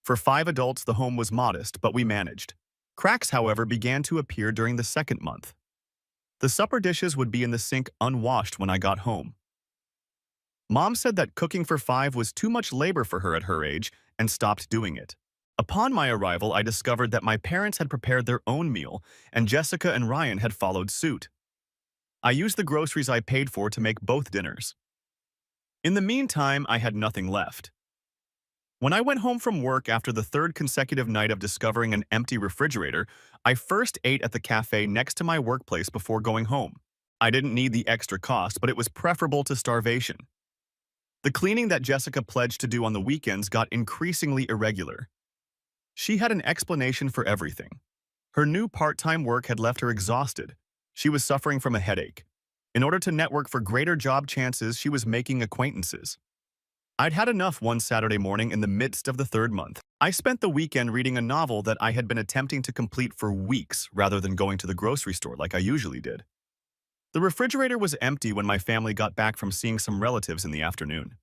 For 5 adults, the home was modest, but we managed. Cracks, however, began to appear during the second month. The supper dishes would be in the sink unwashed when I got home. Mom said that cooking for 5 was too much labor for her at her age and stopped doing it. Upon my arrival, I discovered that my parents had prepared their own meal and Jessica and Ryan had followed suit. I used the groceries I paid for to make both dinners. In the meantime, I had nothing left. When I went home from work after the third consecutive night of discovering an empty refrigerator, I first ate at the cafe next to my workplace before going home. I didn't need the extra cost, but it was preferable to starvation. The cleaning that Jessica pledged to do on the weekends got increasingly irregular. She had an explanation for everything. Her new part-time work had left her exhausted. She was suffering from a headache. In order to network for greater job chances, she was making acquaintances. I'd had enough one Saturday morning in the midst of the third month. I spent the weekend reading a novel that I had been attempting to complete for weeks rather than going to the grocery store like I usually did. The refrigerator was empty when my family got back from seeing some relatives in the afternoon.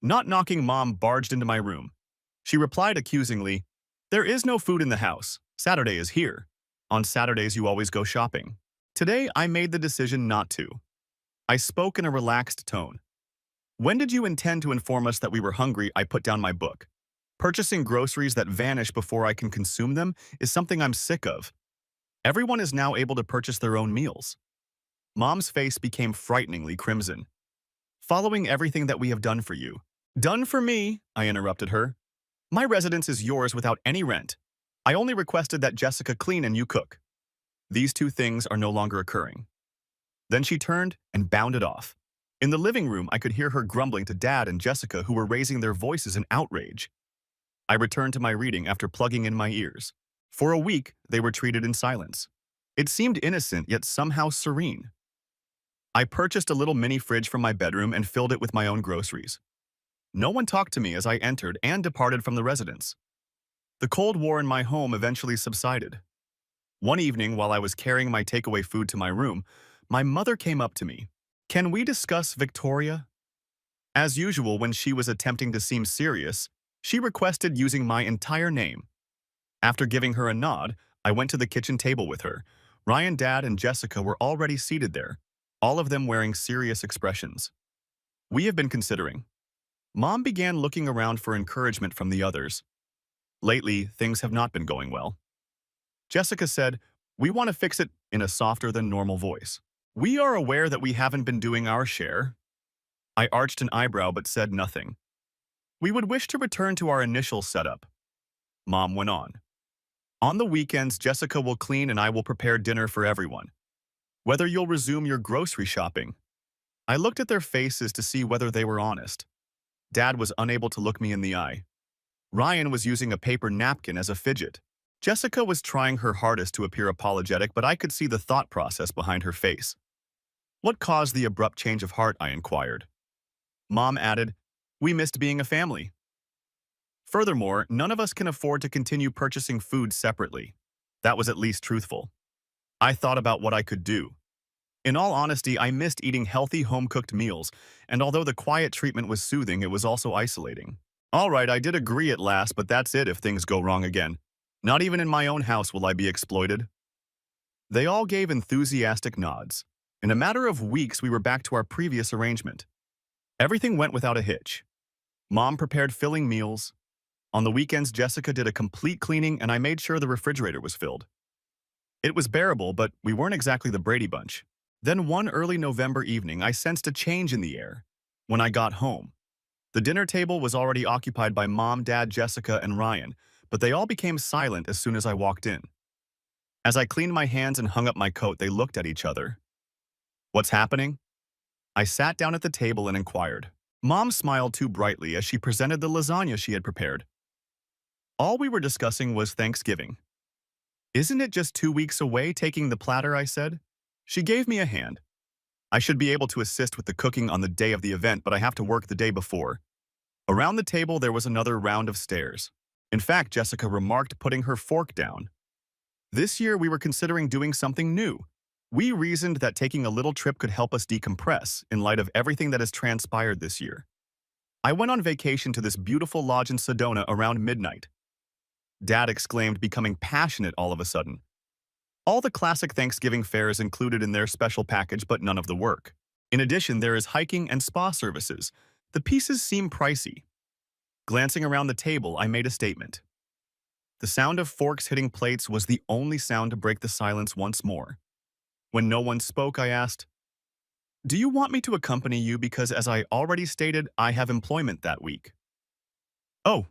Not knocking, Mom barged into my room. She replied accusingly, "There is no food in the house. Saturday is here. On Saturdays, you always go shopping." Today, I made the decision not to. I spoke in a relaxed tone. "When did you intend to inform us that we were hungry?" I put down my book. Purchasing groceries that vanish before I can consume them is something I'm sick of. Everyone is now able to purchase their own meals. Mom's face became frighteningly crimson. "Following everything that we have done for you." "Done for me," I interrupted her. "My residence is yours without any rent. I only requested that Jessica clean and you cook. These two things are no longer occurring." Then she turned and bounded off. In the living room, I could hear her grumbling to Dad and Jessica, who were raising their voices in outrage. I returned to my reading after plugging in my ears. For a week, they were treated in silence. It seemed innocent, yet somehow serene. I purchased a little mini fridge from my bedroom and filled it with my own groceries. No one talked to me as I entered and departed from the residence. The Cold War in my home eventually subsided. One evening, while I was carrying my takeaway food to my room, my mother came up to me. "Can we discuss Victoria?" As usual, when she was attempting to seem serious, she requested using my entire name. After giving her a nod, I went to the kitchen table with her. Ryan, Dad, and Jessica were already seated there, all of them wearing serious expressions. "We have been considering." Mom began looking around for encouragement from the others. "Lately, things have not been going well." Jessica said, "We want to fix it," in a softer than normal voice. "We are aware that we haven't been doing our share." I arched an eyebrow but said nothing. "We would wish to return to our initial setup." Mom went on. "On the weekends, Jessica will clean and I will prepare dinner for everyone. Whether you'll resume your grocery shopping." I looked at their faces to see whether they were honest. Dad was unable to look me in the eye. Ryan was using a paper napkin as a fidget. Jessica was trying her hardest to appear apologetic, but I could see the thought process behind her face. "What caused the abrupt change of heart?" I inquired. Mom added, "We missed being a family. Furthermore, none of us can afford to continue purchasing food separately." That was at least truthful. I thought about what I could do. In all honesty, I missed eating healthy home-cooked meals, and although the quiet treatment was soothing, it was also isolating. "All right, I did agree at last, but that's it if things go wrong again. Not even in my own house will I be exploited." They all gave enthusiastic nods. In a matter of weeks, we were back to our previous arrangement. Everything went without a hitch. Mom prepared filling meals. On the weekends, Jessica did a complete cleaning, and I made sure the refrigerator was filled. It was bearable, but we weren't exactly the Brady Bunch. Then one early November evening, I sensed a change in the air. When I got home, the dinner table was already occupied by Mom, Dad, Jessica, and Ryan, but they all became silent as soon as I walked in. As I cleaned my hands and hung up my coat, they looked at each other. "What's happening?" I sat down at the table and inquired. Mom smiled too brightly as she presented the lasagna she had prepared. "All we were discussing was Thanksgiving." Isn't it just 2 weeks away taking the platter, I said. She gave me a hand. I should be able to assist with the cooking on the day of the event, but I have to work the day before. Around the table, there was another round of stares. In fact, Jessica remarked, putting her fork down. This year, we were considering doing something new. We reasoned that taking a little trip could help us decompress in light of everything that has transpired this year. I went on vacation to this beautiful lodge in Sedona around midnight. Dad exclaimed, becoming passionate all of a sudden. All the classic Thanksgiving fare is included in their special package, but none of the work. In addition, there is hiking and spa services. The pieces seem pricey. Glancing around the table, I made a statement. The sound of forks hitting plates was the only sound to break the silence once more. When no one spoke, I asked, "Do you want me to accompany you because, as I already stated, I have employment that week?" "Oh,"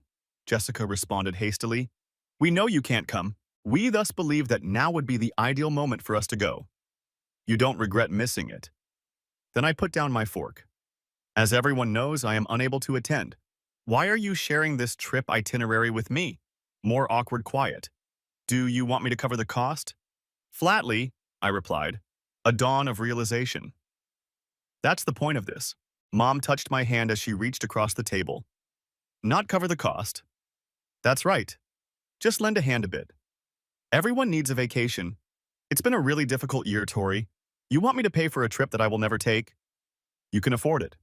Jessica responded hastily. "We know you can't come. We thus believe that now would be the ideal moment for us to go. You don't regret missing it." Then I put down my fork. "As everyone knows, I am unable to attend. Why are you sharing this trip itinerary with me?" More awkward quiet. "Do you want me to cover the cost?" "Flatly," I replied. A dawn of realization. "That's the point of this." Mom touched my hand as she reached across the table. "Not cover the cost." "That's right. Just lend a hand a bit. Everyone needs a vacation. It's been a really difficult year, Tori. You want me to pay for a trip that I will never take? You can afford it."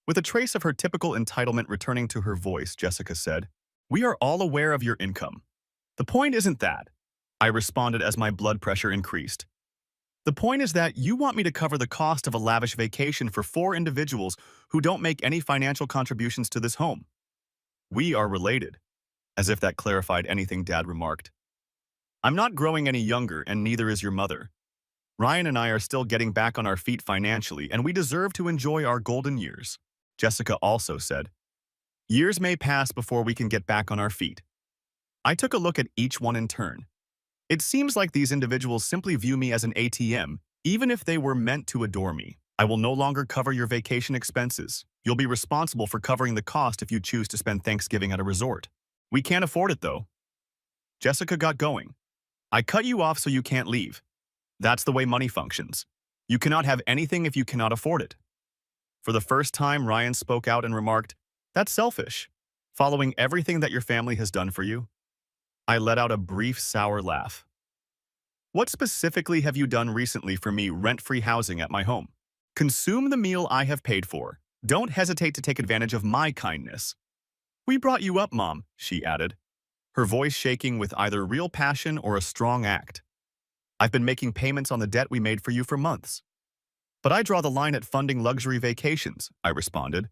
With a trace of her typical entitlement returning to her voice, Jessica said, "We are all aware of your income. The point isn't that," I responded as my blood pressure increased. "The point is that you want me to cover the cost of a lavish vacation for 4 individuals who don't make any financial contributions to this home. We are related." As if that clarified anything, Dad remarked. "I'm not growing any younger, and neither is your mother. Ryan and I are still getting back on our feet financially, and we deserve to enjoy our golden years." Jessica also said, "Years may pass before we can get back on our feet." I took a look at each one in turn. It seems like these individuals simply view me as an ATM, even if they were meant to adore me. "I will no longer cover your vacation expenses. You'll be responsible for covering the cost if you choose to spend Thanksgiving at a resort. We can't afford it, though." Jessica got going. "I cut you off so you can't leave. That's the way money functions. You cannot have anything if you cannot afford it." For the first time, Ryan spoke out and remarked, "That's selfish, following everything that your family has done for you." I let out a brief, sour laugh. "What specifically have you done recently for me? Rent-free housing at my home. Consume the meal I have paid for. Don't hesitate to take advantage of my kindness." "We brought you up, Mom," she added, her voice shaking with either real passion or a strong act. "I've been making payments on the debt we made for you for months." "But I draw the line at funding luxury vacations," I responded.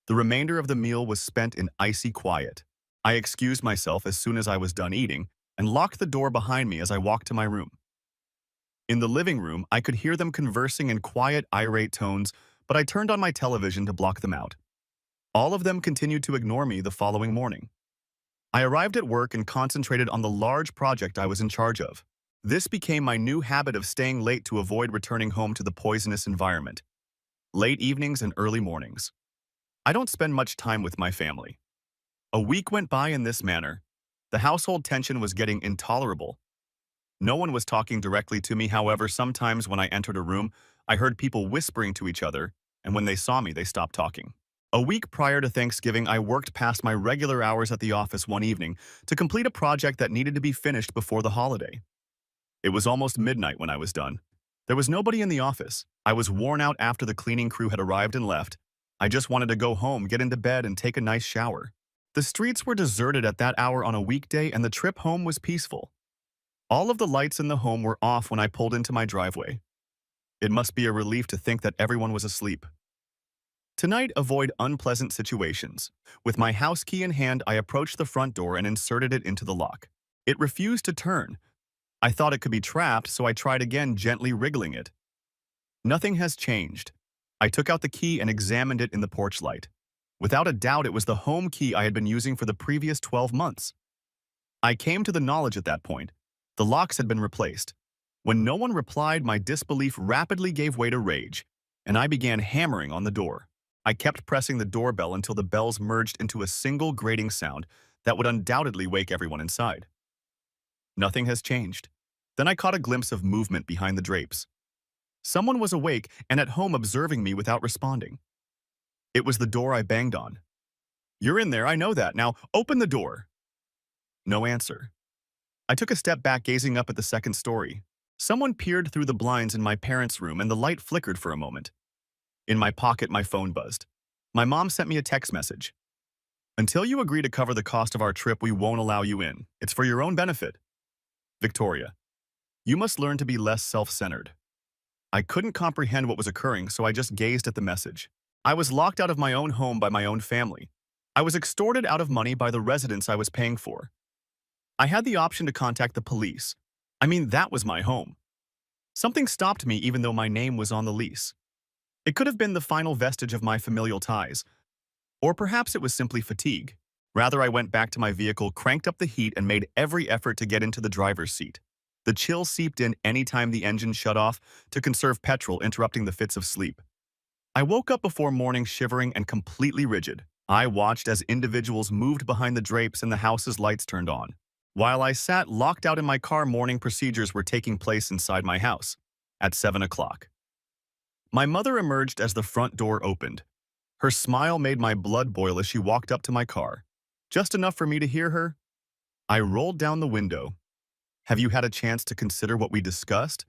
The remainder of the meal was spent in icy quiet. I excused myself as soon as I was done eating and locked the door behind me as I walked to my room. In the living room, I could hear them conversing in quiet, irate tones, but I turned on my television to block them out. All of them continued to ignore me the following morning. I arrived at work and concentrated on the large project I was in charge of. This became my new habit of staying late to avoid returning home to the poisonous environment. Late evenings and early mornings. I don't spend much time with my family. A week went by in this manner. The household tension was getting intolerable. No one was talking directly to me, however, sometimes when I entered a room, I heard people whispering to each other, and when they saw me, they stopped talking. A week prior to Thanksgiving, I worked past my regular hours at the office one evening to complete a project that needed to be finished before the holiday. It was almost midnight when I was done. There was nobody in the office. I was worn out after the cleaning crew had arrived and left. I just wanted to go home, get into bed, and take a nice shower. The streets were deserted at that hour on a weekday, and the trip home was peaceful. All of the lights in the home were off when I pulled into my driveway. It must be a relief to think that everyone was asleep. Tonight, avoid unpleasant situations. With my house key in hand, I approached the front door and inserted it into the lock. It refused to turn. I thought it could be trapped, so I tried again, gently wriggling it. Nothing has changed. I took out the key and examined it in the porch light. Without a doubt, it was the home key I had been using for the previous 12 months. I came to the knowledge at that point. The locks had been replaced. When no one replied, my disbelief rapidly gave way to rage, and I began hammering on the door. I kept pressing the doorbell until the bells merged into a single grating sound that would undoubtedly wake everyone inside. Nothing has changed. Then I caught a glimpse of movement behind the drapes. Someone was awake and at home observing me without responding. It was the door I banged on. "You're in there, I know that. Now, open the door." No answer. I took a step back, gazing up at the second story. Someone peered through the blinds in my parents' room and the light flickered for a moment. In my pocket, my phone buzzed. My mom sent me a text message. "Until you agree to cover the cost of our trip, we won't allow you in. It's for your own benefit. Victoria, you must learn to be less self-centered." I couldn't comprehend what was occurring, so I just gazed at the message. I was locked out of my own home by my own family. I was extorted out of money by the residence I was paying for. I had the option to contact the police. I mean, that was my home. Something stopped me even though my name was on the lease. It could have been the final vestige of my familial ties, or perhaps it was simply fatigue. Rather, I went back to my vehicle, cranked up the heat, and made every effort to get into the driver's seat. The chill seeped in any time the engine shut off to conserve petrol, interrupting the fits of sleep. I woke up before morning shivering and completely rigid. I watched as individuals moved behind the drapes and the house's lights turned on. While I sat locked out in my car, morning procedures were taking place inside my house. At 7 o'clock. My mother emerged as the front door opened. Her smile made my blood boil as she walked up to my car. Just enough for me to hear her. I rolled down the window. "Have you had a chance to consider what we discussed?"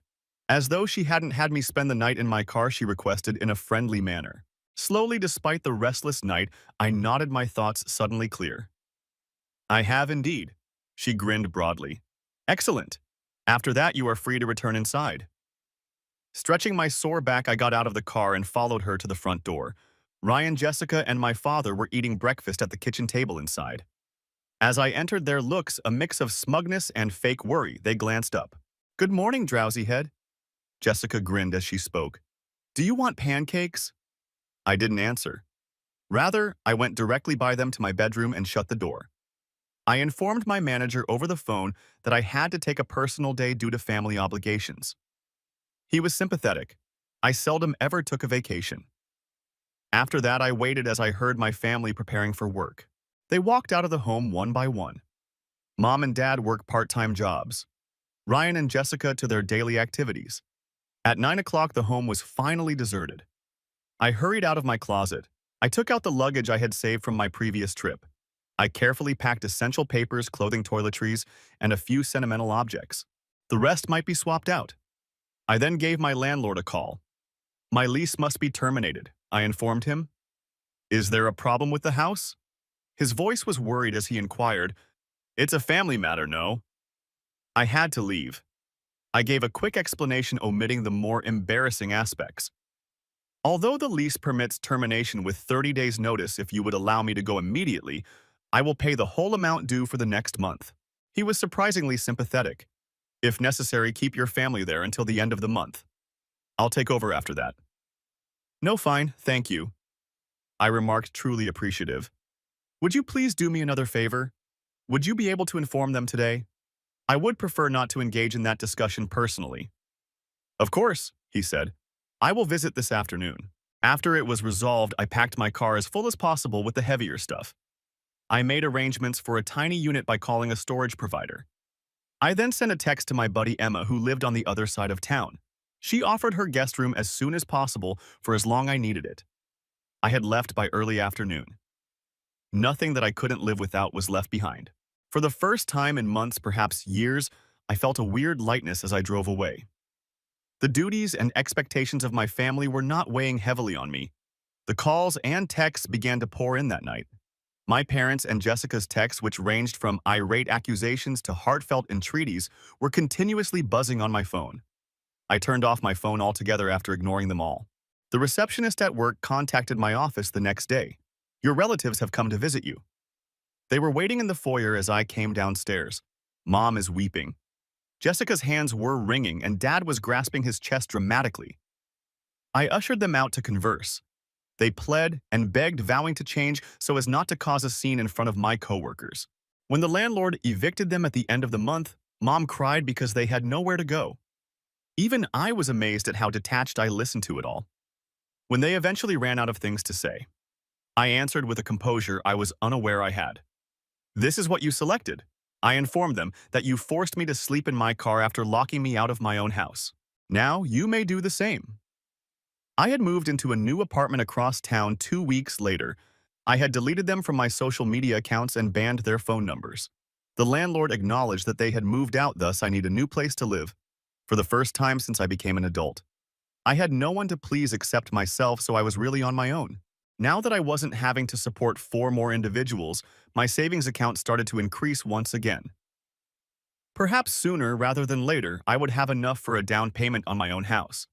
As though she hadn't had me spend the night in my car, she requested in a friendly manner. Slowly, despite the restless night, I nodded, my thoughts suddenly clear. "I have indeed." She grinned broadly. "Excellent. After that, you are free to return inside." Stretching my sore back, I got out of the car and followed her to the front door. Ryan, Jessica, and my father were eating breakfast at the kitchen table inside. As I entered, their looks a mix of smugness and fake worry. They glanced up. "Good morning, drowsyhead." Jessica grinned as she spoke. "Do you want pancakes?" I didn't answer. Rather, I went directly by them to my bedroom and shut the door. I informed my manager over the phone that I had to take a personal day due to family obligations. He was sympathetic. I seldom ever took a vacation. After that, I waited as I heard my family preparing for work. They walked out of the home one by one. Mom and Dad work part-time jobs. Ryan and Jessica to their daily activities. At 9 o'clock, the home was finally deserted. I hurried out of my closet. I took out the luggage I had saved from my previous trip. I carefully packed essential papers, clothing, toiletries, and a few sentimental objects. The rest might be swapped out. I then gave my landlord a call. "My lease must be terminated," I informed him. "Is there a problem with the house?" His voice was worried as he inquired. "It's a family matter, no?" I had to leave. I gave a quick explanation, omitting the more embarrassing aspects. "Although the lease permits termination with 30 days notice, if you would allow me to go immediately, I will pay the whole amount due for the next month." He was surprisingly sympathetic. "If necessary, keep your family there until the end of the month. I'll take over after that." "No, fine, thank you," I remarked, truly appreciative. "Would you please do me another favor? Would you be able to inform them today? I would prefer not to engage in that discussion personally." "Of course," he said. "I will visit this afternoon." After it was resolved, I packed my car as full as possible with the heavier stuff. I made arrangements for a tiny unit by calling a storage provider. I then sent a text to my buddy Emma, who lived on the other side of town. She offered her guest room as soon as possible for as long I needed it. I had left by early afternoon. Nothing that I couldn't live without was left behind. For the first time in months, perhaps years, I felt a weird lightness as I drove away. The duties and expectations of my family were not weighing heavily on me. The calls and texts began to pour in that night. My parents and Jessica's texts, which ranged from irate accusations to heartfelt entreaties, were continuously buzzing on my phone. I turned off my phone altogether after ignoring them all. The receptionist at work contacted my office the next day. "Your relatives have come to visit you." They were waiting in the foyer as I came downstairs. Mom is weeping. Jessica's hands were wringing and Dad was grasping his chest dramatically. I ushered them out to converse. They pled and begged, vowing to change so as not to cause a scene in front of my coworkers. When the landlord evicted them at the end of the month, Mom cried because they had nowhere to go. Even I was amazed at how detached I listened to it all. When they eventually ran out of things to say, I answered with a composure I was unaware I had. "This is what you selected. I informed them that you forced me to sleep in my car after locking me out of my own house. Now you may do the same. I had moved into a new apartment across town 2 weeks later. I had deleted them from my social media accounts and banned their phone numbers. The landlord acknowledged that they had moved out, thus I need a new place to live. For the first time since I became an adult, I had no one to please except myself, so I was really on my own. Now that I wasn't having to support 4 more individuals, my savings account started to increase once again. Perhaps sooner rather than later, I would have enough for a down payment on my own house.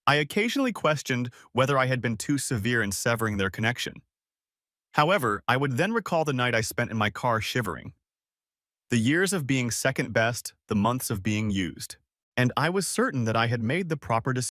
I occasionally questioned whether I had been too severe in severing their connection. However, I would then recall the night I spent in my car shivering. The years of being second best, the months of being used. And I was certain that I had made the proper decision.